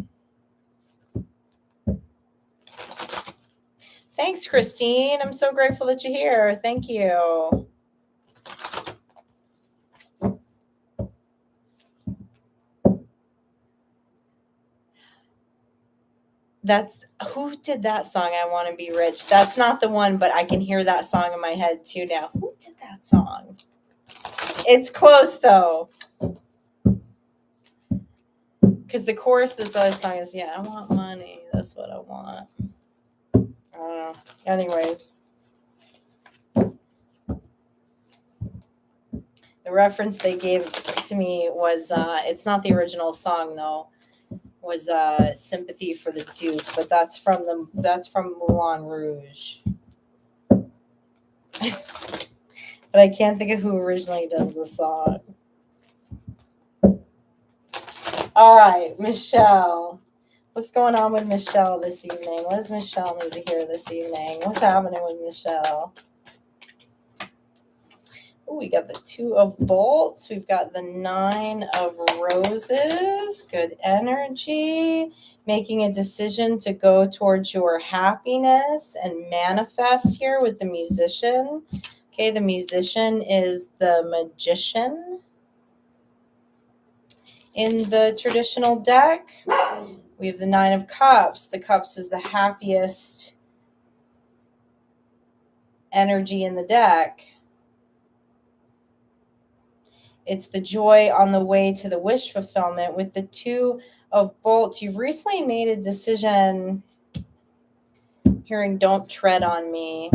Thanks, Christine. I'm so grateful that you're here. Thank you. Who did that song, I Want to Be Rich? That's not the one, but I can hear that song in my head too now. Who did that song? It's close though. Because the chorus of this other song is, I want money. That's what I want. I don't know. Anyways. The reference they gave to me was, it's not the original song though, was Sympathy for the Duke, but that's from Moulin Rouge. But I can't think of who originally does the song. All right, Michelle. What's going on with Michelle this evening? What does Michelle need to hear this evening? What's happening with Michelle? Oh, we got the Two of Bolts. We've got the Nine of Roses. Good energy. Making a decision to go towards your happiness and manifest here with the Musician. Okay, the Musician is the Magician. In the traditional deck, we have the Nine of Cups. The Cups is the happiest energy in the deck. It's the joy on the way to the wish fulfillment. With the Two of Bolts, you've recently made a decision. Hearing don't tread on me.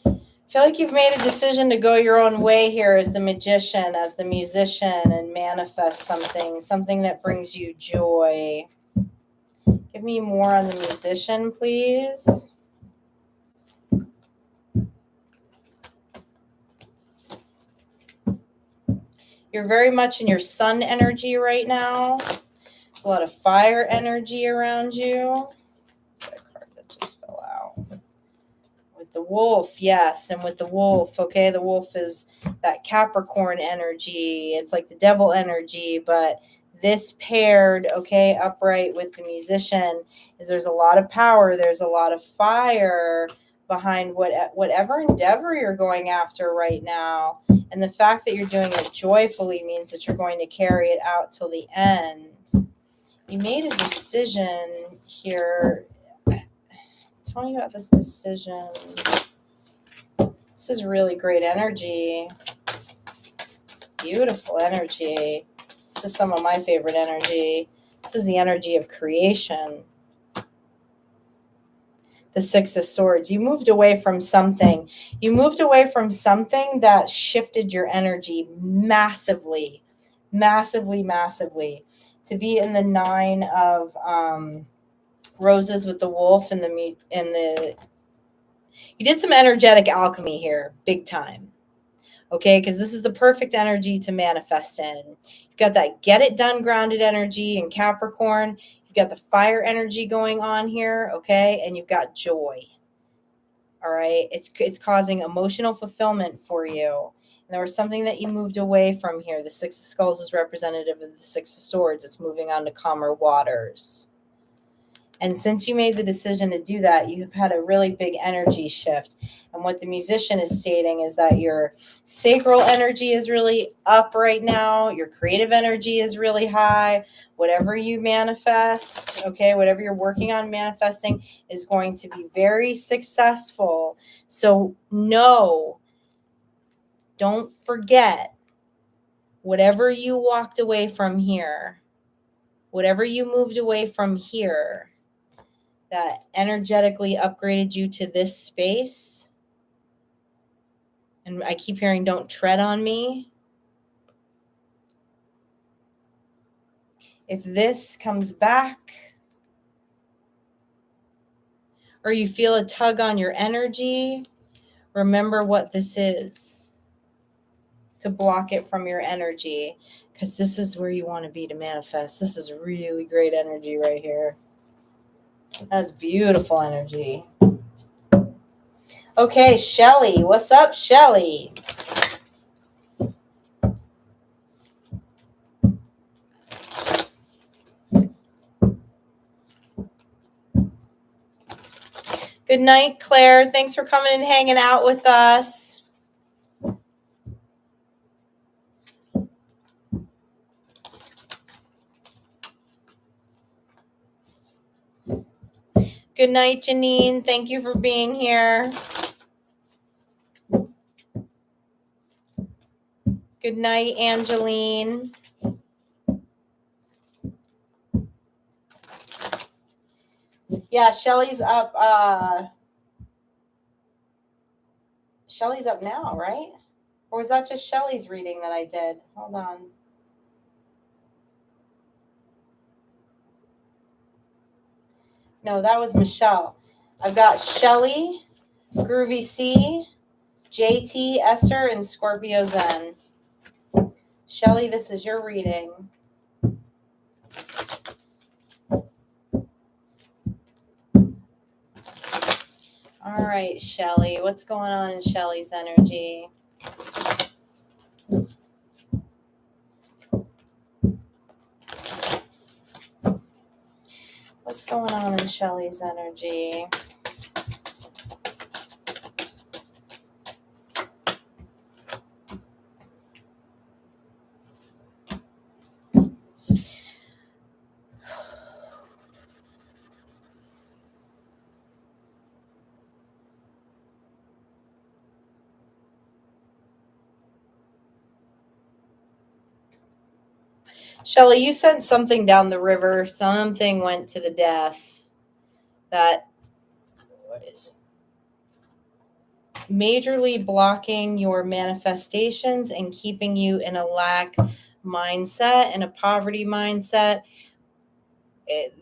I feel like you've made a decision to go your own way here as the magician, as the musician, and manifest something that brings you joy. Give me more on the musician, please. You're very much in your sun energy right now. There's a lot of fire energy around you. That card that just fell out. With the wolf, yes, and with the wolf, okay, the wolf is that Capricorn energy. It's like the devil energy, but this paired, okay, upright with the musician is there's a lot of power, there's a lot of fire behind whatever endeavor you're going after right now. And the fact that you're doing it joyfully means that you're going to carry it out till the end. You made a decision here. Tell me about this decision. This is really great energy. Beautiful energy. This is some of my favorite energy. This is the energy of creation. The Six of Swords. You moved away from something. You moved away from something that shifted your energy massively. Massively, massively. To be in the Nine of Roses with the wolf and the you did some energetic alchemy here, big time. Okay, because this is the perfect energy to manifest in. You've got that get it done grounded energy in Capricorn. You've got the fire energy going on here, okay? And you've got joy. All right? It's causing emotional fulfillment for you. And there was something that you moved away from here. The Six of Skulls is representative of the Six of Swords. It's moving on to calmer waters. And since you made the decision to do that, you've had a really big energy shift. And what the musician is stating is that your sacral energy is really up right now. Your creative energy is really high. Whatever you manifest, okay, whatever you're working on manifesting is going to be very successful. So no, don't forget, whatever you walked away from here, whatever you moved away from here, that energetically upgraded you to this space. And I keep hearing, don't tread on me. If this comes back, or you feel a tug on your energy, remember what this is to block it from your energy, because this is where you want to be to manifest. This is really great energy right here. That's beautiful energy. Okay, Shelly. What's up, Shelly? Good night, Claire. Thanks for coming and hanging out with us. Good night, Janine. Thank you for being here. Good night, Angeline. Yeah, Shelly's up. Shelly's up now, right? Or was that just Shelly's reading that I did? Hold on. No, that was Michelle. I've got Shelly, Groovy C, JT, Esther, and Scorpio Zen. Shelly, this is your reading. All right, Shelly. What's going on in Shelly's energy? What's going on in Shelly's energy? Shelley, you sent something down the river. Something went to the death that is majorly blocking your manifestations and keeping you in a lack mindset and a poverty mindset.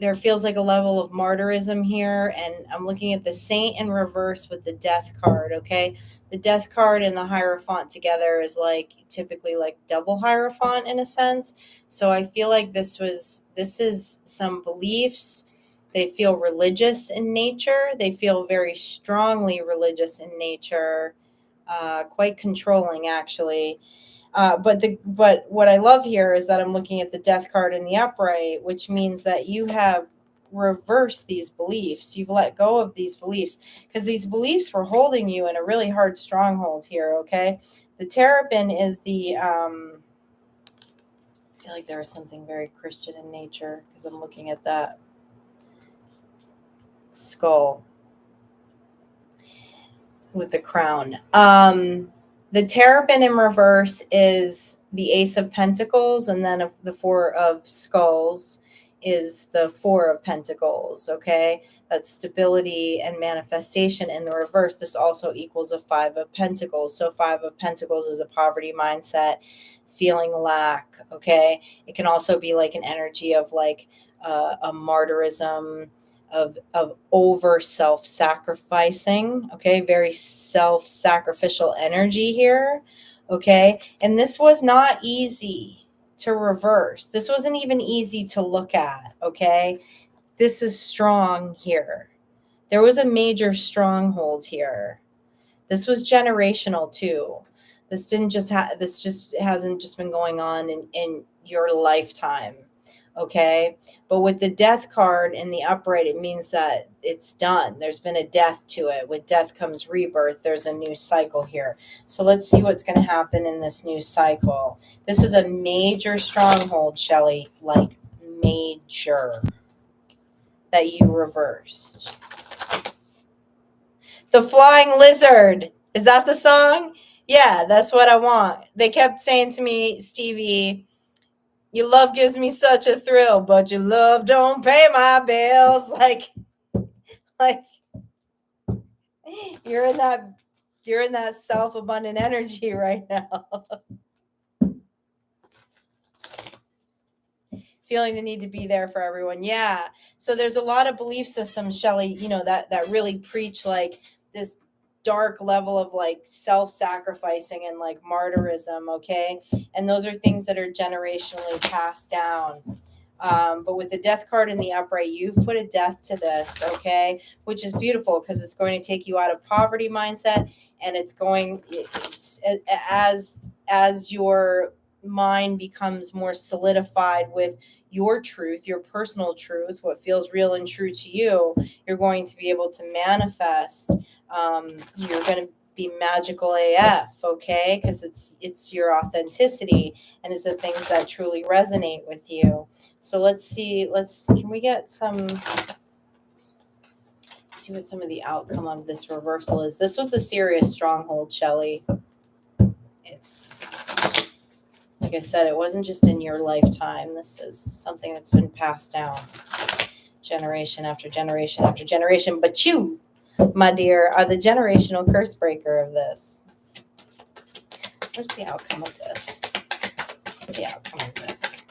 There feels like a level of martyrism here, and I'm looking at the Saint in reverse with the Death card. Okay, the Death card and the Hierophant together is like typically like double Hierophant in a sense. So I feel like this is some beliefs. They feel religious in nature. They feel very strongly religious in nature, quite controlling actually. But what I love here is that I'm looking at the Death card in the upright, which means that you have reversed these beliefs. You've let go of these beliefs because these beliefs were holding you in a really hard stronghold here. Okay, the Terrapin is the. I feel like there is something very Christian in nature because I'm looking at that skull with the crown. The Terrapin in reverse is the Ace of Pentacles, and then the Four of Skulls is the Four of Pentacles. Okay, that's stability and manifestation in the reverse. This also equals a Five of Pentacles. So Five of Pentacles is a poverty mindset, feeling lack. Okay, it can also be like an energy of like a martyrism, of over self-sacrificing. Okay, very self-sacrificial energy here. Okay, and this was not easy to reverse. This wasn't even easy to look at. Okay, this is strong here. There was a major stronghold here. This was generational too. This just hasn't just been going on in your lifetime. Okay, but with the Death card in the upright, it means that it's done. There's been a death to it. With death comes rebirth. There's a new cycle here. So let's see what's going to happen in this new cycle. This is a major stronghold, Shelley, like major, that you reversed. The Flying Lizard. Is that the song? Yeah, that's what I want. They kept saying to me, Stevie, your love gives me such a thrill, but your love don't pay my bills. Like you're in that self-abundant energy right now. Feeling the need to be there for everyone. Yeah. So there's a lot of belief systems, Shelley, that really preach like this dark level of like self-sacrificing and like martyrism. Okay. And those are things that are generationally passed down. But with the Death card in the upright, you've put a death to this, okay, which is beautiful because it's going to take you out of poverty mindset, and it's as your mind becomes more solidified with your truth, your personal truth, what feels real and true to you, you're going to be able to manifest. You're going to be magical AF, okay, because it's your authenticity and it's the things that truly resonate with you. So let's see, can we get see what some of the outcome of this reversal is. This was a serious stronghold, Shelley. It's, like I said, it wasn't just in your lifetime. This is something that's been passed down generation after generation after generation. But you, my dear, are the generational curse breaker of this. What's the outcome of this? What's the outcome of this?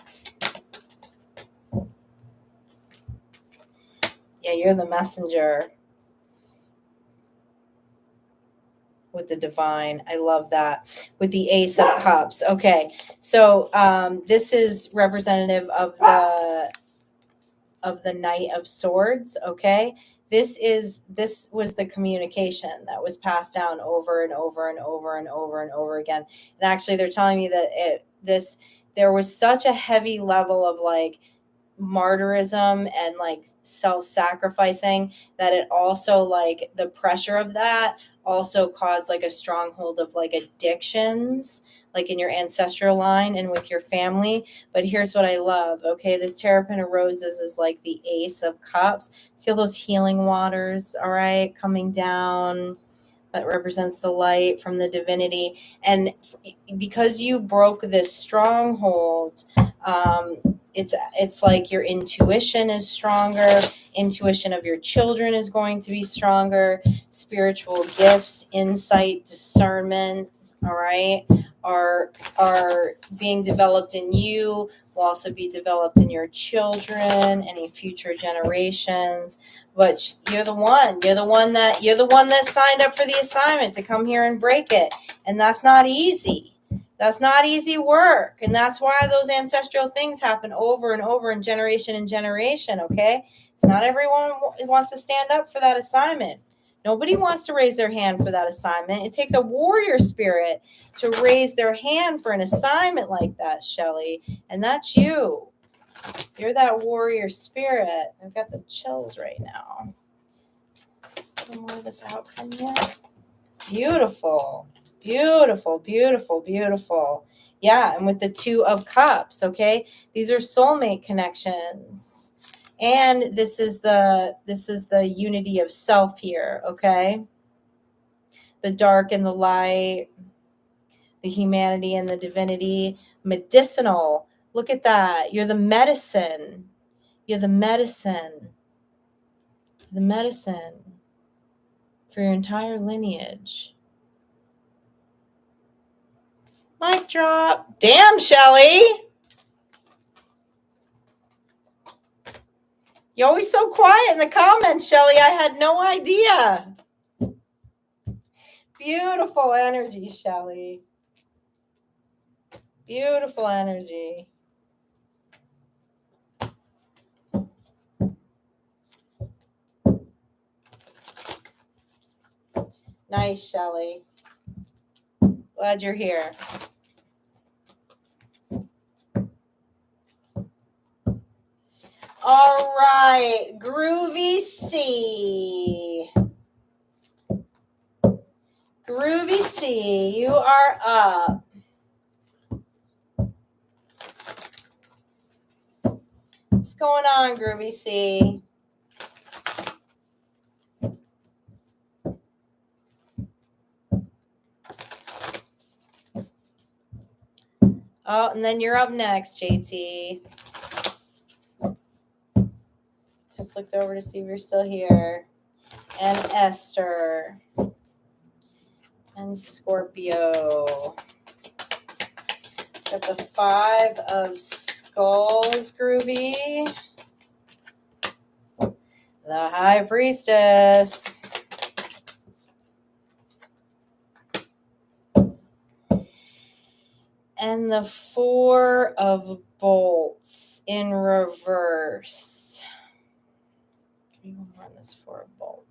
Yeah, you're the messenger with the divine. I love that. With the Ace of Cups. Okay, so this is representative of the Knight of Swords. Okay, this was the communication that was passed down over and over and over and over and over again. And actually, they're telling me that there was such a heavy level of like martyrism and like self-sacrificing that it also, like, the pressure of that also caused like a stronghold of like addictions, like in your ancestral line and with your family. But here's what I love. Okay, this Terrapin of Roses is like the Ace of Cups. See all those healing waters, all right, coming down, That represents the light from the divinity. And because you broke this stronghold, it's like your intuition is stronger. Intuition of your children is going to be stronger. Spiritual gifts, insight, discernment, all right, are being developed in you, will also be developed in your children, any future generations. But you're the one that signed up for the assignment to come here and break it. And that's not easy. That's not easy work. And that's why those ancestral things happen over and over in generation, okay? It's not everyone wants to stand up for that assignment. Nobody wants to raise their hand for that assignment. It takes a warrior spirit to raise their hand for an assignment like that, Shelley. And that's you. You're that warrior spirit. I've got the chills right now. Just a little more of this outcome yet. Beautiful. Beautiful, beautiful, beautiful. Yeah, and with the 2 of Cups, okay? These are soulmate connections. And this is the unity of self here, okay? The dark and the light, the humanity and the divinity, medicinal. Look at that. You're the medicine. You're the medicine. The medicine for your entire lineage. Mic drop. Damn, Shelley. You're always so quiet in the comments, Shelley. I had no idea. Beautiful energy, Shelley. Beautiful energy. Nice, Shelley. Glad you're here. All right, Groovy C. Groovy C, you are up. What's going on, Groovy C? Oh, and then you're up next, JT. Just looked over to see if you're still here. And Esther. And Scorpio. Got the 5 of Skulls, Groovy. The High Priestess. And the 4 of Bolts in reverse. Can you run this 4 of Bolts?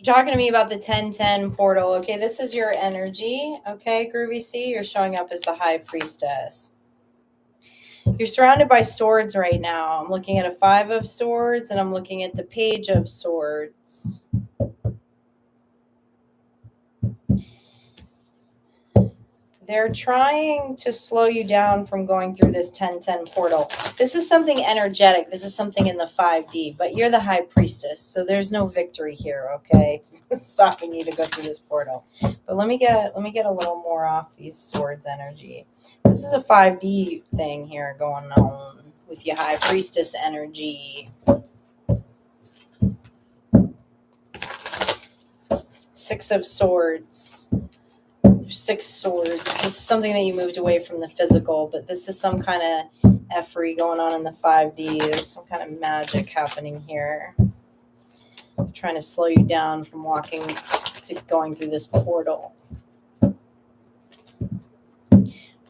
Talking to me about the 1010 portal. Okay, this is your energy. Okay, Groovy C, you're showing up as the High Priestess. You're surrounded by swords right now. I'm looking at a 5 of Swords, and I'm looking at the Page of Swords. They're trying to slow you down from going through this 1010 portal. This is something energetic. This is something in the 5D, but you're the High Priestess, so there's no victory here, okay? It's stopping you to go through this portal. But let me get a little more off these swords energy. This is a 5D thing here going on with your High Priestess energy. 6 of Swords. 6 swords. This is something that you moved away from the physical, but this is some kind of effery going on in the 5D. There's some kind of magic happening here. I'm trying to slow you down from going through this portal.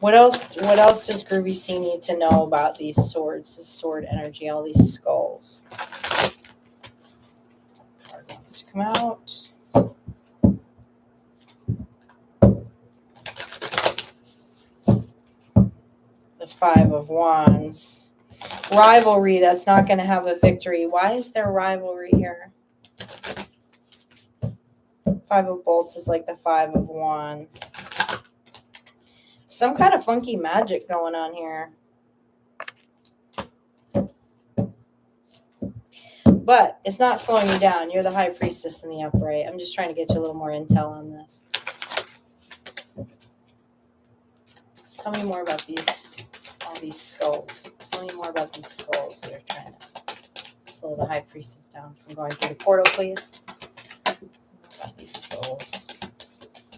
What else does Groovy C need to know about these swords, the sword energy, all these skulls? Card wants to come out. Five of Wands. Rivalry that's not going to have a victory. Why is there rivalry here? Five of Bolts is like the Five of Wands. Some kind of funky magic going on here. But it's not slowing you down. You're the High Priestess in the upright. I'm just trying to get you a little more intel on this. Tell me more about all these skulls. Tell me more about these skulls that are trying to slow the High Priestess down from going through the portal, please. About these skulls.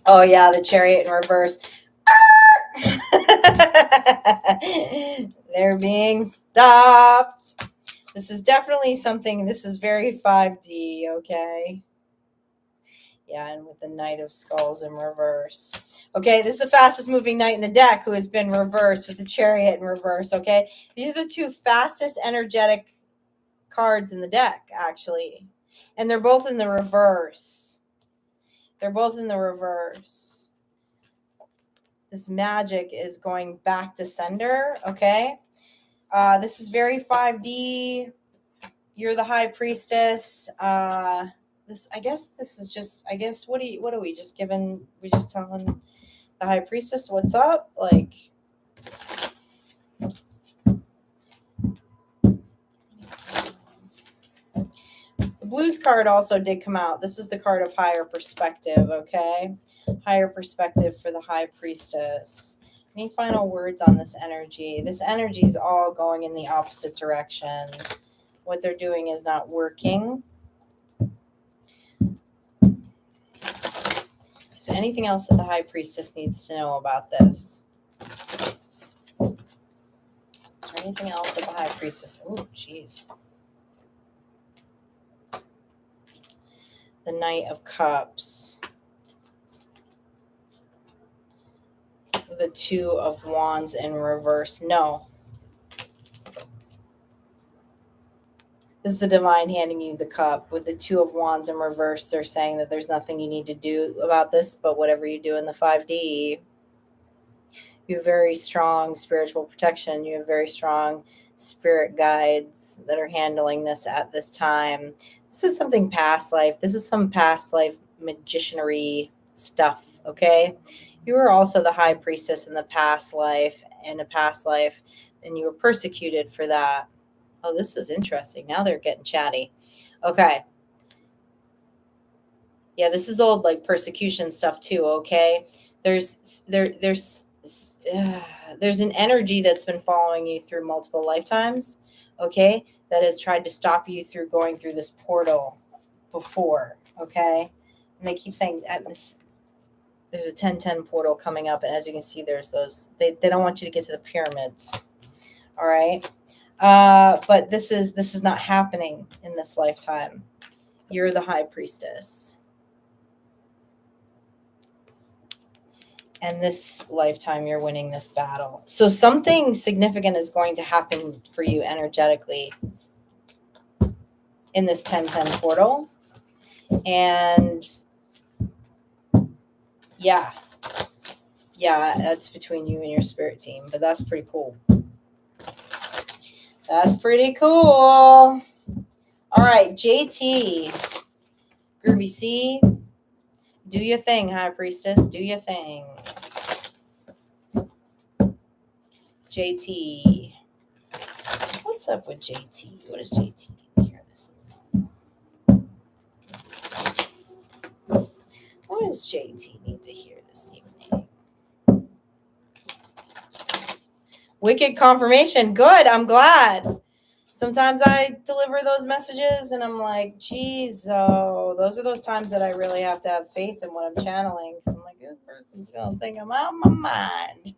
Oh, yeah, the Chariot in reverse. They're being stopped. This is definitely something, this is very 5D, okay? Yeah, and with the Knight of Skulls in reverse. Okay, this is the fastest moving knight in the deck who has been reversed with the Chariot in reverse, okay? These are the two fastest energetic cards in the deck, actually. And they're both in the reverse. They're both in the reverse. This magic is going back to sender, okay? This is very 5D. You're the High Priestess. I guess this is just, what are we just giving? We just telling the High Priestess what's up? Like, the Blues card also did come out. This is the card of higher perspective, okay? Higher perspective for the High Priestess. Any final words on this energy? This energy is all going in the opposite direction. What they're doing is not working. So anything else that the High Priestess needs to know about this? Is there anything else that the High Priestess... Oh, jeez. The Knight of Cups. The Two of Wands in reverse. No. This is the Divine handing you the cup. With the Two of Wands in reverse, they're saying that there's nothing you need to do about this, but whatever you do in the 5D, you have very strong spiritual protection. You have very strong spirit guides that are handling this at this time. This is something past life. This is some past life magicianry stuff, okay? You were also the High Priestess in a past life, and you were persecuted for that. Oh, this is interesting. Now they're getting chatty. Okay. Yeah, this is old like persecution stuff too, okay? There's an energy that's been following you through multiple lifetimes, okay? That has tried to stop you through going through this portal before, okay? And they keep saying that there's a 1010 portal coming up, and as you can see, there's those. They don't want you to get to the pyramids. All right. But this is not happening in this lifetime. You're the High Priestess. And this lifetime, you're winning this battle. So something significant is going to happen for you energetically in this 1010 portal. And yeah, that's between you and your spirit team. But that's pretty cool. That's pretty cool. All right, JT. Groovy C. Do your thing, High Priestess. Do your thing. JT. What's up with JT? What does JT need to hear this evening? What does JT need to hear this evening? Wicked confirmation. Good. I'm glad. Sometimes I deliver those messages and I'm like, geez, those are those times that I really have to have faith in what I'm channeling. Because I'm like, this person's going to think I'm out of my mind.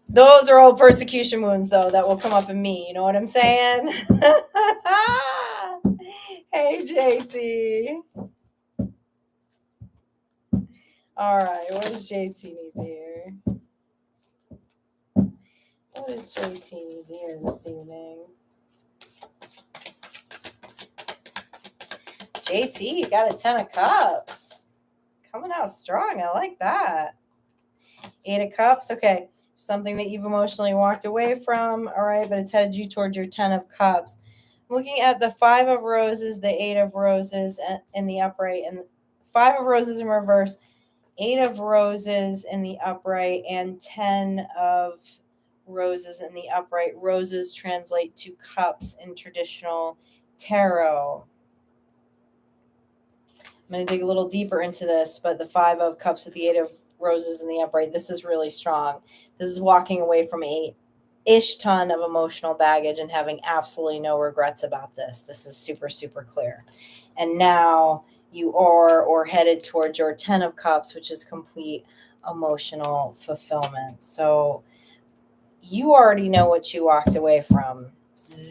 Those are old persecution wounds, though, that will come up in me. You know what I'm saying? Hey, JT. All right. What does JT need to hear? What does JT need to hear this evening? JT, you got a 10 of Cups. Coming out strong. I like that. Eight of Cups. Okay. Something that you've emotionally walked away from. All right. But it's headed you towards your 10 of Cups. Looking at the Five of Roses, the Eight of Roses in the upright, and Five of Roses in reverse, Eight of Roses in the upright, and 10 of Roses in the upright. Roses translate to cups in traditional tarot. I'm going to dig a little deeper into this, but the Five of Cups with the Eight of Roses in the upright, this is really strong. This is walking away from a ish ton of emotional baggage and having absolutely no regrets about this. This is super, super clear. And now you are or headed towards your 10 of Cups, which is complete emotional fulfillment. So you already know what you walked away from.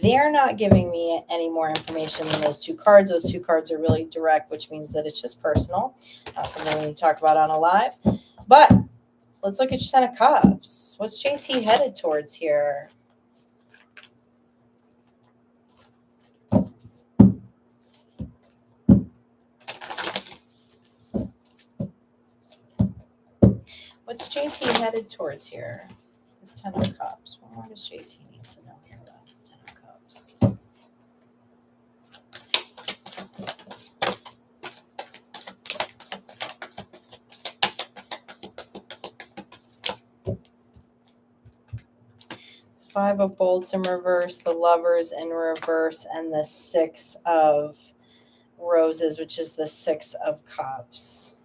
They're not giving me any more information than those two cards. Those two cards are really direct, which means that it's just personal. Not something we need to talk about on a live. But let's look at your 10 of Cups. What's JT headed towards here? What's JT headed towards here? This 10 of Cups. What more does JT need to know here about this 10 of Cups? Five of Bolts in reverse, the Lovers in reverse, and the Six of Roses, which is the Six of Cups.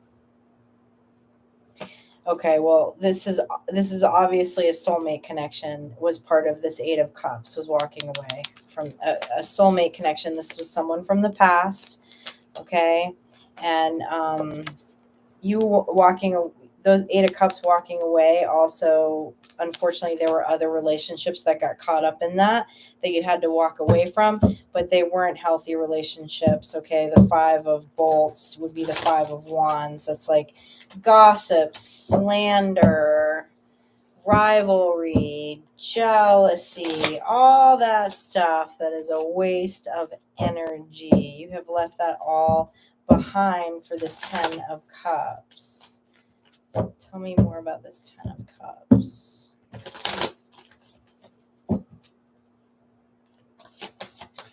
Okay, well, this is obviously a soulmate connection. Was part of this Eight of Cups. Was walking away from a soulmate connection. This was someone from the past. Okay, and you walking those Eight of Cups walking away. Also, unfortunately, there were other relationships that got caught up in that you had to walk away from, but they weren't healthy relationships. Okay, the Five of Bolts would be the Five of Wands. That's like gossip, slander, rivalry, jealousy, all that stuff that is a waste of energy. You have left that all behind for this 10 of Cups. Tell me more about this 10 of Cups.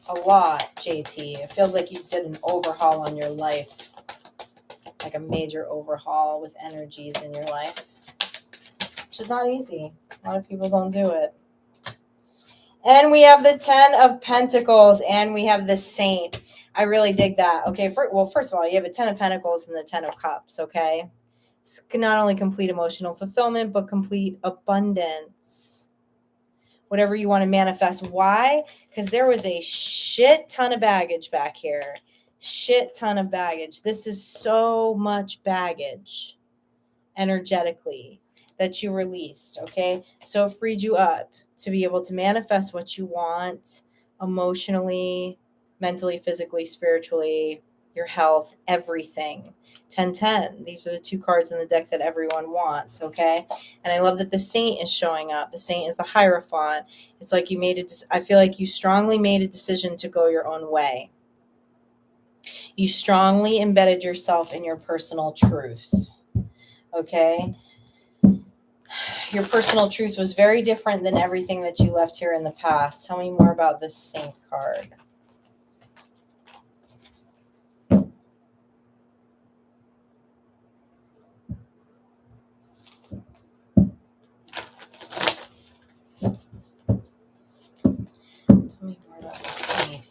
A lot, JT. It feels like you did an overhaul on your life, like a major overhaul with energies in your life, which is not easy. A lot of people don't do it. And we have the 10 of Pentacles, and we have the Saint. I really dig that. Okay, first of all, you have a 10 of Pentacles and the 10 of Cups, okay? It's not only complete emotional fulfillment, but complete abundance. Whatever you want to manifest. Why? Because there was a shit ton of baggage back here. Shit ton of baggage. This is so much baggage energetically that you released, okay? So it freed you up to be able to manifest what you want emotionally, mentally, physically, spiritually, your health, everything. 10-10. These are the two cards in the deck that everyone wants, okay? And I love that the Saint is showing up. The Saint is the Hierophant. It's like you made I feel like you strongly made a decision to go your own way. You strongly embedded yourself in your personal truth, okay? Your personal truth was very different than everything that you left here in the past. Tell me more about this Saint card. Tell me more about this Saint.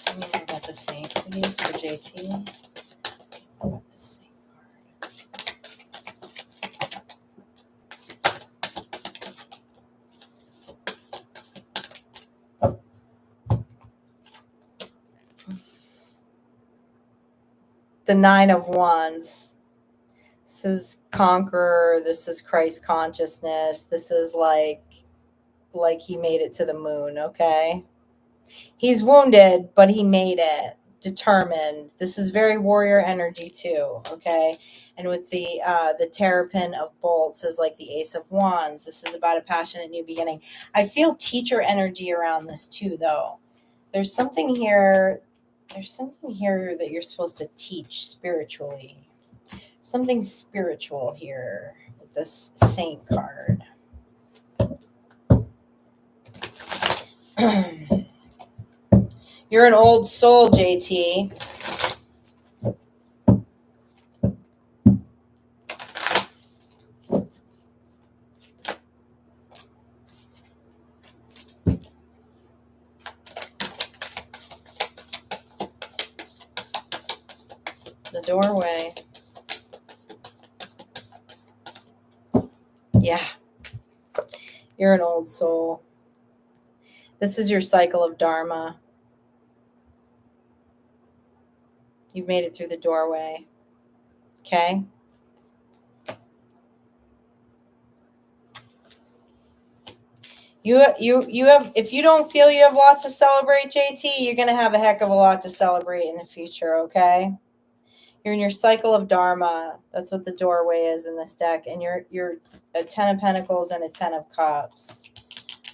Tell me more about the Saint, please, for JT. Tell me more about this Saint card. The Nine of Wands. This is Conqueror. This is Christ consciousness. This is like he made it to the moon, okay? He's wounded, but he made it. Determined. This is very warrior energy too, okay? And with the Terrapin of Bolts is like the Ace of Wands. This is about a passionate new beginning. I feel teacher energy around this too, though. There's something here There's something here that you're supposed to teach spiritually. Something spiritual here with this Saint card. You're an old soul, JT. The doorway. Yeah. You're an old soul. This is your cycle of Dharma. You've made it through the doorway. Okay? You have, if you don't feel you have lots to celebrate, JT, you're going to have a heck of a lot to celebrate in the future, okay? You're in your cycle of Dharma. That's what the doorway is in this deck. And you're a 10 of Pentacles and a 10 of Cups.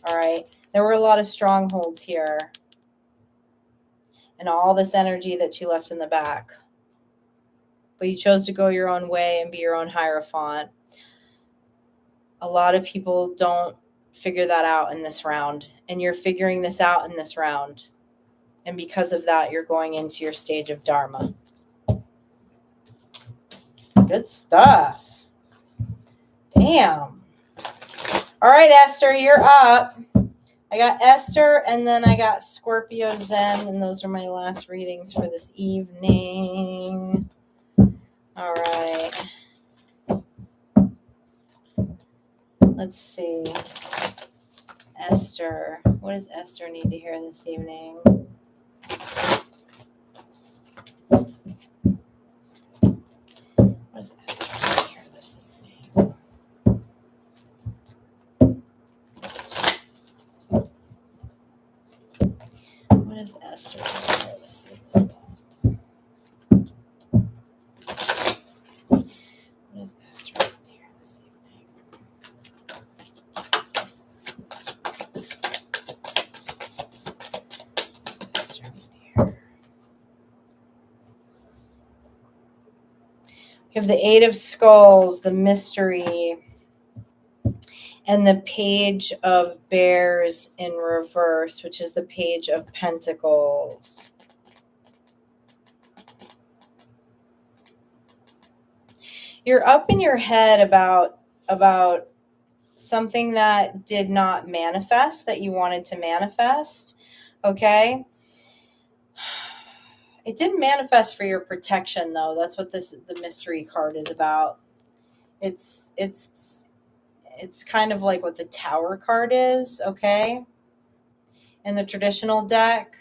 All right? There were a lot of strongholds here. And all this energy that you left in the back. But you chose to go your own way and be your own Hierophant. A lot of people don't figure that out in this round. And you're figuring this out in this round. And because of that, you're going into your stage of Dharma. Good stuff. Damn. All right, Esther, you're up. I got Esther, and then I got Scorpio Zen, and those are my last readings for this evening. All right. Let's see. Esther. What does Esther need to hear this evening? What does Esther need to hear this evening? What does Esther need to hear this evening? What does Esther need to hear this evening? What does Esther need to hear? We have the Eight of Skulls, the Mystery, and the Page of Bears in reverse, which is the Page of Pentacles. You're up in your head about something that did not manifest, that you wanted to manifest, okay? It didn't manifest for your protection, though. That's what the Mystery card is about. It's kind of like what the Tower card is, okay? In the traditional deck.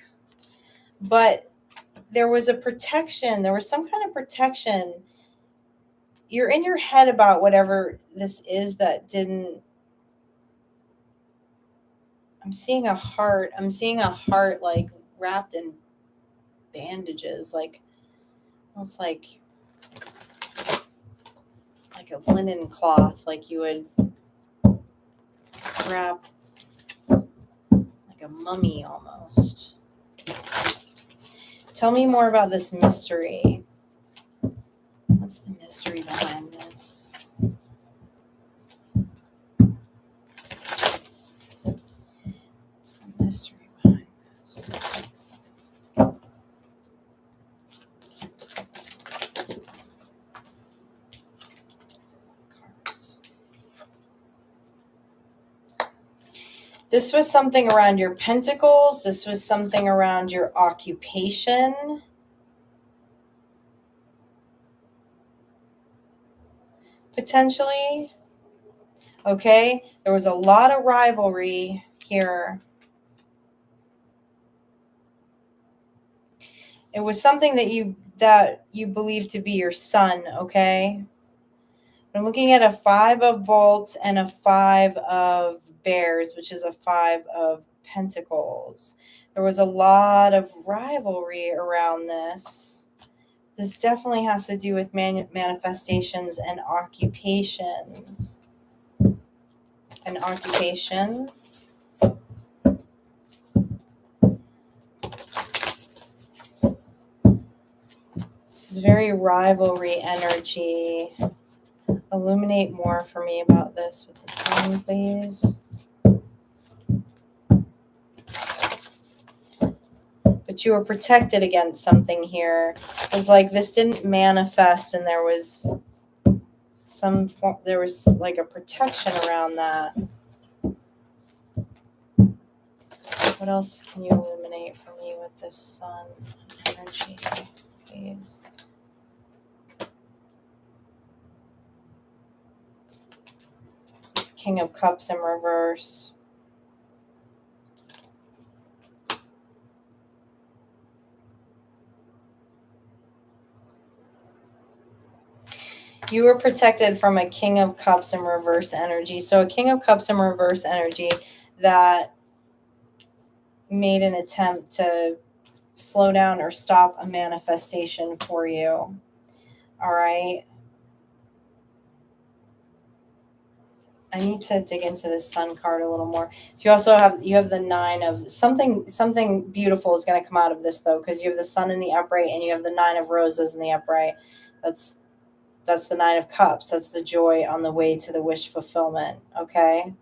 But there was a protection. There was some kind of protection. You're in your head about whatever this is that didn't. I'm seeing a heart. I'm seeing a heart like wrapped in bandages, like almost like a linen cloth, like you would wrap like a mummy almost. Tell me more about this mystery. What's the mystery behind this? What's the mystery behind this? This was something around your pentacles. This was something around your occupation. Potentially. Okay. There was a lot of rivalry here. It was something that you believe to be your son. Okay. I'm looking at a 5 of bolts and a 5 of bears, which is a 5 of pentacles. There was a lot of rivalry around this. This definitely has to do with manifestations and occupations. An occupation. very rivalry energy. Illuminate more for me about this with the sun, please. But you were protected against something here. It was like this didn't manifest, and there was like a protection around that. What else can you illuminate for me with this sun energy, please? King of Cups in reverse. You were protected from a King of Cups in reverse energy. So a King of Cups in reverse energy that made an attempt to slow down or stop a manifestation for you. All right. I need to dig into this sun card a little more. So you have the 9 of something beautiful is going to come out of this though, because you have the sun in the upright and you have the 9 of roses in the upright. That's the 9 of cups. That's the joy on the way to the wish fulfillment. Okay.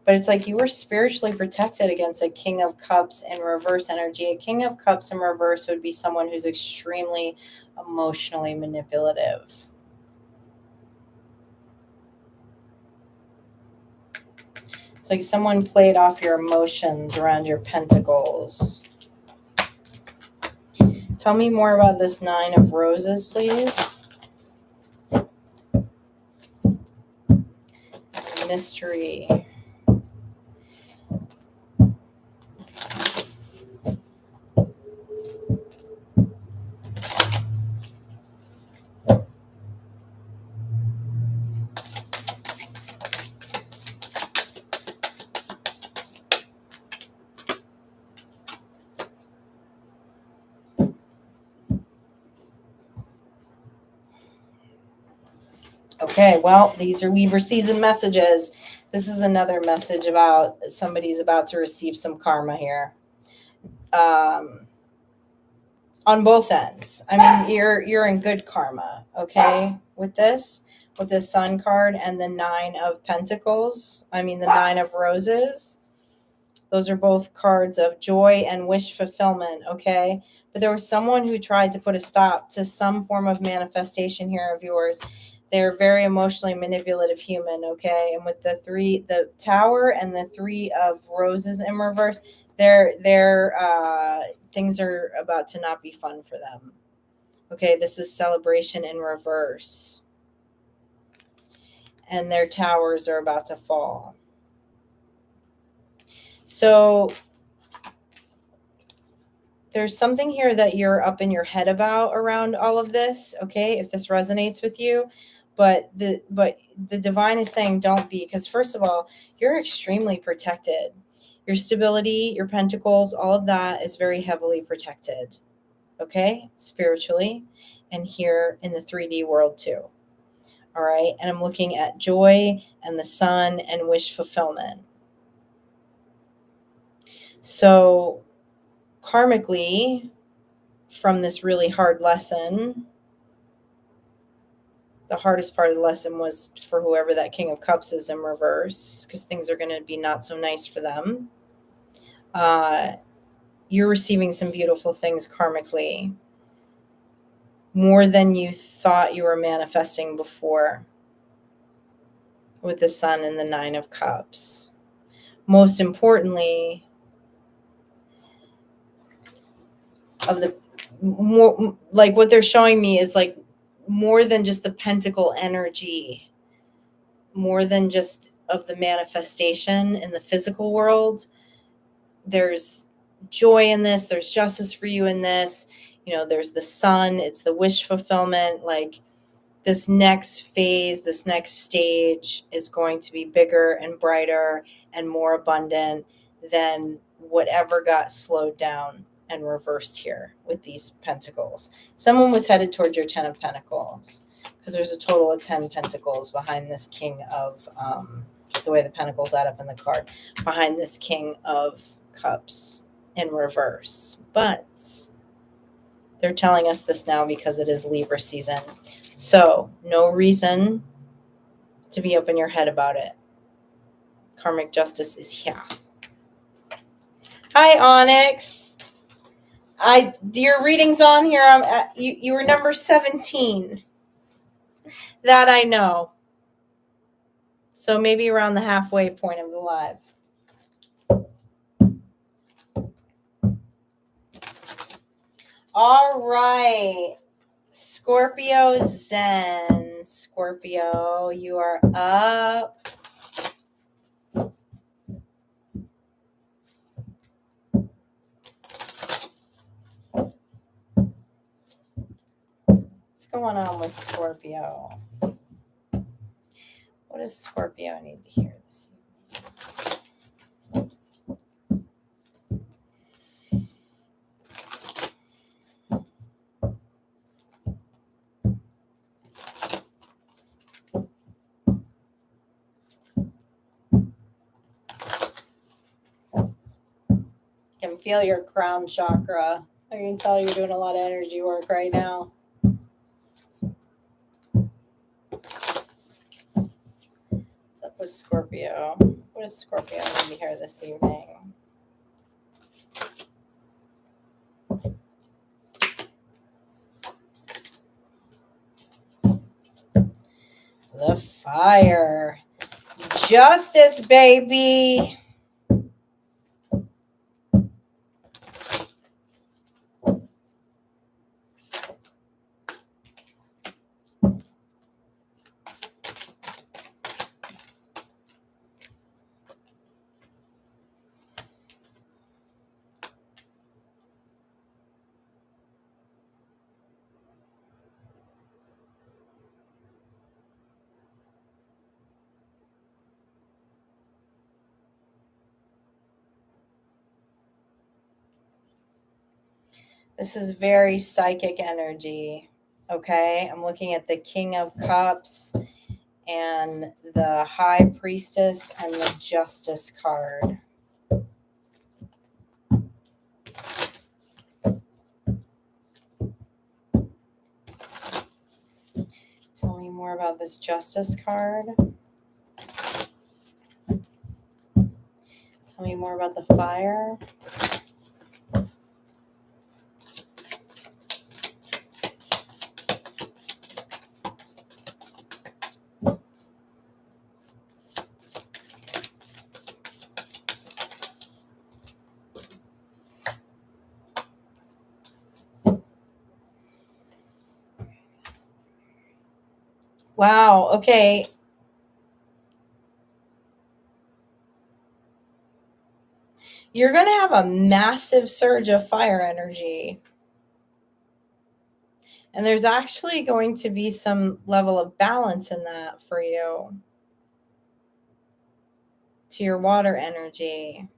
But it's like you were spiritually protected against a King of Cups in reverse energy. A King of Cups in reverse would be someone who's extremely emotionally manipulative. It's like someone played off your emotions around your pentacles. Tell me more about this 9 of roses, please. Mystery. Okay, well, these are Libra season messages. This is another message about somebody's about to receive some karma here. On both ends. I mean, you're in good karma, okay, with this sun card and the 9 of pentacles. I mean, the 9 of roses. Those are both cards of joy and wish fulfillment, okay? But there was someone who tried to put a stop to some form of manifestation here of yours. They're a very emotionally manipulative human, okay? And with the Tower and the 3 of roses in reverse, things are about to not be fun for them. Okay, this is celebration in reverse. And their towers are about to fall. So there's something here that you're up in your head about around all of this, okay, if this resonates with you. But the divine is saying don't be, because first of all, you're extremely protected. Your stability, your pentacles, all of that is very heavily protected, okay, spiritually, and here in the 3D world too. All right, and I'm looking at joy and the sun and wish fulfillment. So karmically, from this really hard lesson, the hardest part of the lesson was for whoever that King of Cups is in reverse, because things are going to be not so nice for them. You're receiving some beautiful things karmically, more than you thought you were manifesting before, with the sun and the 9 of cups. Most importantly, of the more, like what they're showing me is like more than just the pentacle energy, more than just of the manifestation in the physical world. There's joy in this. There's justice for you in this. You know, there's the sun. It's the wish fulfillment. Like this next phase, this next stage is going to be bigger and brighter and more abundant than whatever got slowed down and reversed here with these pentacles. Someone was headed towards your 10 of pentacles, because there's a total of 10 pentacles behind this king of, the way the pentacles add up in the card, behind this king of cups in reverse. But They're telling us this now because it is Libra season. So no reason to be up in your head about it. Karmic justice is here. Hi, Onyx. Your reading's on here. You were number 17. That I know. So maybe around the halfway point of the live. All right. Scorpio Zen. Scorpio, you are up. What's going on with Scorpio? What does Scorpio need to hear this evening? I can feel your crown chakra. I can tell you're doing a lot of energy work right now. What's up with Scorpio? What does Scorpio need to hear this evening? The fire. Justice, baby. This is very psychic energy. Okay, I'm looking at the King of Cups and the High Priestess and the Justice card. Tell me more about this Justice card. Tell me more about the fire. Wow, okay. You're going to have a massive surge of fire energy. And there's actually going to be some level of balance in that for you to your water energy.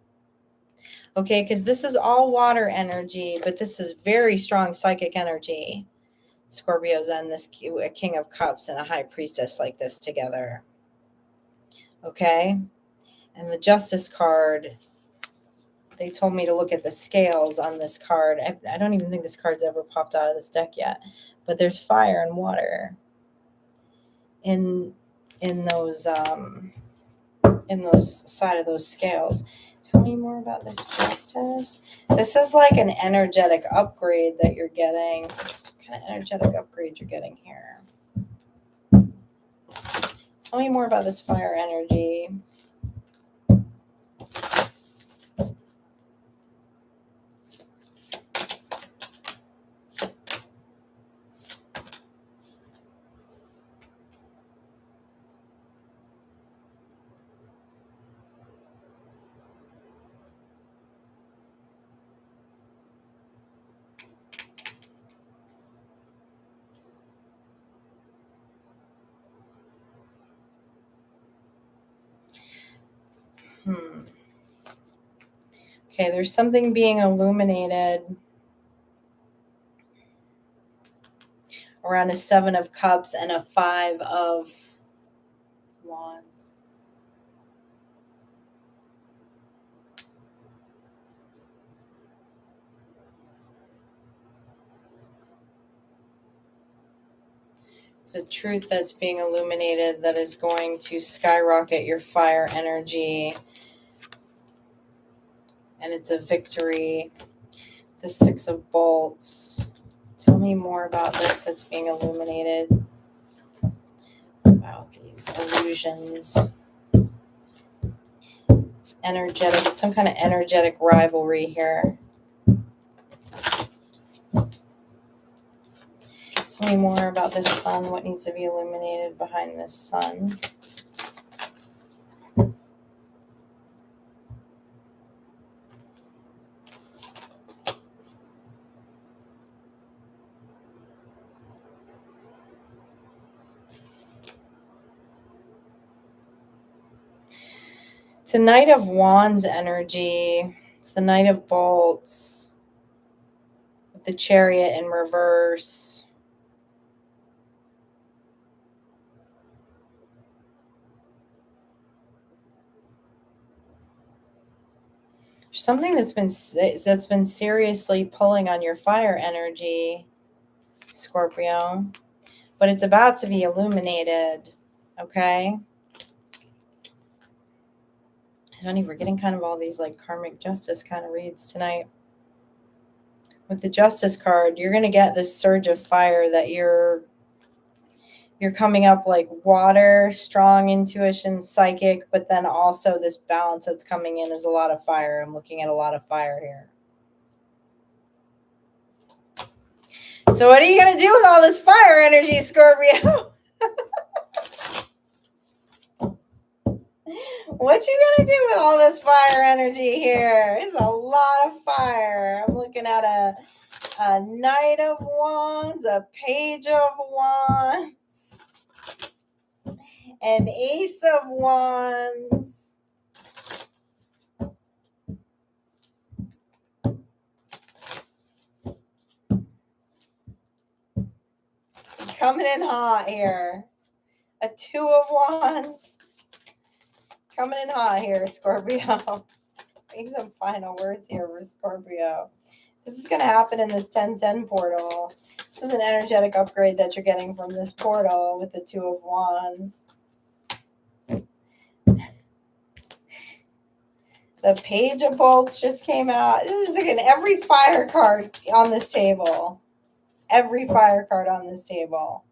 Okay, because this is all water energy, but this is very strong psychic energy. Scorpio's and this a King of Cups and a High Priestess like this together. Okay, and the Justice card, they told me to look at the scales on this card. I don't even think this card's ever popped out of this deck yet, but there's fire and water in those side of those scales. Tell me more about this Justice. This is like an energetic upgrade that you're getting. What kind of energetic upgrade you're getting here? Tell me more about this fire energy. Okay, there's something being illuminated around a 7 of Cups and a 5 of Wands. It's a truth that's being illuminated that is going to skyrocket your fire energy. And it's a victory. The Six of Bolts. Tell me more about this that's being illuminated. About these illusions. It's energetic. It's some kind of energetic rivalry here. Tell me more about this sun. What needs to be illuminated behind this sun? It's a Knight of Wands energy. It's the Knight of Bolts. With the Chariot in reverse. Something that's been seriously pulling on your fire energy, Scorpio, but it's about to be illuminated. Okay. Honey, we're getting kind of all these like karmic justice kind of reads tonight. With the Justice card, you're going to get this surge of fire that you're coming up like water, strong intuition, psychic, but then also this balance that's coming in is a lot of fire. I'm looking at a lot of fire here. So what are you going to do with all this fire energy, Scorpio? What you going to do with all this fire energy here? It's a lot of fire. I'm looking at a Knight of Wands, a Page of Wands, an Ace of Wands. Coming in hot here. A Two of Wands. Coming in hot here, Scorpio. Make some final words here for Scorpio. This is going to happen in this 1010 portal. This is an energetic upgrade that you're getting from this portal with the Two of Wands. The Page of Bolts just came out. This is again every fire card on this table. Every fire card on this table.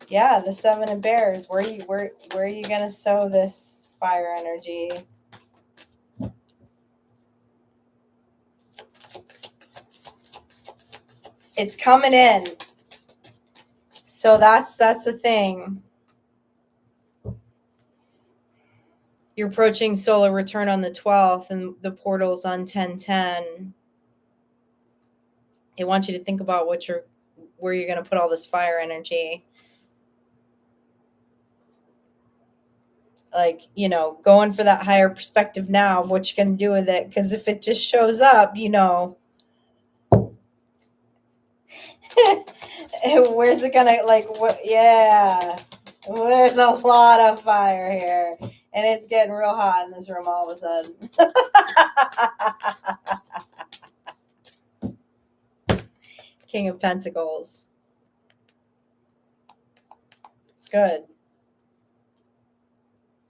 Yeah, the Seven of Bears. Where are you gonna sow this fire energy? It's coming in. So that's the thing. You're approaching solar return on the 12th and the portal's on 1010. They want you to think about where you're going to put all this fire energy. Like, going for that higher perspective now of what you're going to do with it. Because if it just shows up, where's it going to, what? Yeah. There's a lot of fire here. And it's getting real hot in this room all of a sudden. King of Pentacles. It's good.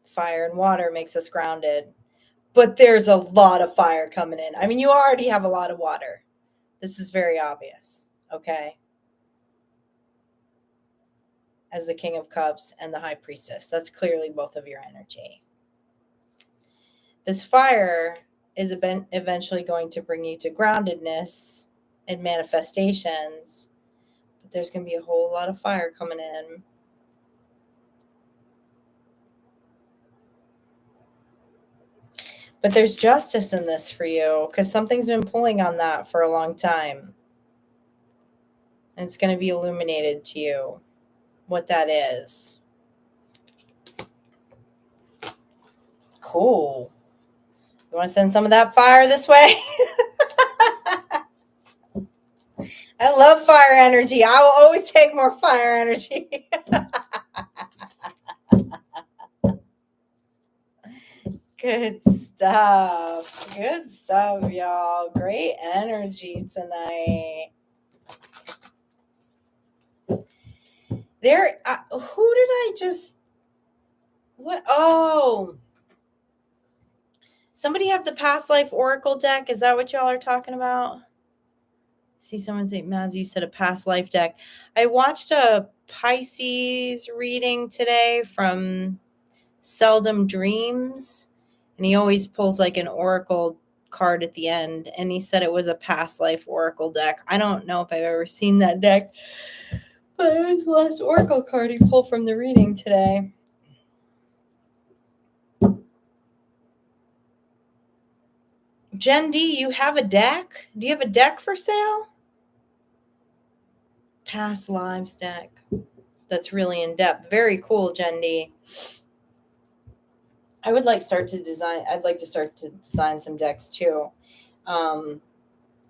Fire and water makes us grounded. But there's a lot of fire coming in. I mean, you already have a lot of water. This is very obvious. Okay? As the King of Cups and the High Priestess. That's clearly both of your energy. This fire is eventually going to bring you to groundedness and manifestations. But there's going to be a whole lot of fire coming in. But there's justice in this for you because something's been pulling on that for a long time. And it's going to be illuminated to you what that is. Cool. You want to send some of that fire this way? I love fire energy. I will always take more fire energy. Good stuff. Good stuff, y'all. Great energy tonight. There, who did I just, what? Oh, somebody have the past life oracle deck. Is that what y'all are talking about? See, someone say, Maz, you said a past life deck. I watched a Pisces reading today from Seldom Dreams, and he always pulls like an oracle card at the end, and he said it was a past life oracle deck. I don't know if I've ever seen that deck, but it was the last oracle card he pulled from the reading today. Jen D, you have a deck? Do you have a deck for sale? Past lives deck. That's really in depth. Very cool, Jen D. I'd like to start to design some decks too.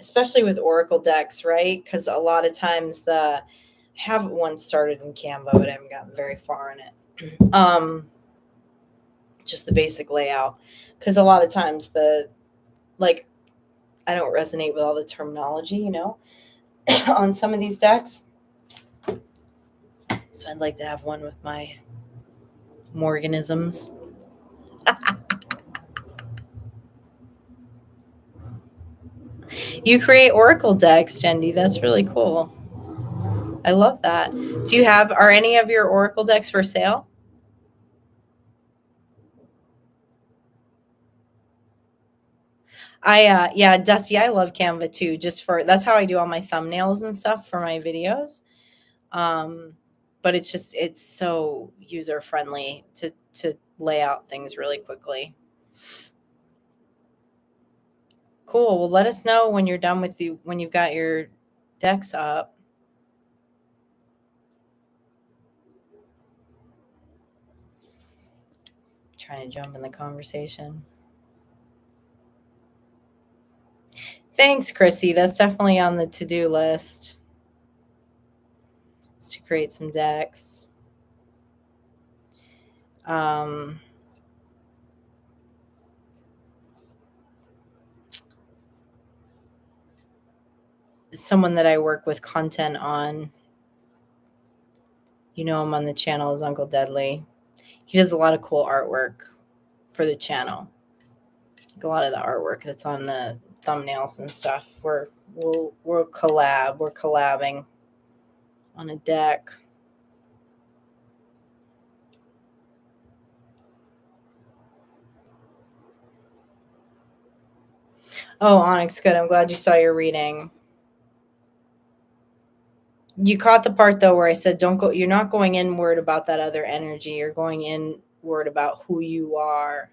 Especially with oracle decks, right? Because a lot of times I have one started in Canva, but I haven't gotten very far in it. Just the basic layout. Because a lot of times I don't resonate with all the terminology, on some of these decks. So I'd like to have one with my Morganisms. You create oracle decks, Jendi. That's really cool. I love that. Are any of your oracle decks for sale? Yeah, Dusty, I love Canva too. That's how I do all my thumbnails and stuff for my videos. But it's so user friendly to lay out things really quickly. Cool. Well, let us know when you're done when you've got your decks up. Trying to jump in the conversation. Thanks, Chrissy. That's definitely on the to-do list. Is to create some decks. Someone that I work with content on, him on the channel, is Uncle Deadly. He does a lot of cool artwork for the channel. Like a lot of the artwork that's on the thumbnails and stuff. We'll collab. We're collabing on a deck. Oh, Onyx, good. I'm glad you saw your reading. You caught the part though where I said don't go. You're not going inward about that other energy. You're going inward about who you are.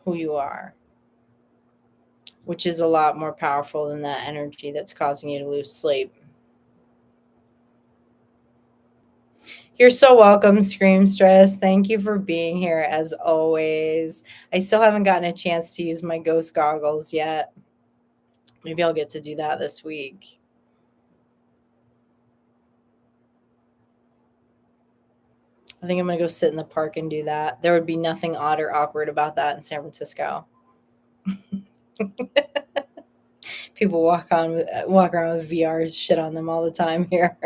Who you are. Which is a lot more powerful than that energy that's causing you to lose sleep. You're so welcome, Scream Stress. Thank you for being here as always. I still haven't gotten a chance to use my ghost goggles yet. Maybe I'll get to do that this week. I think I'm going to go sit in the park and do that. There would be nothing odd or awkward about that in San Francisco. People walk around with VR shit on them all the time here.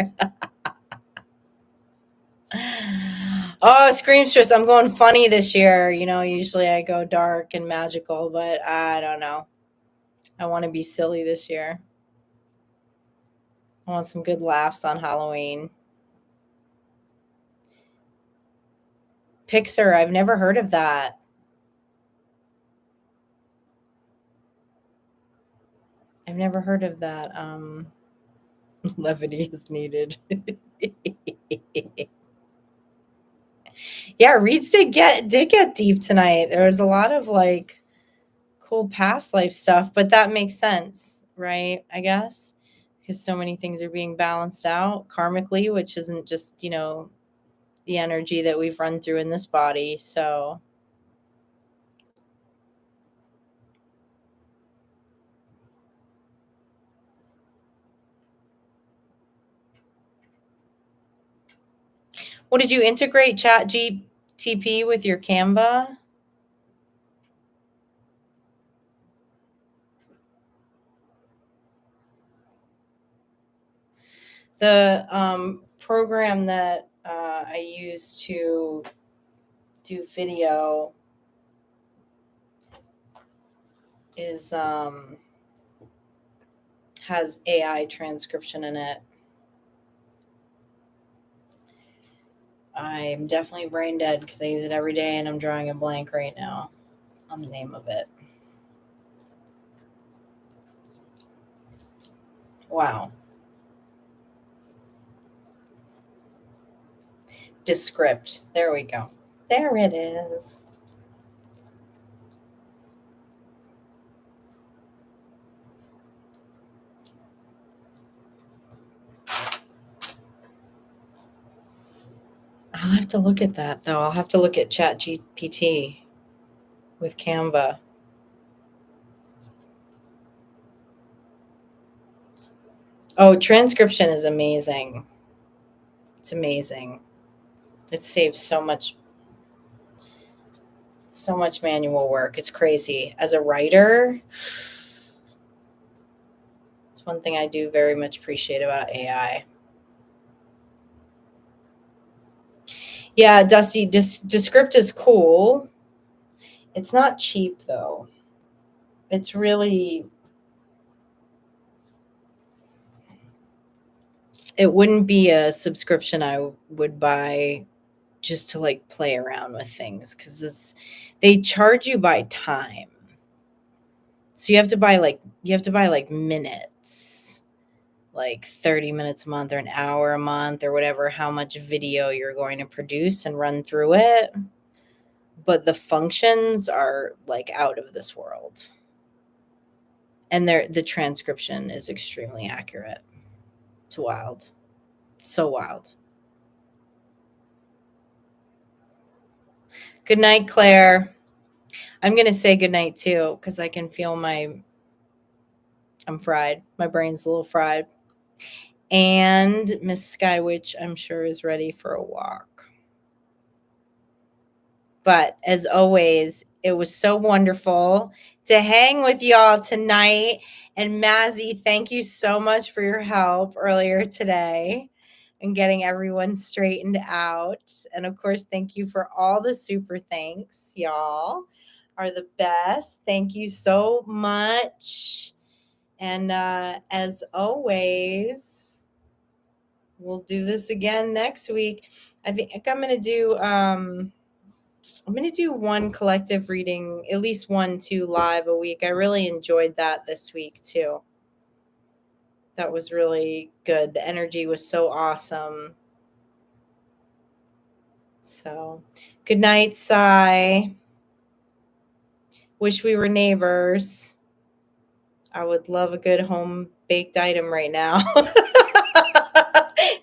Oh, Scream Stress. I'm going funny this year. Usually I go dark and magical, but I don't know. I want to be silly this year. I want some good laughs on Halloween. Pixar, I've never heard of that. I've never heard of that. Levity is needed. Yeah, reads did get deep tonight. There was a lot of cool past life stuff, but that makes sense, right? I guess because so many things are being balanced out karmically, which isn't just the energy that we've run through in this body. So what did you integrate Chat GTP with your Canva? The program that I use to do video is has AI transcription in it. I'm definitely brain dead because I use it every day, and I'm drawing a blank right now on the name of it. Wow. Descript. There we go. There it is. I'll have to look at that, though. I'll have to look at ChatGPT with Canva. Oh, transcription is amazing. It's amazing. It saves so much manual work. It's crazy. As a writer, it's one thing I do very much appreciate about AI. Yeah, Dusty, Descript is cool. It's not cheap, though. It's really, it wouldn't be a subscription I would buy just to like play around with things, because they charge you by time. So you have to buy like minutes, like 30 minutes a month or an hour a month or whatever, how much video you're going to produce and run through it. But the functions are like out of this world. And the transcription is extremely accurate. It's wild. So wild. Good night, Claire. I'm going to say good night too, because I can feel I'm fried. My brain's a little fried. And Miss Skywitch, I'm sure, is ready for a walk. But as always, it was so wonderful to hang with y'all tonight. And Mazzy, thank you so much for your help earlier today and getting everyone straightened out. And of course, thank you for all the super thanks. Y'all are the best. Thank you so much. And as always, we'll do this again next week. I think I'm going to do one collective reading, at least 1-2 live a week. I really enjoyed that this week too. That was really good. The energy was so awesome. So, good night, Sai. Wish we were neighbors. I would love a good home baked item right now.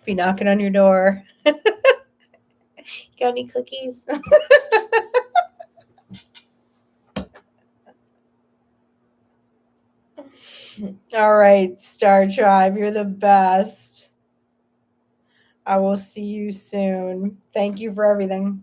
Be knocking on your door. Got any cookies? All right, Star Tribe, you're the best. I will see you soon. Thank you for everything.